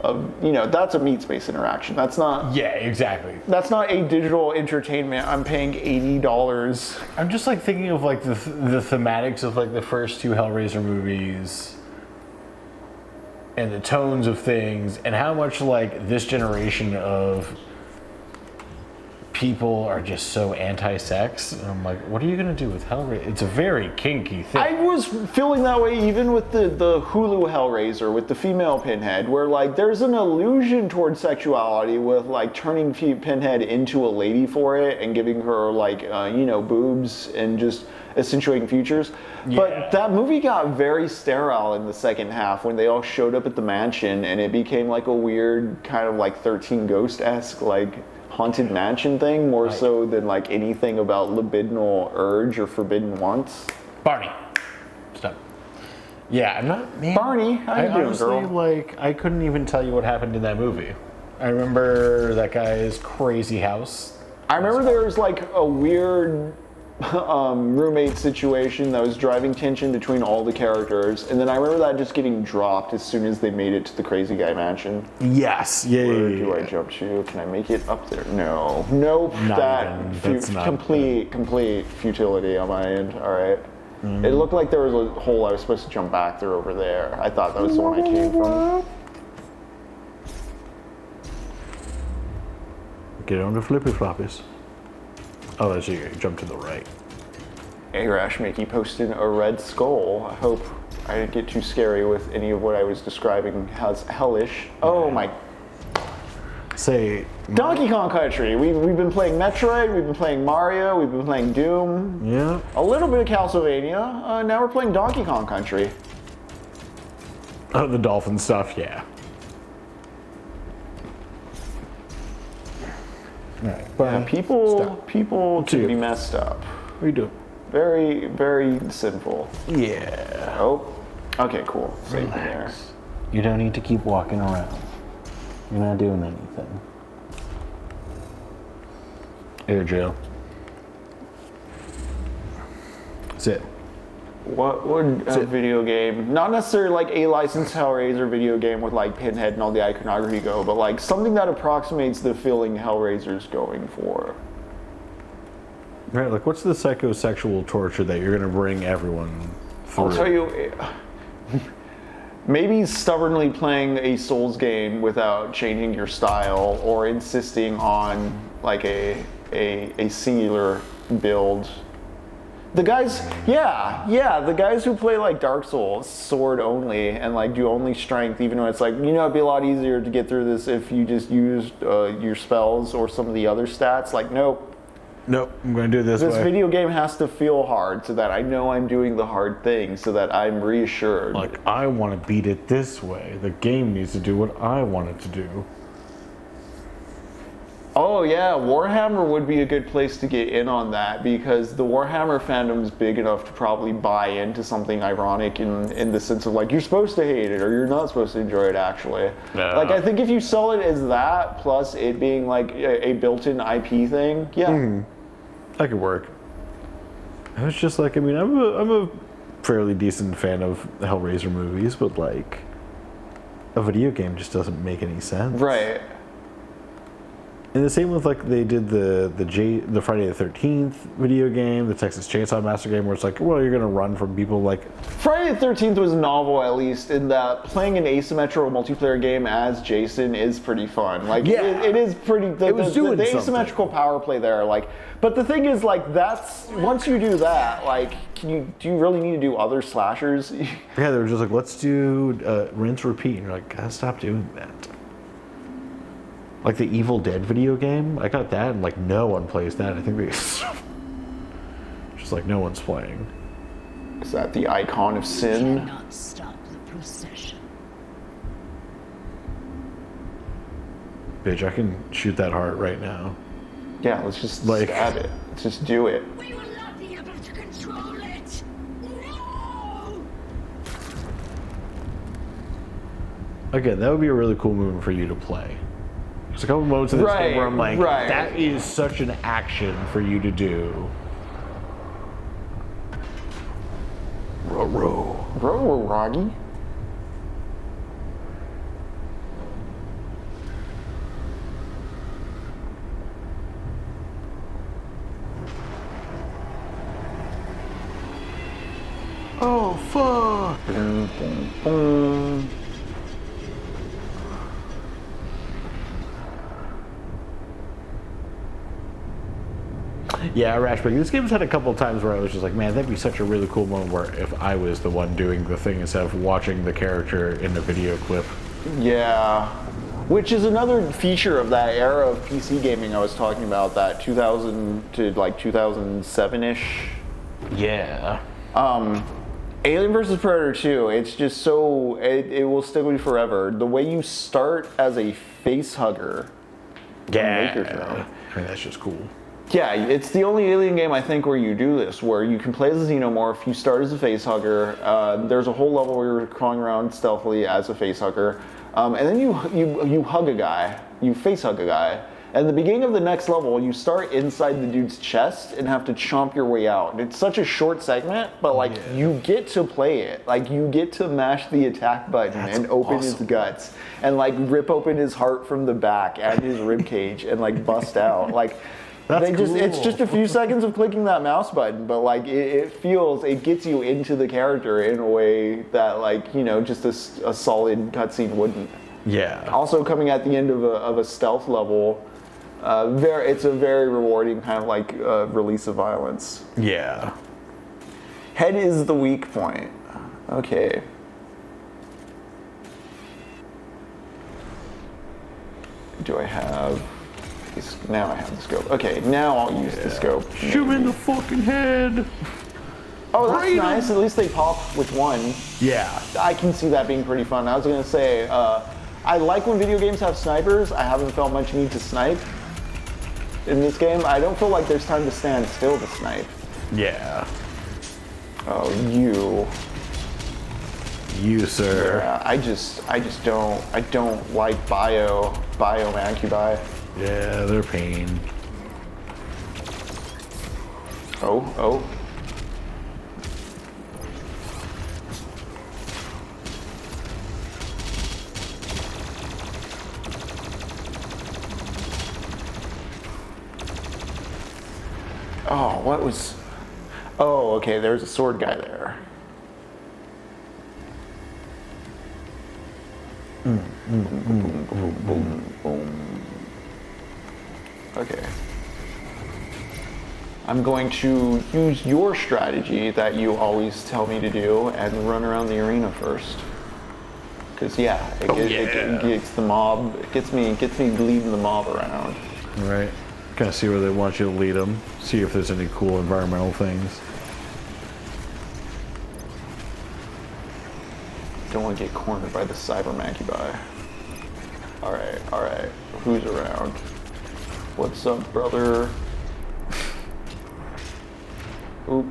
Speaker 2: that's a meat space interaction. That's not.
Speaker 1: Yeah, exactly.
Speaker 2: That's not a digital entertainment. I'm paying $80.
Speaker 1: I'm just like thinking of like the thematics of like the first two Hellraiser movies and the tones of things and how much like this generation of people are just so anti-sex. And I'm like, what are you gonna do with Hellraiser? It's a very kinky thing.
Speaker 2: I was feeling that way even with the Hulu Hellraiser with the female Pinhead, where like there's an allusion towards sexuality with like turning Pinhead into a lady for it and giving her like boobs and just accentuating features.
Speaker 1: Yeah.
Speaker 2: But that movie got very sterile in the second half when they all showed up at the mansion and it became like a weird kind of like 13 Ghost-esque like haunted mansion thing, more so than like anything about libidinal urge or forbidden wants.
Speaker 1: Barney. Stop. Yeah, I'm not. Man,
Speaker 2: Barney, how you doing,
Speaker 1: honestly,
Speaker 2: girl?
Speaker 1: like, I couldn't even tell you what happened in that movie. I remember that guy's crazy house.
Speaker 2: I remember there was like a weird roommate situation that was driving tension between all the characters, and then I remember that just getting dropped as soon as they made it to the crazy guy mansion.
Speaker 1: Yes. Yeah.
Speaker 2: Where do I jump to? Can I make it up there? No. Nope.
Speaker 1: That's not
Speaker 2: complete futility on my end. All right. It looked like there was a hole I was supposed to jump back through over there. I thought that was the one I came from.
Speaker 1: Get on the flippy floppies. Oh, that's you. Jump to the right.
Speaker 2: Arash Mickey posted a red skull. I hope I didn't get too scary with any of what I was describing as hellish. Oh my.
Speaker 1: Say.
Speaker 2: Donkey Kong Country. We've been playing Metroid, we've been playing Mario, we've been playing Doom.
Speaker 1: Yeah.
Speaker 2: A little bit of Castlevania. Now we're playing Donkey Kong Country.
Speaker 1: Oh, the dolphin stuff, yeah. Alright,
Speaker 2: Yeah, people can be messed up.
Speaker 1: What are you doing?
Speaker 2: Very, very sinful.
Speaker 1: Yeah.
Speaker 2: Oh, okay, cool. Save me there.
Speaker 1: You don't need to keep walking around. You're not doing anything. Air jail. Sit.
Speaker 2: What would a video game, not necessarily like a licensed Hellraiser video game with like Pinhead and all the iconography go, but like something that approximates the feeling Hellraiser's going for?
Speaker 1: Right, like what's the psychosexual torture that you're gonna bring everyone through?
Speaker 2: I'll tell you, maybe stubbornly playing a Souls game without changing your style or insisting on like a singular build. The guys, the guys who play like Dark Souls, sword only, and like do only strength, even though it's like, it'd be a lot easier to get through this if you just used your spells or some of the other stats. Like, nope.
Speaker 1: Nope, I'm gonna do it this way.
Speaker 2: This video game has to feel hard so that I know I'm doing the hard thing, so that I'm reassured.
Speaker 1: Like, I want to beat it this way. The game needs to do what I want it to do.
Speaker 2: Oh yeah, Warhammer would be a good place to get in on that, because the Warhammer fandom's big enough to probably buy into something ironic in the sense of like, you're supposed to hate it or you're not supposed to enjoy it actually.
Speaker 1: No.
Speaker 2: Like, I think if you sell it as that, plus it being like a built-in IP thing, yeah.
Speaker 1: That could work. I was just like, I'm a fairly decent fan of Hellraiser movies, but like, a video game just doesn't make any sense.
Speaker 2: Right.
Speaker 1: And the same with like they did the Friday the 13th video game, the Texas Chainsaw Massacre game, where it's like, well, you're gonna run from people like.
Speaker 2: Friday the 13th was novel, at least, in that playing an asymmetrical multiplayer game as Jason is pretty fun. Like,
Speaker 1: Yeah.
Speaker 2: it is pretty. The asymmetrical power play there, like. But the thing is, like, that's once you do that, like, do you really need to do other slashers?
Speaker 1: Yeah, they were just like, let's do rinse, repeat, and you're like, gotta stop doing that. Like the Evil Dead video game, I got that, and like no one plays that. I think just like no one's playing.
Speaker 2: Is that the icon of sin?
Speaker 4: Cannot stop the procession.
Speaker 1: Bitch, I can shoot that heart right now.
Speaker 2: Yeah, let's just
Speaker 1: Like-
Speaker 2: stab it. Let's just do it.
Speaker 4: We will not be able to control it. No!
Speaker 1: Again, that would be a really cool movie for you to play. There's a couple moments in this game where I'm like,
Speaker 2: right.
Speaker 1: that is such an action for you to do.
Speaker 2: Roggy?
Speaker 1: Oh, fuck.
Speaker 2: Boom, boom, boom.
Speaker 1: Yeah, Rashback. This game's had a couple of times where I was just like, man, that'd be such a really cool moment where if I was the one doing the thing instead of watching the character in the video clip.
Speaker 2: Yeah. Which is another feature of that era of PC gaming I was talking about, that 2000 to like 2007-ish.
Speaker 1: Yeah.
Speaker 2: Alien vs. Predator 2, it's just so, it will stick with you forever. The way you start as a face hugger.
Speaker 1: Yeah. I mean, that's just cool.
Speaker 2: Yeah, it's the only Alien game I think where you do this, where you can play as a xenomorph, you start as a facehugger, there's a whole level where you're crawling around stealthily as a facehugger, and then you hug a guy, you facehug a guy. At the beginning of the next level, you start inside the dude's chest and have to chomp your way out. It's such a short segment, but like you get to play it. Like you get to mash the attack button and open his guts and like rip open his heart from the back and his rib cage and like bust out. Like it's just a few seconds of clicking that mouse button, but like it gets you into the character in a way that like, you know, just a solid cutscene wouldn't.
Speaker 1: Yeah.
Speaker 2: Also coming at the end of a stealth level, it's a very rewarding kind of like release of violence.
Speaker 1: Yeah.
Speaker 2: Head is the weak point. Okay. Do I have... Now I have the scope. Okay, now I'll use the scope.
Speaker 1: Shoot me in the fucking head.
Speaker 2: Oh, that's nice. At least they pop with one.
Speaker 1: Yeah.
Speaker 2: I can see that being pretty fun. I was going to say, I like when video games have snipers. I haven't felt much need to snipe in this game. I don't feel like there's time to stand still to snipe.
Speaker 1: Yeah.
Speaker 2: Oh, you.
Speaker 1: You, sir.
Speaker 2: Yeah, I don't like biomancubi.
Speaker 1: Yeah, they're pain.
Speaker 2: Oh. Oh, what was... Oh, okay, there's a sword guy there. Boom. Okay. I'm going to use your strategy that you always tell me to do and run around the arena first. Cause it gets the mob. It gets me leading the mob around.
Speaker 1: Right. Kind of see where they want you to lead them. See if there's any cool environmental things.
Speaker 2: Don't want to get cornered by the cybermancubi. All right. Who's around? What's up, brother? Oop.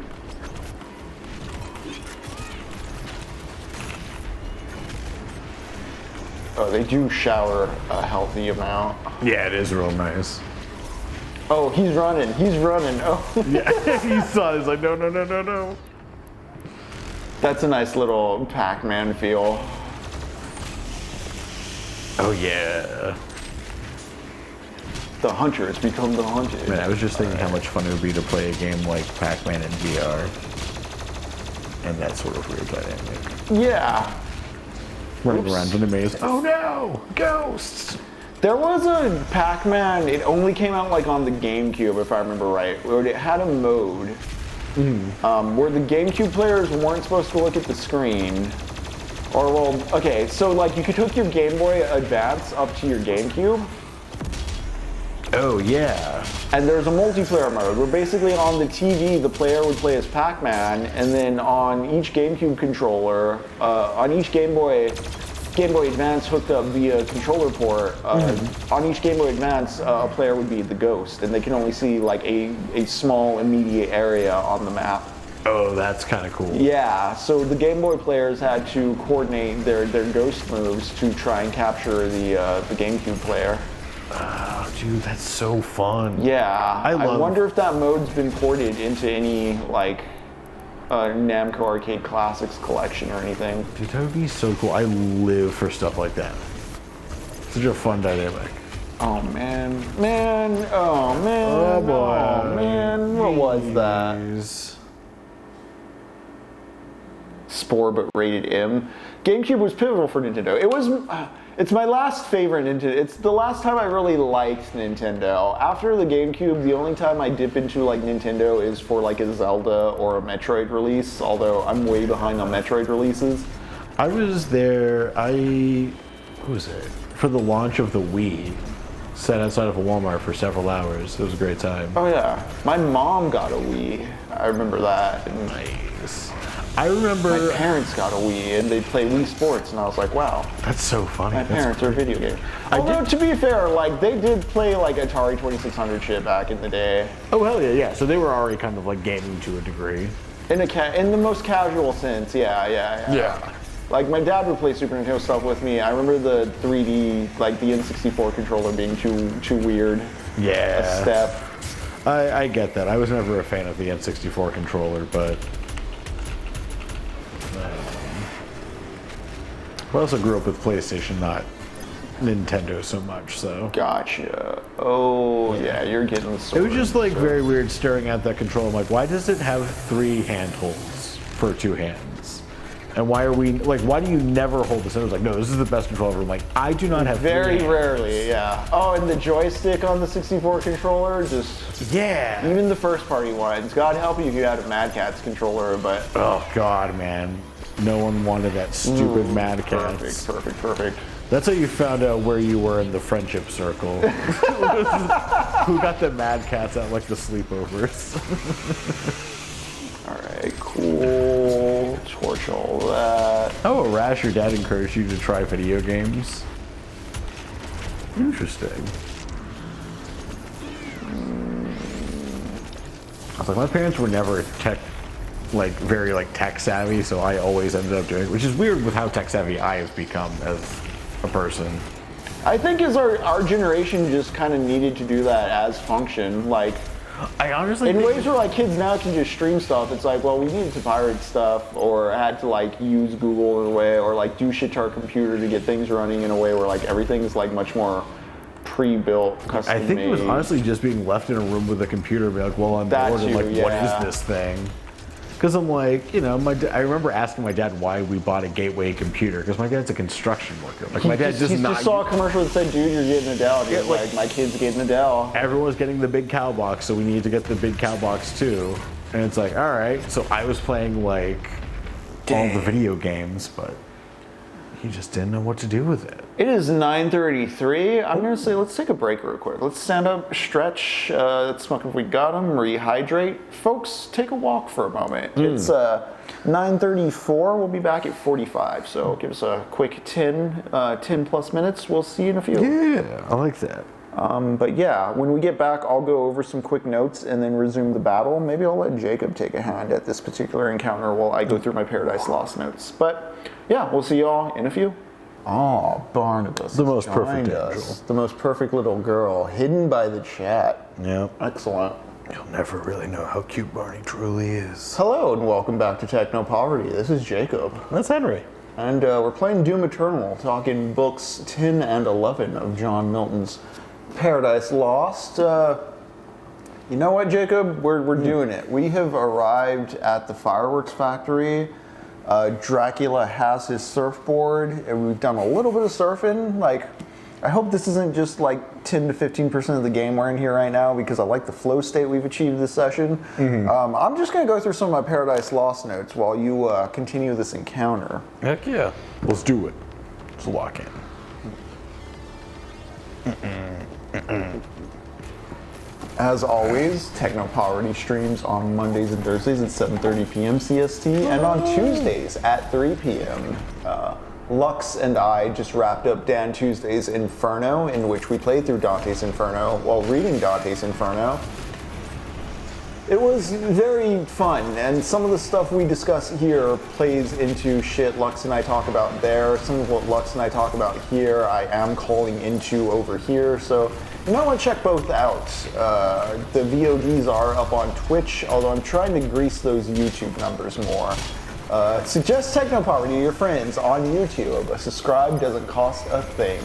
Speaker 2: Oh, they do shower a healthy amount.
Speaker 1: Yeah, it is real nice.
Speaker 2: Oh, he's running. Oh.
Speaker 1: Yeah, he saw it. He's like, no.
Speaker 2: That's a nice little Pac-Man feel.
Speaker 1: Oh, yeah.
Speaker 2: The hunter has become the hunted.
Speaker 1: Man, I was just thinking how much fun it would be to play a game like Pac-Man in VR. And that sort of weird dynamic.
Speaker 2: Yeah.
Speaker 1: Running around in the maze. Oh no! Ghosts!
Speaker 2: There was a Pac-Man, it only came out like on the GameCube, if I remember right, where it had a mode where the GameCube players weren't supposed to look at the screen. Or, well, okay, so like you could hook your Game Boy Advance up to your GameCube.
Speaker 1: Oh, yeah.
Speaker 2: And there's a multiplayer mode where basically on the TV, the player would play as Pac-Man, and then on each GameCube controller, on each Game Boy Advance hooked up via controller port, on each Game Boy Advance, a player would be the ghost, and they can only see like a small immediate area on the map.
Speaker 1: Oh, that's kind of cool.
Speaker 2: Yeah, so the Game Boy players had to coordinate their ghost moves to try and capture the GameCube player.
Speaker 1: Oh, dude, that's so fun.
Speaker 2: Yeah, I wonder if that mode's been ported into any like Namco Arcade Classics collection or anything.
Speaker 1: Dude, that would be so cool. I live for stuff like that. Such a fun dynamic.
Speaker 2: Oh man,
Speaker 1: Oh boy.
Speaker 2: what was that? PS4 but rated M. GameCube was pivotal for Nintendo. It's my last favorite Nintendo. It's the last time I really liked Nintendo. After the GameCube, the only time I dip into like Nintendo is for like a Zelda or a Metroid release, although I'm way behind on Metroid releases.
Speaker 1: I was there, who was it? For the launch of the Wii. Sat outside of a Walmart for several hours. It was a great time.
Speaker 2: Oh yeah. My mom got a Wii. I remember that. And
Speaker 1: Nice. I remember...
Speaker 2: my parents got a Wii and they play Wii Sports and I was like, wow.
Speaker 1: That's so funny.
Speaker 2: My parents are video games. Although, to be fair, like, they did play, like, Atari 2600 shit back in the day.
Speaker 1: Oh, hell yeah, yeah. So they were already kind of, like, gaming to a degree.
Speaker 2: In the most casual sense, yeah. Like, my dad would play Super Nintendo stuff with me. I remember the 3D, like, the N64 controller being too weird.
Speaker 1: Yeah.
Speaker 2: A step.
Speaker 1: I get that. I was never a fan of the N64 controller, but... I also grew up with PlayStation, not Nintendo so much, so...
Speaker 2: Gotcha. Oh, yeah, you're getting the
Speaker 1: It
Speaker 2: sword.
Speaker 1: was just, like, very weird staring at that controller. I'm like, why does it have 3 handholds for 2 hands? And why are we, like, why do you never hold this? I was like, no, this is the best controller ever. I'm like, I do not have
Speaker 2: Very
Speaker 1: 3 hands.
Speaker 2: rarely, yeah. Oh, and the joystick on the 64 controller, just...
Speaker 1: Yeah.
Speaker 2: Even the first party ones. God help you if you had a Mad Catz controller, but...
Speaker 1: Oh, God, man. No one wanted that stupid Mad Catz.
Speaker 2: Perfect.
Speaker 1: That's how you found out where you were in the friendship circle. Who got the Mad Catz at, like, the sleepovers.
Speaker 2: Alright, cool. Torch all that.
Speaker 1: Oh, Rash, your dad encouraged you to try video games? Interesting. I was like, my parents were never very tech savvy, so I always ended up doing it, which is weird with how tech savvy I have become as a person.
Speaker 2: I think as our generation just kind of needed to do that as function, like,
Speaker 1: I honestly
Speaker 2: in
Speaker 1: think
Speaker 2: ways where like kids now can just stream stuff. It's like, well, we needed to pirate stuff or had to like use Google in a way or like do shit to our computer to get things running in a way where like everything's like much more pre-built, custom made.
Speaker 1: I think it was honestly just being left in a room with a computer and be like, well, I'm
Speaker 2: That
Speaker 1: bored, and
Speaker 2: too,
Speaker 1: like, what
Speaker 2: yeah.
Speaker 1: is this thing? Because I'm like, you know, I remember asking my dad why we bought a gateway computer, because my dad's a construction worker. Like, my dad
Speaker 2: He just saw a commercial that said, dude, you're getting a Dell. And he was like, my kid's getting a Dell.
Speaker 1: Everyone's getting the big cow box, so we need to get the big cow box too. And it's like, all right. So I was playing like all the video games, but he just didn't know what to do with it.
Speaker 2: It is 9:33. I'm gonna say let's take a break real quick. Let's stand up, stretch, smoke if we got them, rehydrate. Folks, take a walk for a moment. It's 9:34. We'll be back at 45. So give us a quick 10 plus minutes. We'll see you in a few.
Speaker 1: Yeah, I like that.
Speaker 2: But yeah, when we get back, I'll go over some quick notes and then resume the battle. Maybe I'll let Jacob take a hand at this particular encounter while I go through my Paradise Lost notes. But yeah, we'll see y'all in a few. Oh, Barnabas.
Speaker 1: The most
Speaker 2: joined
Speaker 1: perfect
Speaker 2: us.
Speaker 1: angel.
Speaker 2: The most perfect little girl, hidden by the chat.
Speaker 1: Yeah.
Speaker 2: Excellent.
Speaker 1: You'll never really know how cute Barney truly is.
Speaker 2: Hello and welcome back to Techno Poverty. This is Jacob.
Speaker 1: That's Henry.
Speaker 2: And we're playing Doom Eternal, talking books 10 and 11 of John Milton's Paradise Lost. You know what, Jacob? We're doing it. We have arrived at the fireworks factory. Dracula has his surfboard, and we've done a little bit of surfing. Like, I hope this isn't just like 10 to 15% of the game we're in here right now, because I like the flow state we've achieved this session. I'm just going to go through some of my Paradise Lost notes while you continue this encounter.
Speaker 1: Heck yeah. Let's do it. Let's lock in.
Speaker 2: As always, Techno Poverty streams on Mondays and Thursdays at 7:30 p.m. CST and on Tuesdays at 3 p.m. Lux and I just wrapped up Dan Tuesday's Inferno, in which we played through Dante's Inferno while reading Dante's Inferno. It was very fun, and some of the stuff we discuss here plays into shit Lux and I talk about there. Some of what Lux and I talk about here, I am calling into over here, so you might want to check both out. The VODs are up on Twitch, although I'm trying to grease those YouTube numbers more. Suggest Techno Poverty to your friends on YouTube. A subscribe doesn't cost a thing.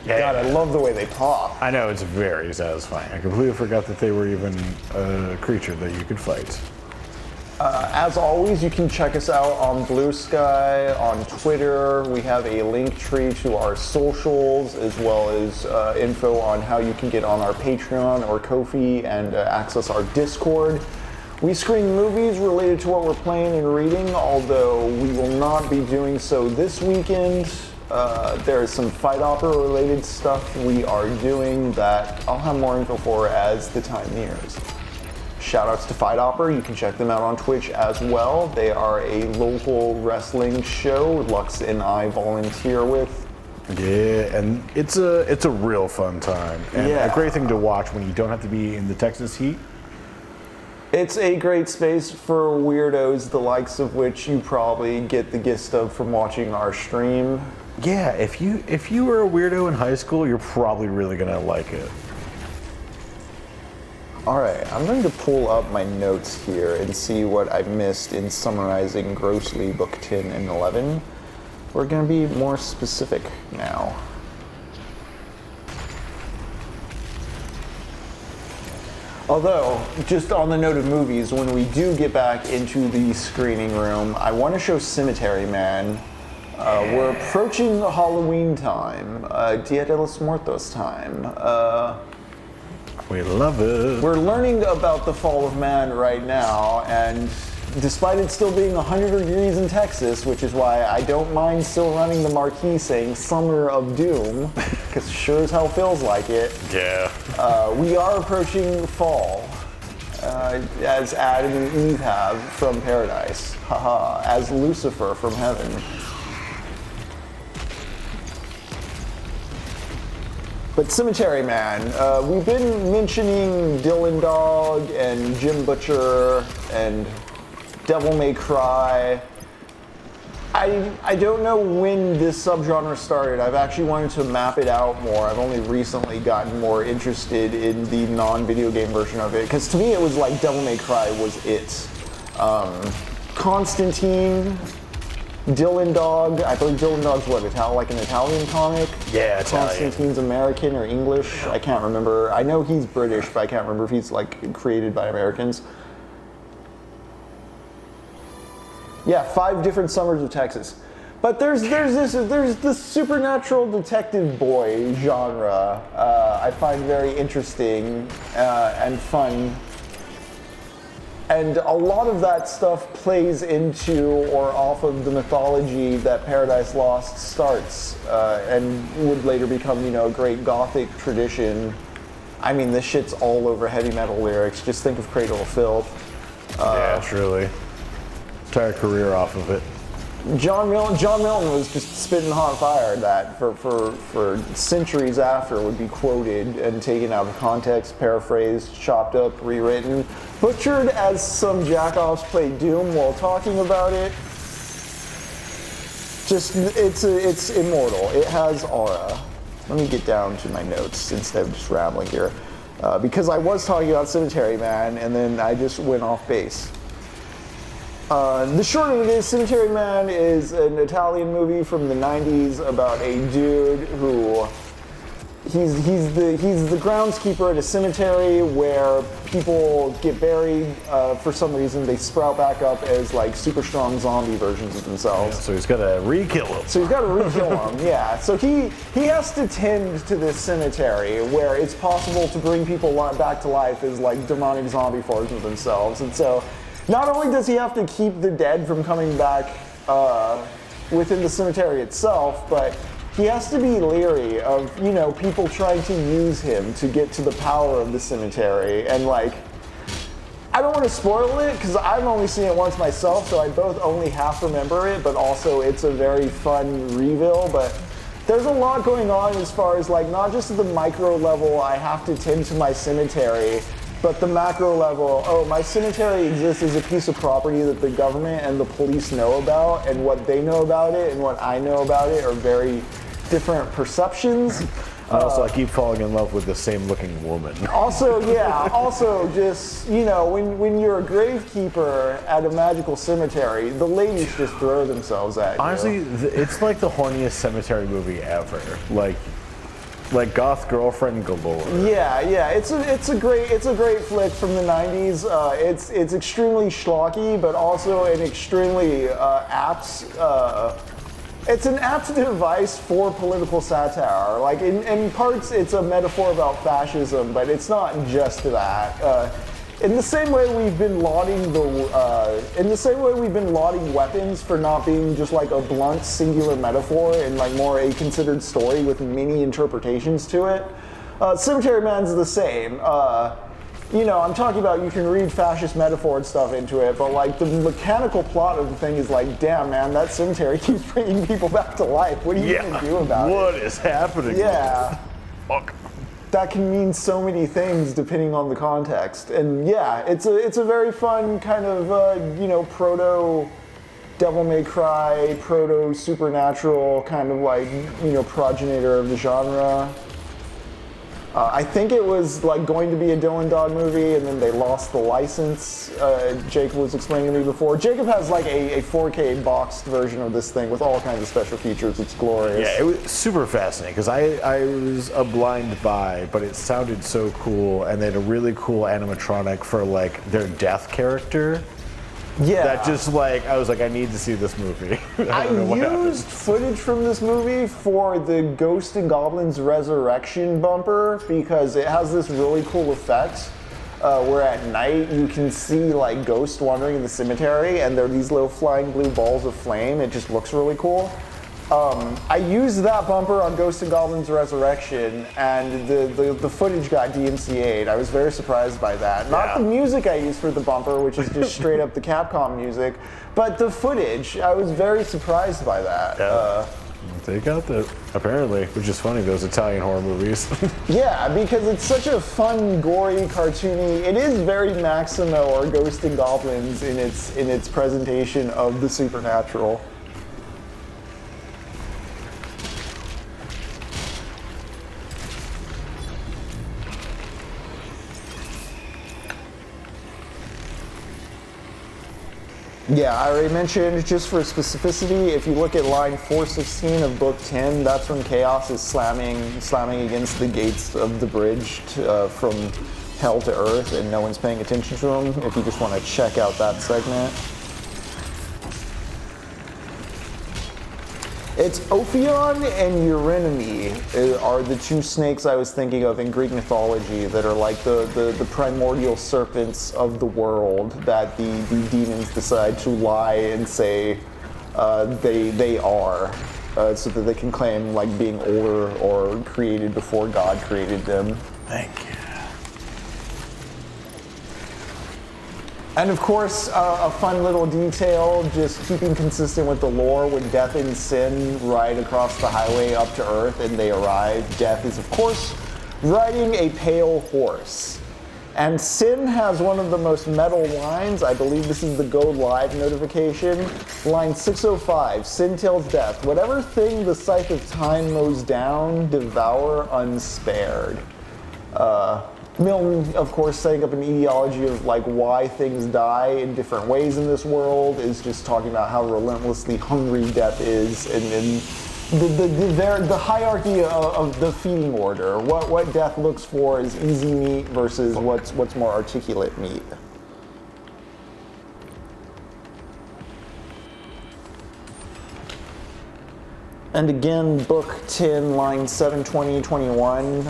Speaker 1: Yeah.
Speaker 2: God, I love the way they pop.
Speaker 1: I know, it's very satisfying. I completely forgot that they were even a creature that you could fight.
Speaker 2: As always, you can check us out on Blue Sky, on Twitter. We have a link tree to our socials, as well as info on how you can get on our Patreon or Ko-fi and access our Discord. We screen movies related to what we're playing and reading, although we will not be doing so this weekend. There is some fight opera related stuff we are doing that I'll have more info for as the time nears. Shoutouts to Fight Opera. You can check them out on Twitch as well. They are a local wrestling show Lux and I volunteer with.
Speaker 1: Yeah, and it's a real fun time. And a great thing to watch when you don't have to be in the Texas heat.
Speaker 2: It's a great space for weirdos, the likes of which you probably get the gist of from watching our stream.
Speaker 1: Yeah, if you were a weirdo in high school, you're probably really gonna like it.
Speaker 2: Alright, I'm going to pull up my notes here and see what I missed in summarizing grossly Book 10 and 11. We're going to be more specific now. Although, just on the note of movies, when we do get back into the screening room, I want to show Cemetery Man. We're approaching Halloween time, Dia de los Muertos time.
Speaker 1: We love it.
Speaker 2: We're learning about the fall of man right now, and despite it still being 100 degrees in Texas, which is why I don't mind still running the marquee saying Summer of Doom, because sure as hell feels like it.
Speaker 1: Yeah.
Speaker 2: We are approaching fall, as Adam and Eve have from paradise, haha, as Lucifer from heaven. But Cemetery Man, we've been mentioning Dylan Dog and Jim Butcher and Devil May Cry. I don't know when this subgenre started. I've actually wanted to map it out more. I've only recently gotten more interested in the non-video game version of it, because to me it was like Devil May Cry was it. Constantine, Dylan Dog, I believe Dylan Dog's what, like an Italian comic?
Speaker 1: Yeah, Italian.
Speaker 2: Constantine's American or English, I can't remember. I know he's British, but I can't remember if he's like created by Americans. Yeah, 5 different summers of Texas. But there's this supernatural detective boy genre I find very interesting and fun. And a lot of that stuff plays into or off of the mythology that Paradise Lost starts and would later become, a great gothic tradition. I mean, this shit's all over heavy metal lyrics. Just think of Cradle of Filth.
Speaker 1: Yeah, truly. Entire career off of it.
Speaker 2: John Milton was just spitting hot fire that for centuries after would be quoted and taken out of context, paraphrased, chopped up, rewritten, butchered as some jackoffs play Doom while talking about it. Just, it's immortal. It has aura. Let me get down to my notes instead of just rambling here. Because I was talking about Cemetery Man and then I just went off base. The short of it is, Cemetery Man is an Italian movie from the 90s about a dude who he's the groundskeeper at a cemetery where people get buried. For some reason, they sprout back up as like super strong zombie versions of themselves.
Speaker 1: So he's got to re-kill him.
Speaker 2: Yeah. So he has to tend to this cemetery where it's possible to bring people back to life as like demonic zombie forms of themselves, and so. Not only does he have to keep the dead from coming back within the cemetery itself, but he has to be leery of, people trying to use him to get to the power of the cemetery. And like, I don't want to spoil it because I've only seen it once myself, so I both only half remember it, but also it's a very fun reveal. But there's a lot going on as far as like, not just at the micro level, I have to tend to my cemetery, but the macro level, my cemetery exists as a piece of property that the government and the police know about, and what they know about it and what I know about it are very different perceptions.
Speaker 1: And also, I keep falling in love with the same looking woman.
Speaker 2: Also, just, when you're a gravekeeper at a magical cemetery, the ladies just throw themselves at you.
Speaker 1: Honestly, it's like the horniest cemetery movie ever. Like, like goth girlfriend galore.
Speaker 2: Yeah, it's a great flick from the '90s. It's extremely schlocky, but also an extremely apt. It's an apt device for political satire. Like in parts, it's a metaphor about fascism, but it's not just that. In the same way we've been lauding weapons for not being just like a blunt singular metaphor and like more a considered story with many interpretations to it, Cemetery Man's the same. I'm talking about you can read fascist metaphor and stuff into it, but like the mechanical plot of the thing is like, damn man, that cemetery keeps bringing people back to life. What are you gonna do about it?
Speaker 1: What is happening?
Speaker 2: Yeah.
Speaker 1: Fuck.
Speaker 2: That can mean so many things depending on the context. And yeah, it's a very fun kind of, proto Devil May Cry, proto supernatural kind of like, progenitor of the genre. I think it was like going to be a Dylan Dog movie, and then they lost the license. Jacob was explaining to me before. Jacob has like a 4K boxed version of this thing with all kinds of special features. It's glorious.
Speaker 1: Yeah, it was super fascinating because I was a blind buy, but it sounded so cool, and they had a really cool animatronic for like their death character.
Speaker 2: Yeah.
Speaker 1: That just like, I was like, I need to see this movie.
Speaker 2: I used footage from this movie for the Ghost and Goblins Resurrection bumper because it has this really cool effect where at night you can see like ghosts wandering in the cemetery and there are these little flying blue balls of flame. It just looks really cool. I used that bumper on Ghost and Goblins Resurrection, and the footage got DMCA'd. I was very surprised by that. Not the music I used for the bumper, which is just straight up the Capcom music, but the footage. I was very surprised by that.
Speaker 1: Yeah. They got that, apparently, which is funny, those Italian horror movies.
Speaker 2: Yeah, because it's such a fun, gory, cartoony. It is very Maximo or Ghost and Goblins in its presentation of the supernatural. Yeah, I already mentioned, just for specificity, if you look at line 416 of book 10, that's when Chaos is slamming against the gates of the bridge from hell to earth, and no one's paying attention to him, if you just want to check out that segment. It's Ophion and Eurynomy are the two snakes I was thinking of in Greek mythology that are like the primordial serpents of the world that the demons decide to lie and say they are, so that they can claim like being older or created before God created them.
Speaker 1: Thank you.
Speaker 2: And of course, a fun little detail, just keeping consistent with the lore, when Death and Sin ride across the highway up to Earth and they arrive, Death is of course riding a pale horse. And Sin has one of the most metal lines. I believe this is the Go Live notification. Line 605, Sin tells Death, whatever thing the scythe of time mows down, devour unspared. Milton, of course, setting up an etiology of like why things die in different ways in this world, is just talking about how relentlessly hungry death is, and the hierarchy of the feeding order. What death looks for is easy meat versus what's more articulate meat. And again, book 10, line 720-21,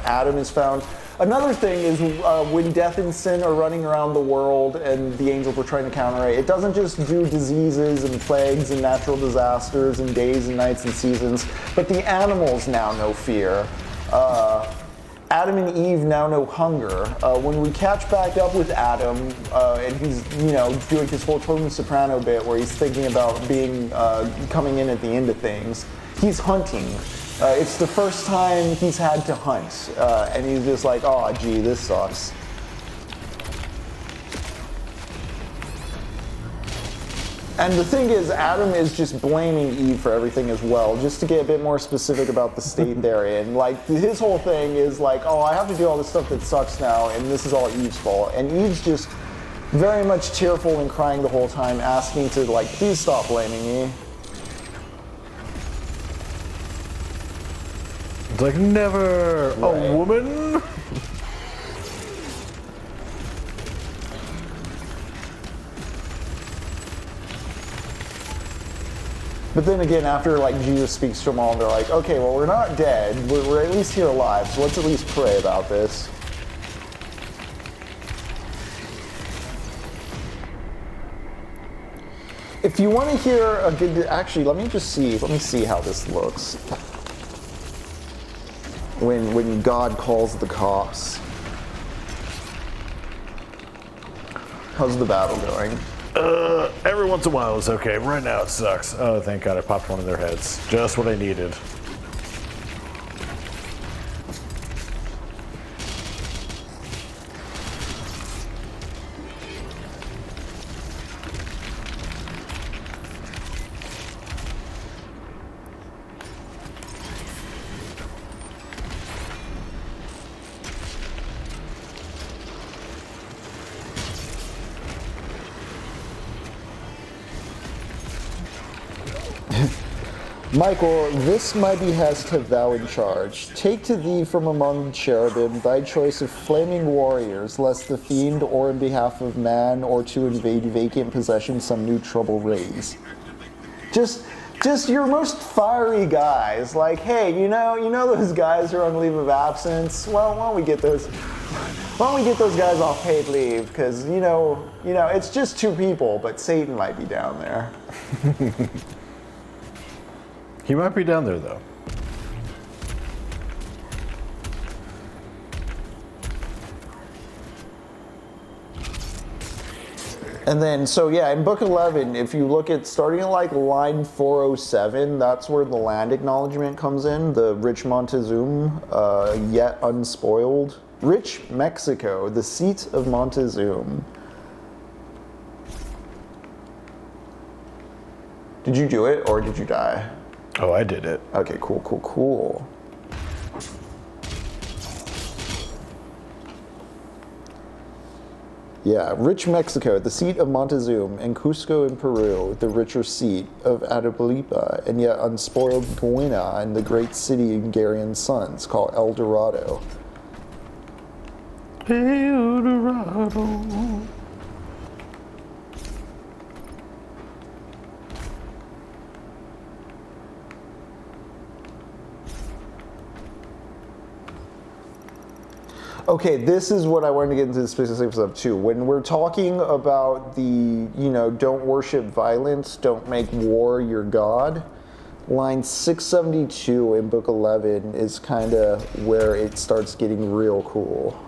Speaker 2: Adam is found. Another thing is when Death and Sin are running around the world and the angels are trying to counter it, it doesn't just do diseases and plagues and natural disasters and days and nights and seasons, but the animals now know fear. Adam and Eve now know hunger. When we catch back up with Adam, and he's doing his whole Tony Soprano bit where he's thinking about being coming in at the end of things, he's hunting. It's the first time he's had to hunt, and he's just like, oh gee, this sucks. And the thing is, Adam is just blaming Eve for everything as well, just to get a bit more specific about the state they're in. Like, his whole thing is like, oh, I have to do all this stuff that sucks now, and this is all Eve's fault. And Eve's just very much tearful and crying the whole time, asking to, like, please stop blaming me.
Speaker 1: It's like, never a woman?
Speaker 2: But then again, after like Jesus speaks to them all, they're like, okay, well, we're not dead. We're at least here alive, so let's at least pray about this. If you want to hear a good, actually, let me see how this looks. When God calls the cops. How's the battle going?
Speaker 1: Every once in a while it's okay. Right now it sucks. Oh, thank God I popped one of their heads. Just what I needed.
Speaker 2: Michael, this my behest have thou in charge. Take to thee from among the cherubim thy choice of flaming warriors, lest the fiend or in behalf of man or to invade vacant possession some new trouble raise. Just your most fiery guys, like, hey, you know those guys who are on leave of absence? Well, why don't we get those guys off paid leave? Because you know, it's just two people, but Satan might be down there.
Speaker 1: He might be down there, though.
Speaker 2: And then, so yeah, in book 11, if you look at starting at like line 407, that's where the land acknowledgement comes in. The rich Montezuma, yet unspoiled. Rich Mexico, the seat of Montezuma. Did you do it or did you die?
Speaker 1: Oh, I did it.
Speaker 2: Okay, cool. Yeah, rich Mexico, the seat of Montezuma, and Cusco in Peru, the richer seat of Atapuerca, and yet unspoiled Buena and the great city of Garian's sons, called El Dorado.
Speaker 1: El Dorado.
Speaker 2: Okay, this is what I wanted to get into the specifics of too. When we're talking about the, don't worship violence, don't make war your god, line 672 in book 11 is kind of where it starts getting real cool.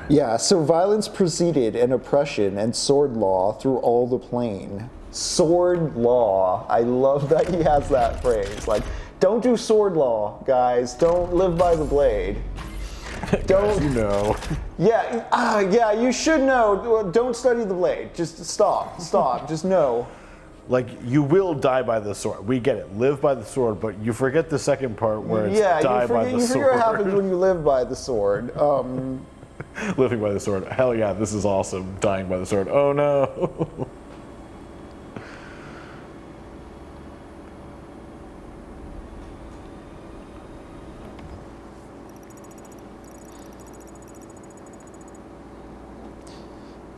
Speaker 2: Yeah, so violence proceeded and oppression and sword law through all the plain. Sword law. I love that he has that phrase. Like, don't do sword law, guys. Don't live by the blade. Don't
Speaker 1: know.
Speaker 2: Yeah, you should know. Don't study the blade. Just stop. Just know.
Speaker 1: Like, you will die by the sword. We get it. Live by the sword, but you forget the second part where it's die by the sword.
Speaker 2: You forget what happens when you live by the sword.
Speaker 1: Living by the sword. Hell yeah, this is awesome. Dying by the sword. Oh no.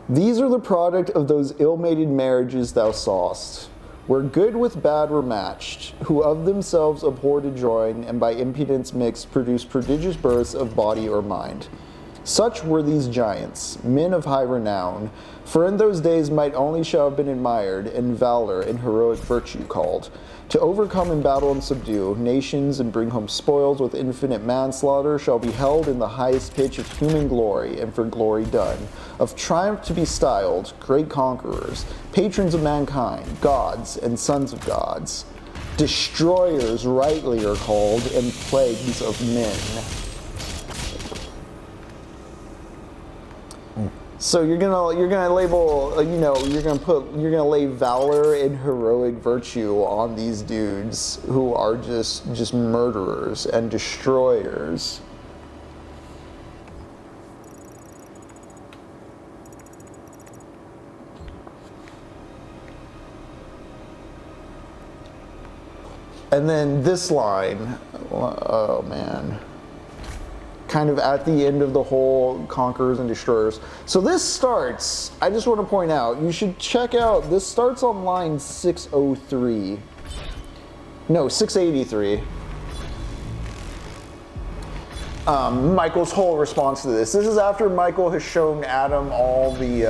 Speaker 2: These are the product of those ill-mated marriages thou saw'st, where good with bad were matched, who of themselves abhor to join, and by impudence mixed produce prodigious births of body or mind. Such were these giants, men of high renown, for in those days might only shall have been admired, and valor and heroic virtue called, to overcome in battle and subdue nations and bring home spoils with infinite manslaughter shall be held in the highest pitch of human glory, and for glory done, of triumph to be styled, great conquerors, patrons of mankind, gods and sons of gods. Destroyers rightly are called, and plagues of men. So you're gonna label, you're gonna lay valor and heroic virtue on these dudes who are just murderers and destroyers. And then this line, oh man, kind of at the end of the whole Conquerors and Destroyers. So this starts, I just want to point out, you should check out, this starts on line 603. No, 683. Michael's whole response to this. This is after Michael has shown Adam all the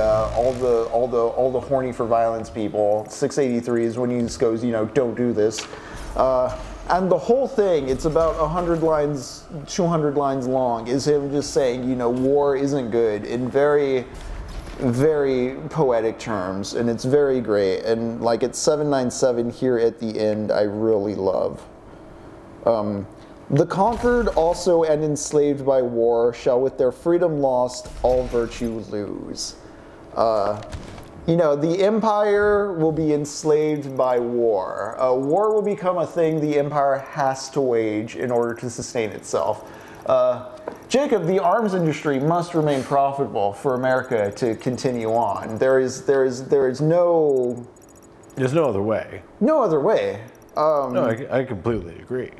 Speaker 2: horny for violence people. 683 is when he just goes, you know, don't do this. And the whole thing, it's about 100 lines, 200 lines long, is him just saying, you know, war isn't good in very, very poetic terms, and it's very great. And like it's 797 here at the end, I really love. The conquered also and enslaved by war shall with their freedom lost all virtue lose. You know, the empire will be enslaved by war. War will become a thing the empire has to wage in order to sustain itself. Jacob, the arms industry must remain profitable for America to continue on. There is no...
Speaker 1: There's no other way.
Speaker 2: No other way.
Speaker 1: No, I completely agree.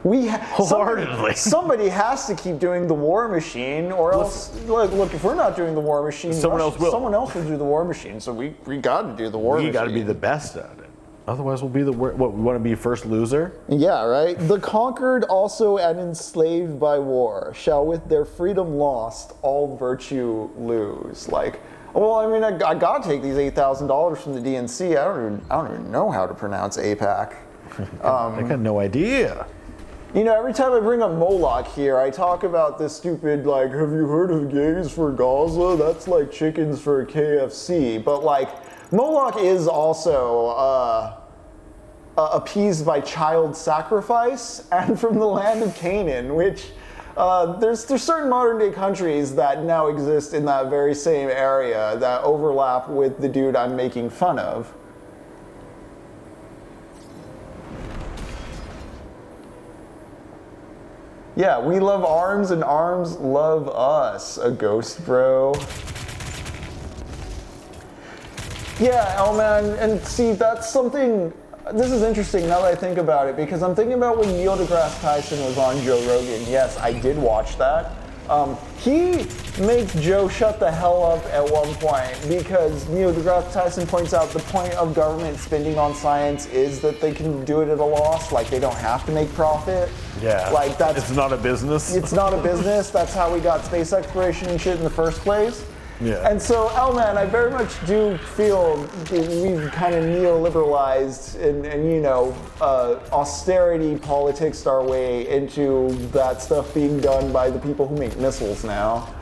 Speaker 2: Wholeheartedly. Somebody has to keep doing the War Machine, or else, look, if we're not doing the War Machine,
Speaker 1: someone else will.
Speaker 2: Someone else will do the War Machine, so we got to do the War Machine.
Speaker 1: We got to be the best at it. Otherwise, we'll be we want to be first loser?
Speaker 2: Yeah, right? The conquered also and enslaved by war shall with their freedom lost all virtue lose. Like, well, I mean, I got to take these $8,000 from the DNC. I don't even know how to pronounce APAC.
Speaker 1: I got no idea.
Speaker 2: You know, every time I bring up Moloch here, I talk about this stupid, like, have you heard of gays for Gaza? That's like chickens for KFC. But, like, Moloch is also appeased by child sacrifice and from the land of Canaan, which there's certain modern day countries that now exist in that very same area that overlap with the dude I'm making fun of. Yeah, we love arms and arms love us, a ghost bro. Yeah, oh man, and see, that's something, this is interesting now that I think about it, because I'm thinking about when Neil deGrasse Tyson was on Joe Rogan. Yes, I did watch that. He makes Joe shut the hell up at one point because Neil deGrasse Tyson points out the point of government spending on science is that they can do it at a loss, like they don't have to make profit.
Speaker 1: Yeah, like it's not a business.
Speaker 2: It's not a business. That's how we got space exploration and shit in the first place.
Speaker 1: Yeah.
Speaker 2: And so, man, I very much do feel we've kind of neoliberalized and you know, austerity politics our way into that stuff being done by the people who make missiles now.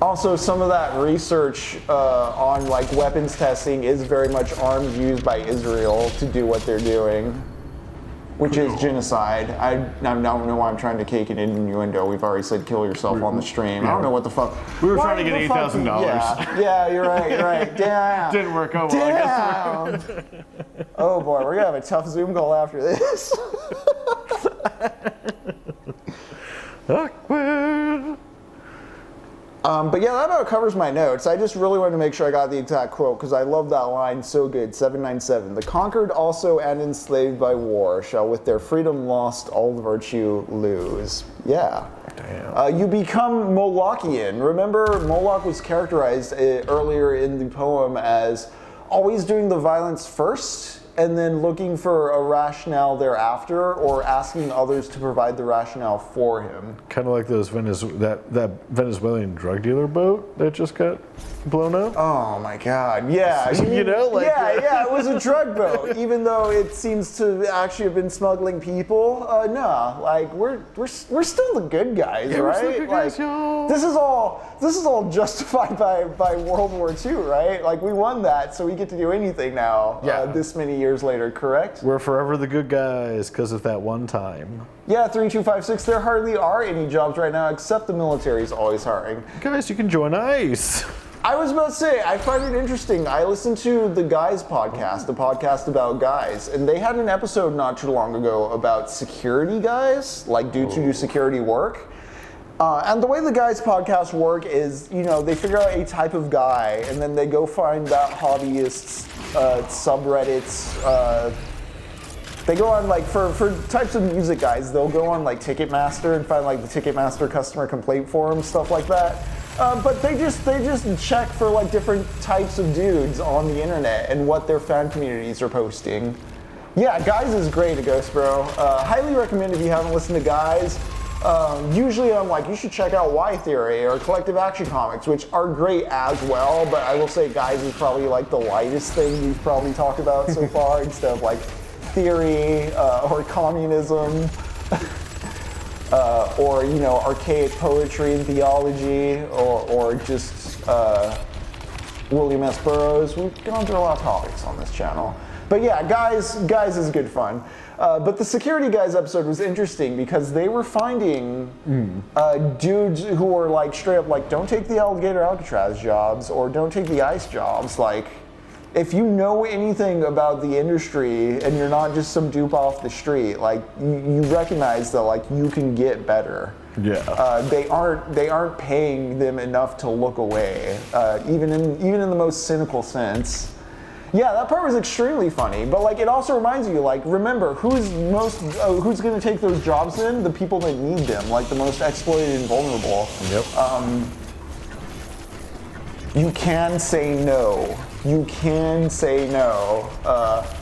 Speaker 2: Also, some of that research on like weapons testing is very much arms used by Israel to do what they're doing, which is genocide. I don't know why I'm trying to cake it in innuendo. We've already said kill yourself on the stream. I don't know what the fuck.
Speaker 1: We were trying to get $8,000.
Speaker 2: Yeah, you're right. Damn.
Speaker 1: Didn't work out well, I guess.
Speaker 2: Oh boy, we're gonna have a tough Zoom call after this.
Speaker 1: Awkward.
Speaker 2: But yeah, that about covers my notes. I just really wanted to make sure I got the exact quote because I love that line so good. 797. The conquered also and enslaved by war shall with their freedom lost all virtue lose. Yeah.
Speaker 1: Damn.
Speaker 2: You become Molochian. Remember, Moloch was characterized earlier in the poem as always doing the violence first and then looking for a rationale thereafter, or asking others to provide the rationale for him.
Speaker 1: Kind of like those that Venezuelan drug dealer boat that just got blown up.
Speaker 2: Oh my God! Yeah,
Speaker 1: you know, like
Speaker 2: yeah, it was a drug boat, even though it seems to actually have been smuggling people. Nah, like we're still the good guys,
Speaker 1: yeah,
Speaker 2: right?
Speaker 1: We're still the good guys,
Speaker 2: like
Speaker 1: y'all.
Speaker 2: this is all justified by World War II, right? Like we won that, so we get to do anything now.
Speaker 1: Yeah.
Speaker 2: This many years later, correct?
Speaker 1: We're forever the good guys because of that one time.
Speaker 2: Yeah, 3256. There hardly are any jobs right now, except the military's always hiring.
Speaker 1: Guys, you can join ICE.
Speaker 2: I was about to say, I find it interesting. I listened to the Guys podcast, the podcast about guys, and they had an episode not too long ago about security guys, like dudes who do security work. And the way the guys' podcasts work is, you know, they figure out a type of guy, and then they go find that hobbyist's subreddits. They go on, like, for types of music guys, they'll go on, like, Ticketmaster and find, like, the Ticketmaster customer complaint forum, stuff like that. But they just check for, like, different types of dudes on the internet and what their fan communities are posting. Yeah, Guys is great at Ghost Bro. Highly recommend if you haven't listened to Guys. Usually I'm like, you should check out Y Theory or Collective Action Comics, which are great as well, but I will say Guys is probably like the lightest thing we've probably talked about so far, instead of like theory or communism or, you know, archaic poetry and theology or just William S. Burroughs. We've gone through a lot of topics on this channel. But yeah, Guys is good fun. But the Security Guys episode was interesting because they were finding dudes who were like straight up like, don't take the alligator Alcatraz jobs or don't take the ICE jobs. Like, if you know anything about the industry and you're not just some dupe off the street, like you recognize that like you can get better. Yeah. They aren't paying them enough to look away, even in the most cynical sense. Yeah, that part was extremely funny, but like it also reminds you, like, remember who's going to take those jobs in? The people that need them, like the most exploited and vulnerable. Yep. You can say no. You can say no.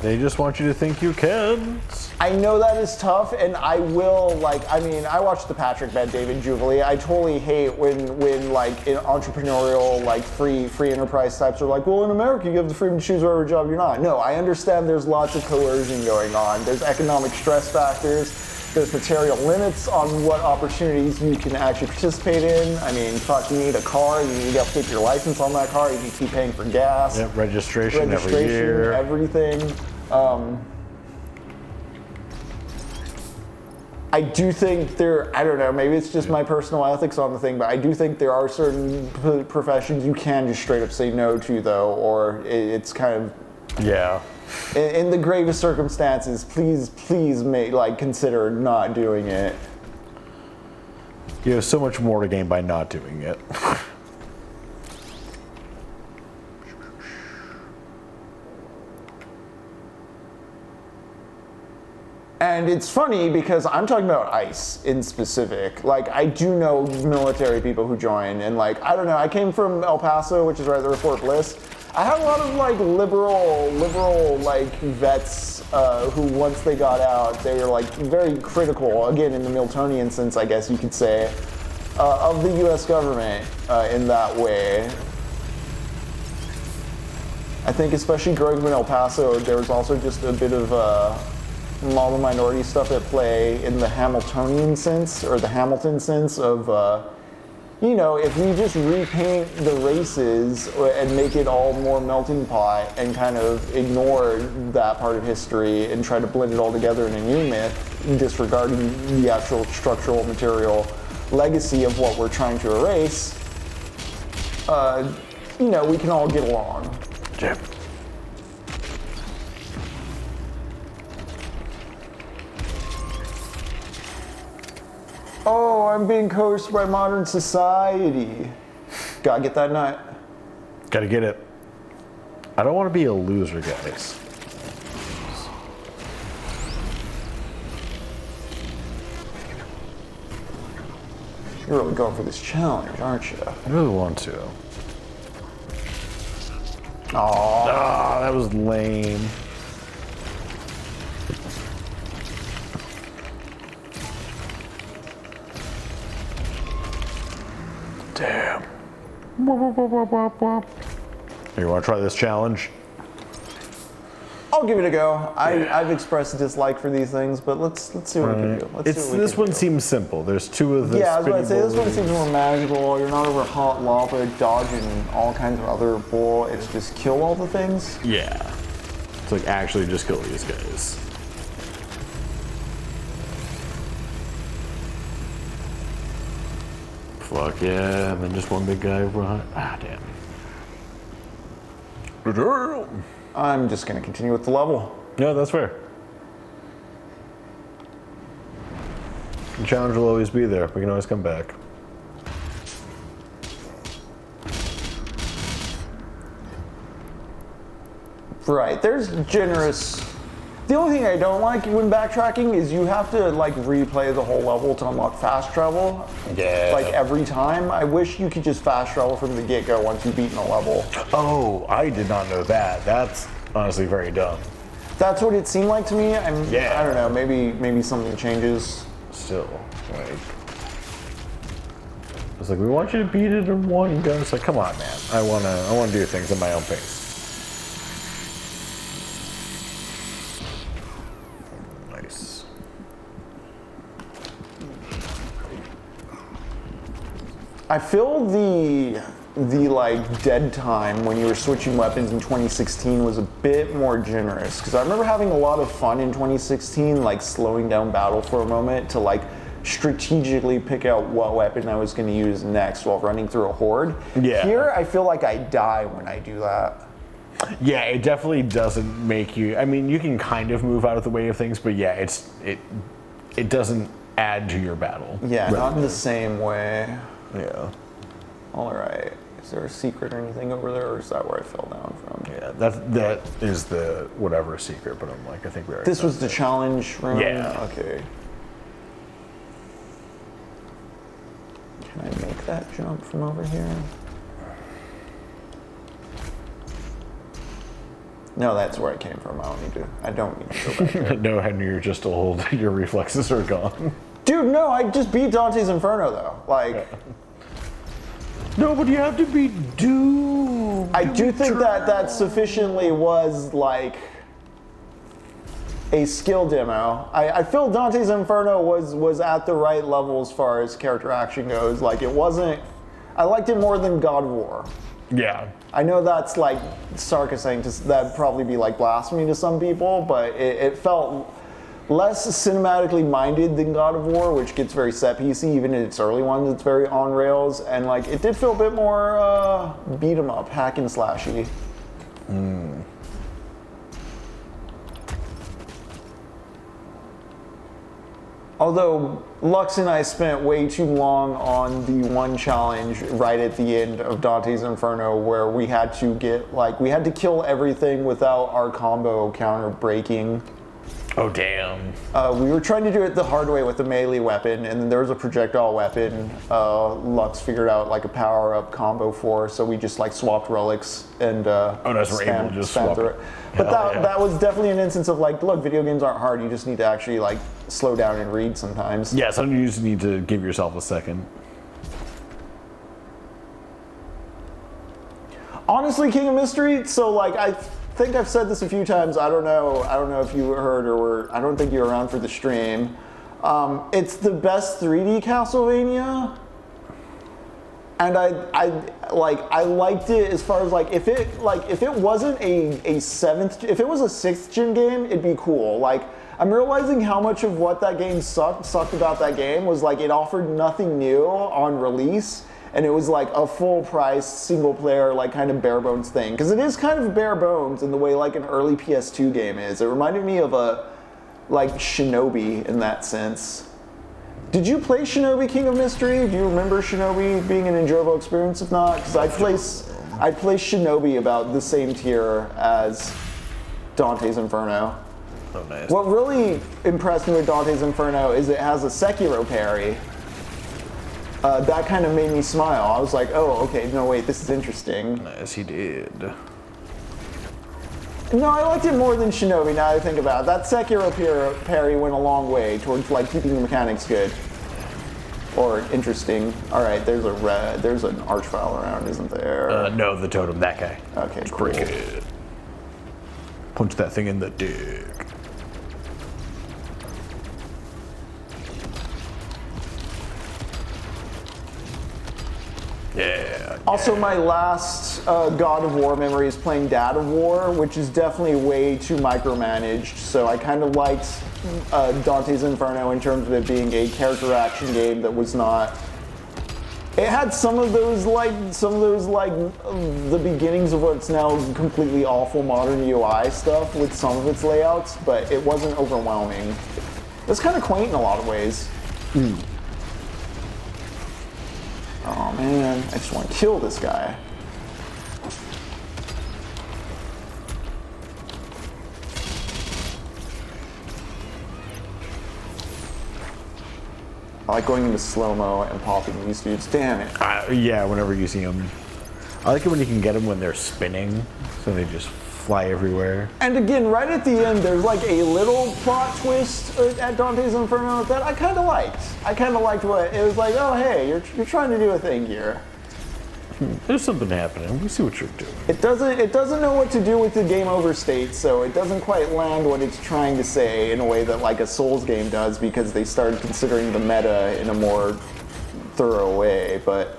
Speaker 1: They just want you to think you can.
Speaker 2: I know that is tough, and I will, like, I mean, I watched the Patrick Bet David Jubilee. I totally hate when like, in entrepreneurial, like, free enterprise types are like, well, in America, you have the freedom to choose whatever job you're not. No, I understand there's lots of coercion going on. There's economic stress factors. There's material limits on what opportunities you can actually participate in. I mean, fuck, you need a car, you need to keep your license on that car, you need to keep paying for gas.
Speaker 1: Yep, registration every year.
Speaker 2: Everything. I do think I don't know, maybe it's just my personal ethics on the thing, but I do think there are certain professions you can just straight up say no to, though, or it's kind of...
Speaker 1: Yeah.
Speaker 2: In the gravest circumstances, please consider not doing it.
Speaker 1: You have so much more to gain by not doing it.
Speaker 2: And it's funny because I'm talking about ICE in specific. Like, I do know military people who join, and like, I don't know, I came from El Paso, which is right there at Fort Bliss. I had a lot of like liberal like vets who once they got out, they were like very critical, again in the Miltonian sense, I guess you could say, of the U.S. government in that way. I think especially growing up in El Paso, there was also just a bit of all the minority stuff at play in the Hamiltonian sense, or the Hamilton sense of you know, if we just repaint the races and make it all more melting pot and kind of ignore that part of history and try to blend it all together in a new myth, disregarding the actual structural material legacy of what we're trying to erase, you know, we can all get along.
Speaker 1: Jim.
Speaker 2: Oh, I'm being coerced by modern society. Gotta get that nut.
Speaker 1: Gotta get it. I don't want to be a loser, guys.
Speaker 2: You're really going for this challenge, aren't you?
Speaker 1: I really want to.
Speaker 2: Aww.
Speaker 1: Ah, that was lame. Damn. You want to try this challenge?
Speaker 2: I'll give it a go. I've expressed a dislike for these things, but let's see what we can do.
Speaker 1: This one seems simple. There's two of the.
Speaker 2: Yeah, I was about to say this one seems more manageable. You're not over hot lava, dodging all kinds of other bull. It's just kill all the things.
Speaker 1: Yeah. It's like actually just kill these guys. Fuck yeah, and then just one big guy behind. Ah, damn.
Speaker 2: I'm just gonna continue with the level.
Speaker 1: Yeah, that's fair. The challenge will always be there. We can always come back.
Speaker 2: Right, there's generous. The only thing I don't like when backtracking is you have to like replay the whole level to unlock fast travel.
Speaker 1: Yeah.
Speaker 2: Like every time. I wish you could just fast travel from the get-go once you've beaten a level.
Speaker 1: Oh, I did not know that. That's honestly very dumb.
Speaker 2: That's what it seemed like to me. I
Speaker 1: Yeah.
Speaker 2: don't know, maybe something changes.
Speaker 1: Still, like, it's like we want you to beat it in one go. It's like, come on, man. I wanna do things at my own pace. Nice.
Speaker 2: I feel the like dead time when you were switching weapons in 2016 was a bit more generous, because I remember having a lot of fun in 2016, like slowing down battle for a moment to like strategically pick out what weapon I was going to use next while running through a horde.
Speaker 1: Yeah.
Speaker 2: Here I feel like I die when I do that.
Speaker 1: Yeah, it definitely doesn't make you. I mean, you can kind of move out of the way of things, but yeah, it doesn't add to your battle.
Speaker 2: Yeah, not in the same way.
Speaker 1: Yeah.
Speaker 2: All right. Is there a secret or anything over there, or is that where I fell down from?
Speaker 1: Yeah, that is the whatever secret, but I'm like, I think we already.
Speaker 2: This was the challenge room?
Speaker 1: Yeah.
Speaker 2: Okay. Can I make that jump from over here? No, that's where I came from. I don't need to go back there.
Speaker 1: No, Henry, you're just old. Your reflexes are gone.
Speaker 2: Dude, no, I just beat Dante's Inferno though. Like,
Speaker 1: No, but you have to be doomed.
Speaker 2: I do think that sufficiently was like a skill demo. I feel Dante's Inferno was at the right level as far as character action goes. Like, it wasn't. I liked it more than God of War.
Speaker 1: Yeah.
Speaker 2: I know that's like Sartre saying that'd probably be like blasphemy to some people, but it felt less cinematically minded than God of War, which gets very set piecey. Even in its early ones, it's very on rails, and like it did feel a bit more beat 'em up, hack and slashy. Although Lux and I spent way too long on the one challenge right at the end of Dante's Inferno where we had to we had to kill everything without our combo counter breaking.
Speaker 1: Oh, damn.
Speaker 2: We were trying to do it the hard way with the melee weapon, and then there was a projectile weapon Lux figured out like a power-up combo for, so we just like swapped relics and
Speaker 1: we're able to just swap
Speaker 2: through
Speaker 1: it.
Speaker 2: it. But
Speaker 1: Yeah.
Speaker 2: that was definitely an instance of like, look, video games aren't hard, you just need to actually like slow down and read sometimes.
Speaker 1: Yeah, sometimes you just need to give yourself a second.
Speaker 2: Honestly, King of Mystery, so like I think I've said this a few times. I don't know if you heard I don't think you were around for the stream. It's the best 3D Castlevania, and I liked it as far as like if it wasn't if it was a 6th gen game, it'd be cool. Like, I'm realizing how much of what that game sucked about that game was like it offered nothing new on release. And it was like a full price, single player, like kind of bare bones thing. Because it is kind of bare bones in the way like an early PS2 game is. It reminded me of like Shinobi in that sense. Did you play Shinobi King of Mystery? Do you remember Shinobi being an enjoyable experience? If not, because I'd place Shinobi about the same tier as Dante's Inferno.
Speaker 1: Oh, nice.
Speaker 2: What really impressed me with Dante's Inferno is it has a Sekiro parry. That kind of made me smile. I was like, oh, okay, no, wait, this is interesting.
Speaker 1: Nice, he did.
Speaker 2: No, I liked it more than Shinobi, now that I think about it. That Sekiro parry went a long way towards like keeping the mechanics good. Or interesting. Alright, there's an archvile around, isn't there?
Speaker 1: No, the totem, that guy.
Speaker 2: Okay,
Speaker 1: Just
Speaker 2: cool.
Speaker 1: break it. Punch that thing in the dick. Yeah.
Speaker 2: Also, my last God of War memory is playing Dad of War, which is definitely way too micromanaged. So I kind of liked Dante's Inferno in terms of it being a character action game that was not. It had some of those the beginnings of what's now completely awful modern UI stuff with some of its layouts, but it wasn't overwhelming. It's kind of quaint in a lot of ways. Oh man, I just want to kill this guy. I like going into slow-mo and popping these dudes. Damn it.
Speaker 1: Yeah, whenever you see them. I like it when you can get them when they're spinning, so they just fly everywhere.
Speaker 2: And again, right at the end, there's like a little plot twist at Dante's Inferno that I kind of liked. I kind of liked what it was like. Oh, hey, you're trying to do a thing here.
Speaker 1: There's something happening. We see what you're doing.
Speaker 2: It doesn't know what to do with the game over state, so it doesn't quite land what it's trying to say in a way that like a Souls game does, because they started considering the meta in a more thorough way. But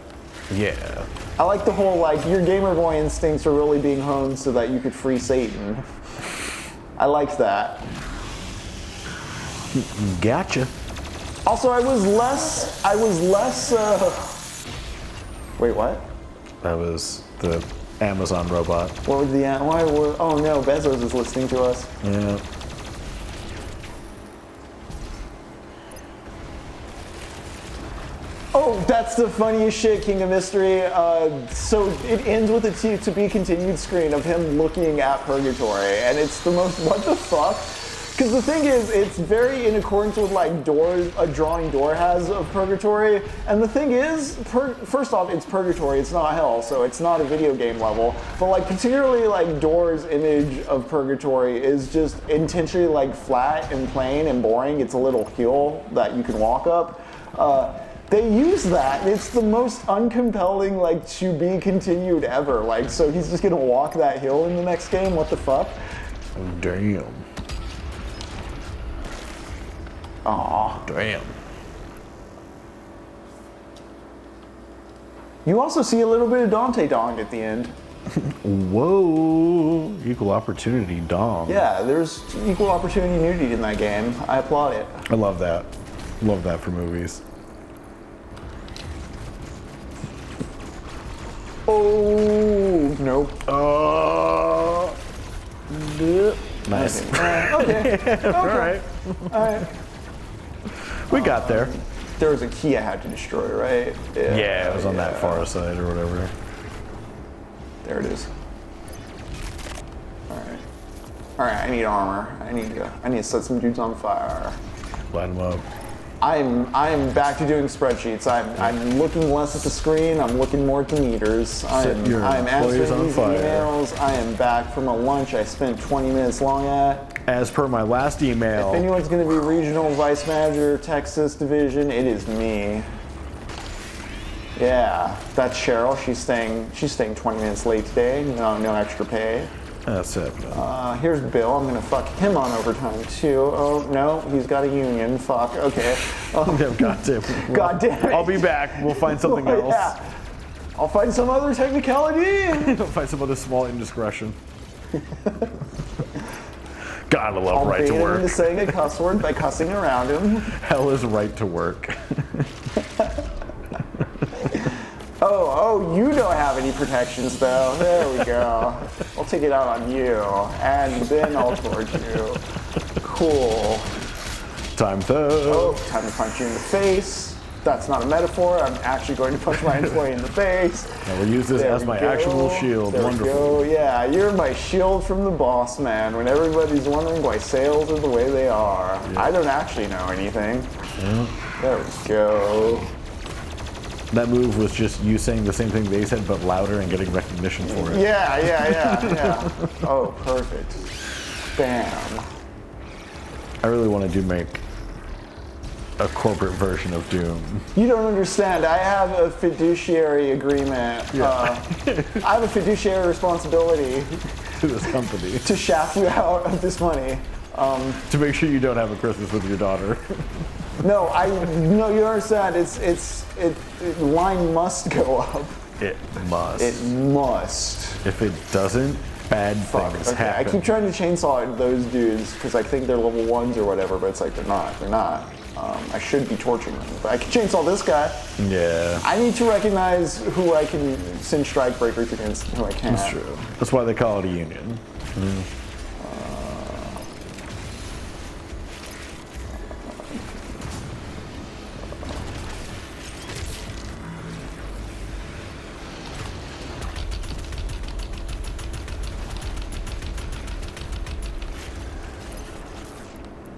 Speaker 1: Yeah.
Speaker 2: I like the whole like your gamer boy instincts are really being honed so that you could free Satan. I liked that.
Speaker 1: Gotcha.
Speaker 2: Also, I was less. Wait, what?
Speaker 1: That was the Amazon robot.
Speaker 2: What was the? Why? Oh no, Bezos is listening to us.
Speaker 1: Yeah.
Speaker 2: Oh, that's the funniest shit, King of Mystery. So it ends with a to be continued screen of him looking at Purgatory, and it's the most what the fuck. Because the thing is, it's very in accordance with like a drawing Door has of Purgatory. And the thing is, first off, it's Purgatory, it's not hell, so it's not a video game level. But like particularly like Door's image of Purgatory is just intentionally like flat and plain and boring. It's a little hill that you can walk up. They use that. It's the most uncompelling, like, to be continued ever. Like, so he's just gonna walk that hill in the next game? What the fuck?
Speaker 1: Damn.
Speaker 2: Aw.
Speaker 1: Damn.
Speaker 2: You also see a little bit of Dante Dong at the end.
Speaker 1: Whoa. Equal opportunity dong.
Speaker 2: Yeah, there's equal opportunity nudity in that game. I applaud it.
Speaker 1: I love that. Love that for movies.
Speaker 2: Oh, nope.
Speaker 1: Nice.
Speaker 2: Okay.
Speaker 1: All right.
Speaker 2: Alright.
Speaker 1: We got there.
Speaker 2: There was a key I had to destroy, right?
Speaker 1: Yeah, it was on that far side or whatever.
Speaker 2: There it is. Alright. Alright, I need armor. I need to set some dudes on fire.
Speaker 1: Light them up.
Speaker 2: I'm back to doing spreadsheets. I'm looking less at the screen. I'm looking more at the meters.
Speaker 1: your
Speaker 2: I'm
Speaker 1: employees
Speaker 2: answering
Speaker 1: on
Speaker 2: these
Speaker 1: fire.
Speaker 2: emails. I am back from a lunch I spent 20 minutes long at.
Speaker 1: As per my last email.
Speaker 2: If anyone's going to be regional vice manager, Texas division, it is me. Yeah, that's Cheryl. She's staying 20 minutes late today. No extra pay.
Speaker 1: That's it.
Speaker 2: Here's Bill. I'm gonna fuck him on overtime too. Oh no, he's got a union. Fuck. Okay.
Speaker 1: God damn.
Speaker 2: God damn it.
Speaker 1: I'll be back. We'll find something else.
Speaker 2: Yeah. I'll find some other technicality.
Speaker 1: We'll find some other small indiscretion. God, I love
Speaker 2: I'll
Speaker 1: right
Speaker 2: bait
Speaker 1: to
Speaker 2: him
Speaker 1: work.
Speaker 2: into saying a cuss word by cussing around him.
Speaker 1: Hell is right to work.
Speaker 2: Oh, you don't have any protections though. There we go. I'll take it out on you, and then I'll torch you. Cool.
Speaker 1: Time to.
Speaker 2: Oh, time to punch you in the face. That's not a metaphor. I'm actually going to punch my employee in the face.
Speaker 1: I will use this
Speaker 2: There
Speaker 1: as
Speaker 2: we
Speaker 1: my
Speaker 2: go.
Speaker 1: actual shield.
Speaker 2: There
Speaker 1: Wonderful.
Speaker 2: we go. Yeah, you're my shield from the boss man when everybody's wondering why sales are the way they are.
Speaker 1: Yeah.
Speaker 2: I don't actually know anything.
Speaker 1: Yeah.
Speaker 2: There we go.
Speaker 1: That move was just you saying the same thing they said, but louder and getting recognition for it.
Speaker 2: Yeah. Oh, perfect. Bam.
Speaker 1: I really wanted to make a corporate version of Doom.
Speaker 2: You don't understand. I have a fiduciary agreement.
Speaker 1: Yeah.
Speaker 2: I have a fiduciary responsibility
Speaker 1: To this company.
Speaker 2: to shaft you out of this money.
Speaker 1: To make sure you don't have a Christmas with your daughter.
Speaker 2: No, you don't understand. Line must go up.
Speaker 1: It must.
Speaker 2: It must.
Speaker 1: If it doesn't, bad things
Speaker 2: Okay, I
Speaker 1: happen.
Speaker 2: keep trying to chainsaw those dudes because I think they're level 1s or whatever, but it's like they're not. They're not. I should be torching them, but I can chainsaw this guy.
Speaker 1: Yeah,
Speaker 2: I need to recognize who I can send strike breakers against and who I can't.
Speaker 1: that's true. That's why they call it a union.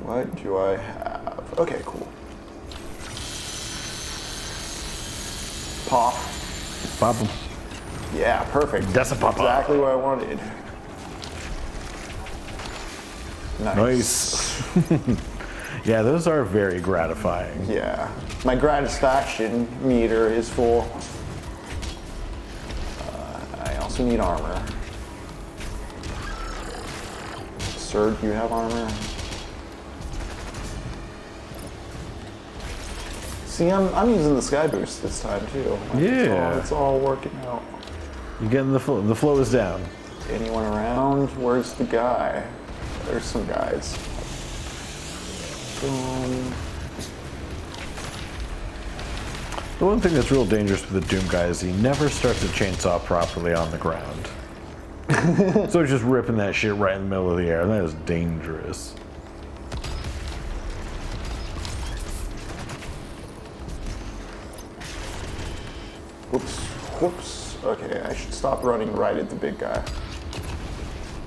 Speaker 2: What do I have? Okay, cool. pop.
Speaker 1: Pop them.
Speaker 2: Yeah, perfect.
Speaker 1: That's a pop.
Speaker 2: Exactly what I wanted.
Speaker 1: Nice. Yeah, those are very gratifying.
Speaker 2: Yeah. My gratification meter is full. I also need armor. Sir, do you have armor? See, I'm using the sky boost this time too. Like,
Speaker 1: Yeah.
Speaker 2: It's all working out.
Speaker 1: You're getting the flow. The flow is down.
Speaker 2: Anyone around? Where's the guy? There's some guys.
Speaker 1: The one thing that's real dangerous with the Doom guy is he never starts a chainsaw properly on the ground. So he's just ripping that shit right in the middle of the air. That is dangerous.
Speaker 2: Whoops. Whoops. Okay, I should stop running right at the big guy.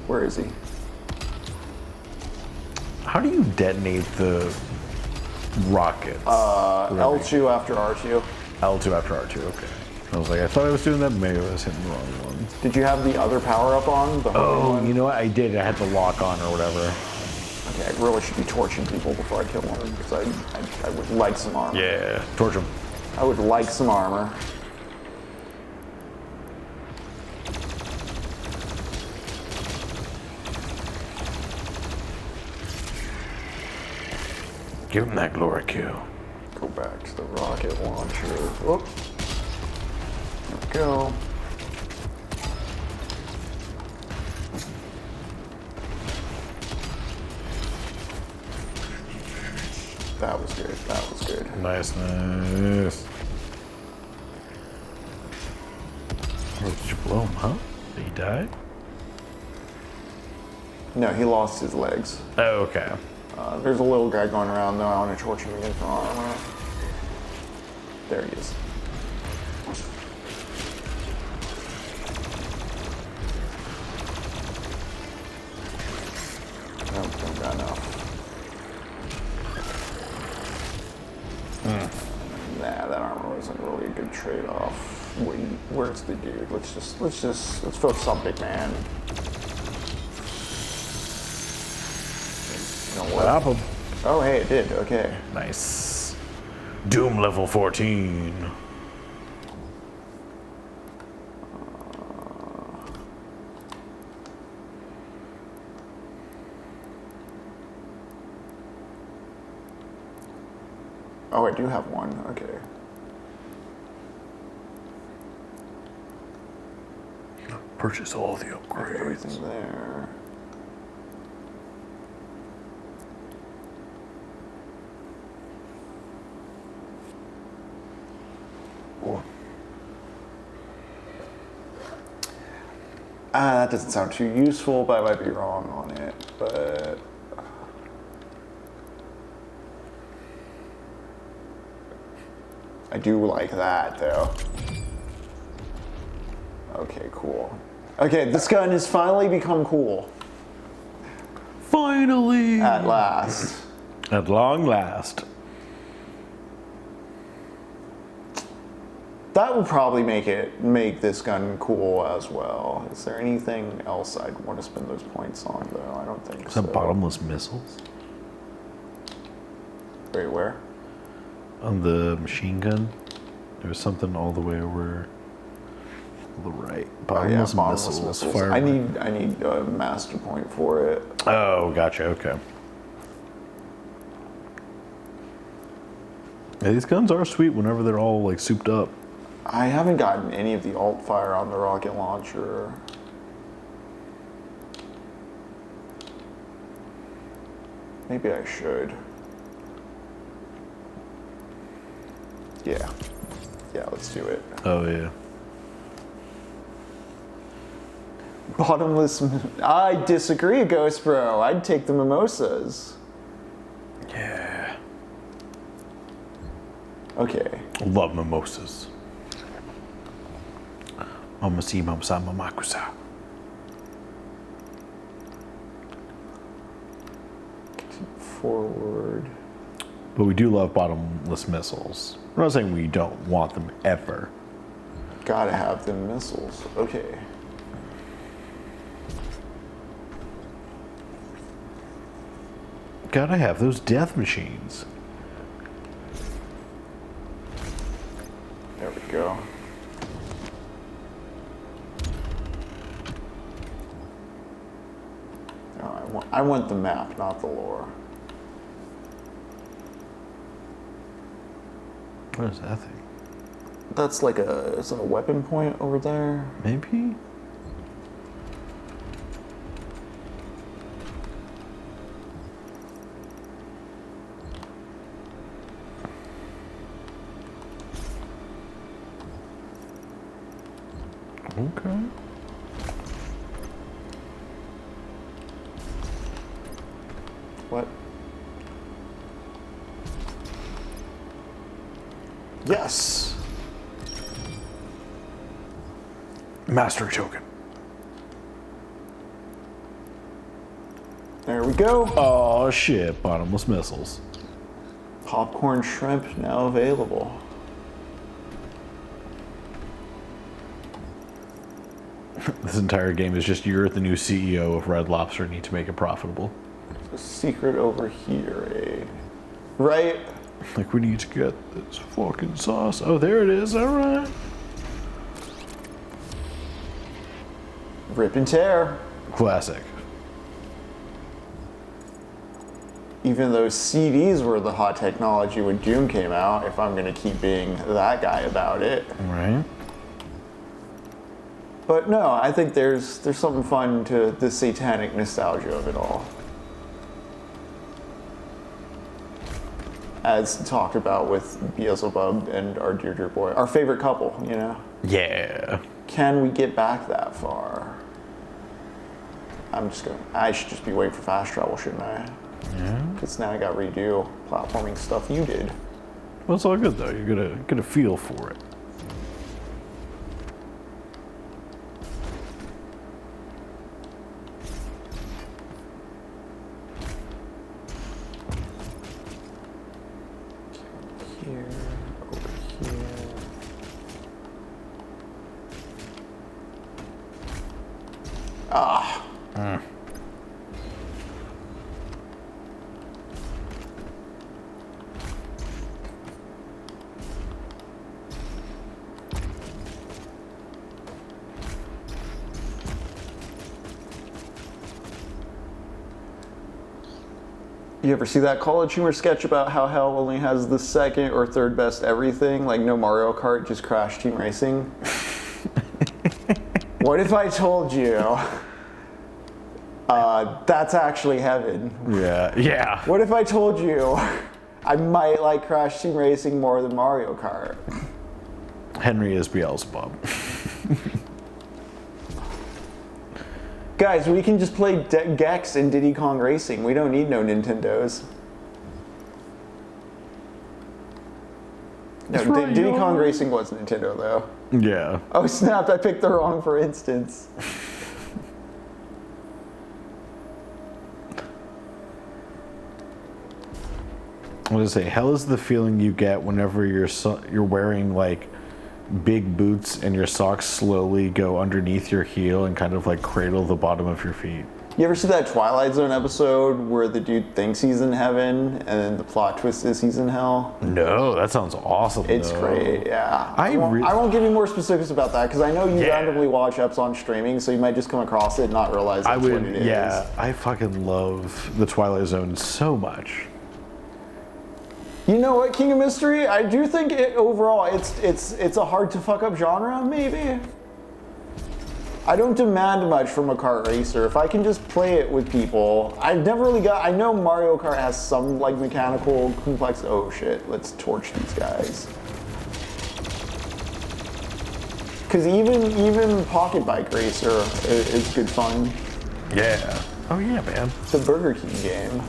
Speaker 2: Where is he?
Speaker 1: How do you detonate the rockets?
Speaker 2: L2 after R2.
Speaker 1: L2 after R2, okay. I was like, I thought I was doing that, maybe I was hitting the wrong one.
Speaker 2: Did you have the other power up on? The
Speaker 1: Oh,
Speaker 2: one?
Speaker 1: you know what? I did. I had the lock on or whatever.
Speaker 2: Okay, I really should be torching people before I kill them because I would like some armor.
Speaker 1: Yeah, torch him.
Speaker 2: I would like some armor.
Speaker 1: Give him that glory kill.
Speaker 2: Go back to the rocket launcher. Whoop. There we go. That was good. That was good.
Speaker 1: Nice, nice. Oh, did you blow him, huh? Did he die?
Speaker 2: No, he lost his legs.
Speaker 1: Oh, okay.
Speaker 2: There's a little guy going around though. I want to torch him again for armor. There he is. Nope, don't got enough. Nah, that armor wasn't really a good trade-off. Wait, where's the dude? Let's focus on big man. You know what?
Speaker 1: Stop him.
Speaker 2: Oh, hey, it did. Okay.
Speaker 1: Nice. Doom level 14.
Speaker 2: Oh, I do have one. Okay.
Speaker 1: Purchase all the upgrades.
Speaker 2: Everything there. That doesn't sound too useful, but I might be wrong on it. But I do like that, though. Okay, cool. Okay, this gun has finally become cool.
Speaker 1: Finally!
Speaker 2: At last.
Speaker 1: At long last.
Speaker 2: That would probably make this gun cool as well. Is there anything else I'd want to spend those points on, though? I don't think so.
Speaker 1: Some bottomless missiles?
Speaker 2: Wait, where?
Speaker 1: On the machine gun? There's something all the way over to the right. Bottomless, missiles. Fire.
Speaker 2: I need a master point for it.
Speaker 1: Oh, gotcha. Okay. Yeah, these guns are sweet whenever they're all like souped up.
Speaker 2: I haven't gotten any of the alt fire on the rocket launcher. Maybe I should. Yeah. Yeah, let's do it.
Speaker 1: Oh yeah.
Speaker 2: Bottomless. I disagree, Ghost Bro. I'd take the mimosas.
Speaker 1: Yeah.
Speaker 2: Okay.
Speaker 1: Love mimosas. Mamasi mamsa mamakusa.
Speaker 2: Forward.
Speaker 1: But we do love bottomless missiles. We're not saying we don't want them ever.
Speaker 2: Gotta have them missiles. Okay.
Speaker 1: Gotta have those death machines.
Speaker 2: There we go. Oh, I want the map, not the lore.
Speaker 1: What is that thing?
Speaker 2: That's like is it a weapon point over there?
Speaker 1: Maybe? Okay.
Speaker 2: What? Yes!
Speaker 1: Mastery token.
Speaker 2: There we go.
Speaker 1: Oh shit, bottomless missiles.
Speaker 2: Popcorn shrimp now available.
Speaker 1: This entire game is just you're the new CEO of Red Lobster and need to make it profitable.
Speaker 2: There's a secret over here, eh? Right?
Speaker 1: Like, we need to get this fucking sauce. Oh, there it is. All right.
Speaker 2: Rip and tear.
Speaker 1: Classic.
Speaker 2: Even though CDs were the hot technology when Doom came out, if I'm gonna keep being that guy about it.
Speaker 1: Right.
Speaker 2: But no, I think there's something fun to the satanic nostalgia of it all. As talked about with Beelzebub and our dear boy, our favorite couple, you know?
Speaker 1: Yeah.
Speaker 2: Can we get back that far? I should just be waiting for fast travel, shouldn't I?
Speaker 1: Yeah.
Speaker 2: Because now I got redo platforming stuff you did.
Speaker 1: Well, it's all good though. You're gonna get a feel for it.
Speaker 2: Here, over here. Ah. You ever see that College Humor sketch about how hell only has the second or third best everything? Like no Mario Kart, just Crash Team Racing? What if I told you that's actually heaven?
Speaker 1: Yeah. Yeah.
Speaker 2: What if I told you I might like Crash Team Racing more than Mario Kart?
Speaker 1: Henry is Beelzebub.
Speaker 2: Guys, we can just play Gex and Diddy Kong Racing. We don't need no Nintendos. No,
Speaker 1: right,
Speaker 2: Diddy
Speaker 1: y'all.
Speaker 2: Kong Racing was Nintendo though.
Speaker 1: Yeah.
Speaker 2: Oh snap, I picked the wrong for instance.
Speaker 1: What does it say? Hell is the feeling you get whenever you're wearing like big boots and your socks slowly go underneath your heel and kind of like cradle the bottom of your feet.
Speaker 2: You ever see that Twilight Zone episode where the dude thinks he's in heaven and then the plot twist is he's in hell?
Speaker 1: No, that sounds awesome.
Speaker 2: It's
Speaker 1: though.
Speaker 2: great, yeah.
Speaker 1: I
Speaker 2: won't give you more specifics about that because I know you
Speaker 1: Yeah.
Speaker 2: randomly watch apps on streaming, so you might just come across it and not realize that's what it is.
Speaker 1: Yeah, I fucking love the Twilight Zone so much.
Speaker 2: You know what, King of Mystery? I do think overall it's a hard to fuck up genre, maybe. I don't demand much from a kart racer. If I can just play it with people, I know Mario Kart has some like mechanical complex. Oh shit, let's torch these guys. Cause even Pocket Bike Racer is good fun.
Speaker 1: Yeah. Oh yeah, man.
Speaker 2: It's a Burger King game.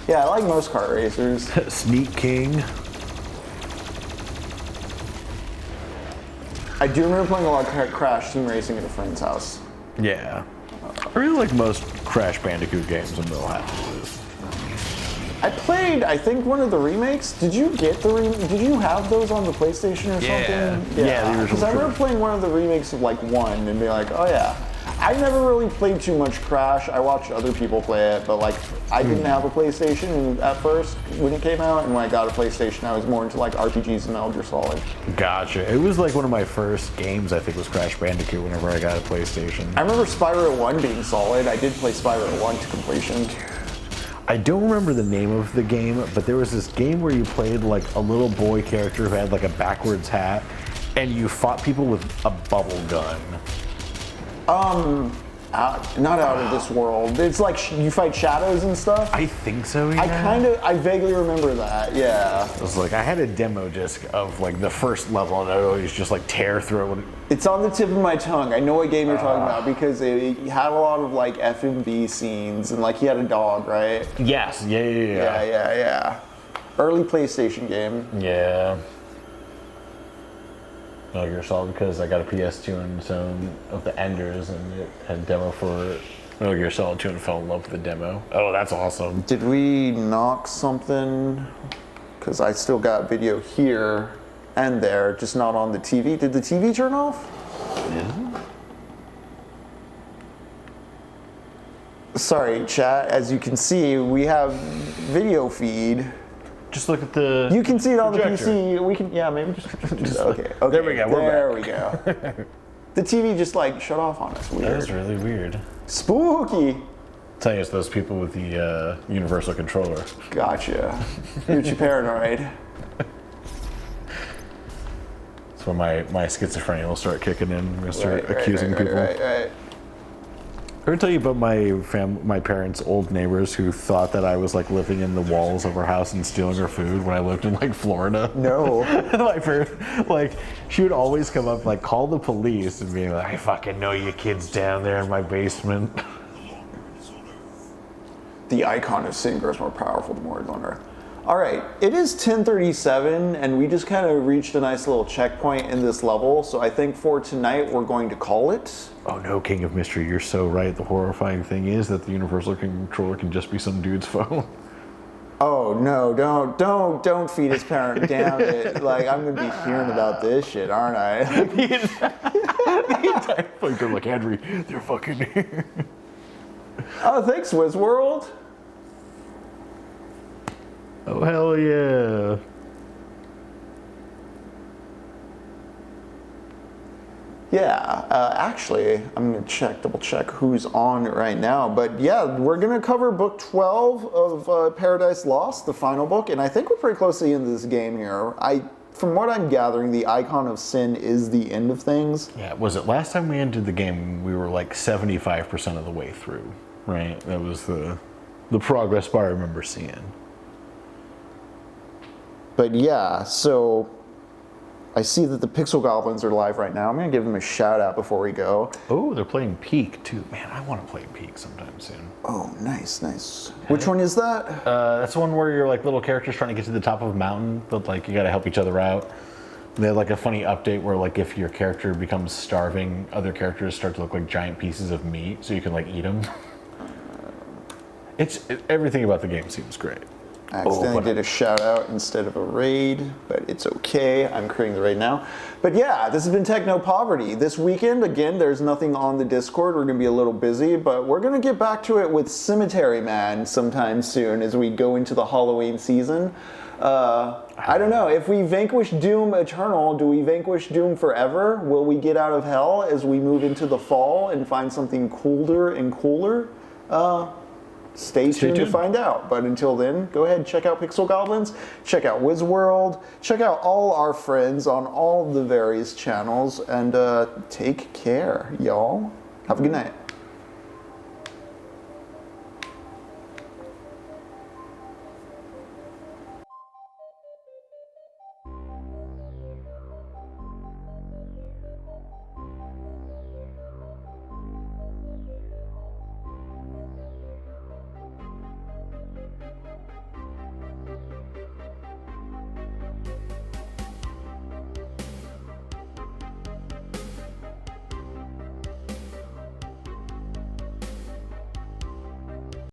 Speaker 2: Yeah, I like most kart racers.
Speaker 1: Sneak King.
Speaker 2: I do remember playing a lot of Crash Team Racing at a friend's house.
Speaker 1: Yeah. I really like most Crash Bandicoot games, I'm real happy with.
Speaker 2: I played, I think, one of the remakes. Did you get did you have those on the PlayStation or something?
Speaker 1: Yeah, the original
Speaker 2: Because I remember
Speaker 1: trilogy.
Speaker 2: playing one of the remakes of like 1 and be like, oh yeah. I never really played too much Crash. I watched other people play it, but like I didn't have a PlayStation at first when it came out, and when I got a PlayStation, I was more into like RPGs and Metal Gear Solid.
Speaker 1: Gotcha. It was like one of my first games, I think, was Crash Bandicoot whenever I got a PlayStation.
Speaker 2: I remember Spyro 1 being solid. I did play Spyro 1 to completion.
Speaker 1: I don't remember the name of the game, but there was this game where you played like a little boy character who had like a backwards hat, and you fought people with a bubble gun.
Speaker 2: Not out of this world. It's like you fight shadows and stuff.
Speaker 1: I think so, yeah.
Speaker 2: I vaguely remember that, yeah.
Speaker 1: It was like, I had a demo disc of like the first level, and I would always just like tear through it.
Speaker 2: It's on the tip of my tongue. I know what game you're talking about because it had a lot of like FMV scenes, and like he had a dog, right?
Speaker 1: Yes, yeah.
Speaker 2: Yeah. Early PlayStation game.
Speaker 1: Yeah. Metal Gear Solid, because I got a PS2 and some of the Enders, and it had a demo for Metal Gear Solid 2 and fell in love with the demo. Oh, that's awesome.
Speaker 2: Did we knock something? Because I still got video here and there, just not on the TV. Did the TV turn off?
Speaker 1: Yeah.
Speaker 2: Sorry, chat. As you can see, we have video feed.
Speaker 1: Just look at the.
Speaker 2: You can see it on
Speaker 1: projector.
Speaker 2: the PC. We can, yeah, maybe just okay.
Speaker 1: There we go, we're
Speaker 2: There
Speaker 1: back.
Speaker 2: we go. The TV just like shut off on us. Weird.
Speaker 1: That is really weird.
Speaker 2: Spooky.
Speaker 1: Telling us those people with the universal controller.
Speaker 2: Gotcha. You're too paranoid.
Speaker 1: That's when my schizophrenia will start kicking in. I'm gonna start accusing people.
Speaker 2: Right.
Speaker 1: I ever tell you about my parents' old neighbors who thought that I was like living in the walls of our house and stealing her food when I lived in like Florida?
Speaker 2: No.
Speaker 1: My parents, like, she would always come up, like, call the police and be like, I fucking know you kids down there in my basement.
Speaker 2: The icon of sin grows more powerful the more it's on Earth. All right, it is 10:37, and we just kind of reached a nice little checkpoint in this level. So I think for tonight we're going to call it.
Speaker 1: Oh no, King of Mystery, you're so right. The horrifying thing is that the universal controller can just be some dude's phone.
Speaker 2: Oh no! Don't feed his parent. Damn it! Like I'm gonna be hearing about this shit, aren't I?
Speaker 1: The entire fucking, they're like, Henry, they're fucking here.
Speaker 2: Oh, thanks, Wizworld.
Speaker 1: Oh hell yeah.
Speaker 2: Yeah, actually, I'm gonna double check who's on right now. But yeah, we're gonna cover book 12 of Paradise Lost, the final book, and I think we're pretty close to the end of this game here. From what I'm gathering, the icon of sin is the end of things.
Speaker 1: Yeah, was it last time we entered the game, we were like 75% of the way through, right? That was the progress bar I remember seeing.
Speaker 2: But yeah, so I see that the Pixel Goblins are live right now. I'm gonna give them a shout out before we go.
Speaker 1: Oh, they're playing Peak too. Man, I want to play Peak sometime soon.
Speaker 2: Oh, nice. Which one is that?
Speaker 1: That's the one where you're like little characters trying to get to the top of a mountain, but like you got to help each other out. They have like a funny update where like if your character becomes starving, other characters start to look like giant pieces of meat, so you can like eat them. Everything about the game seems great.
Speaker 2: I accidentally did a shout out instead of a raid, but it's okay. I'm creating the raid now. But yeah, this has been Technopoverty. This weekend, again, there's nothing on the Discord. We're going to be a little busy, but we're going to get back to it with Cemetery Man sometime soon as we go into the Halloween season. I don't know. If we vanquish Doom Eternal, do we vanquish Doom forever? Will we get out of hell as we move into the fall and find something colder and cooler? Stay tuned to find out. But until then, go ahead and check out Pixel Goblins, check out Wizworld, check out all our friends on all the various channels, and take care, y'all. Have a good night.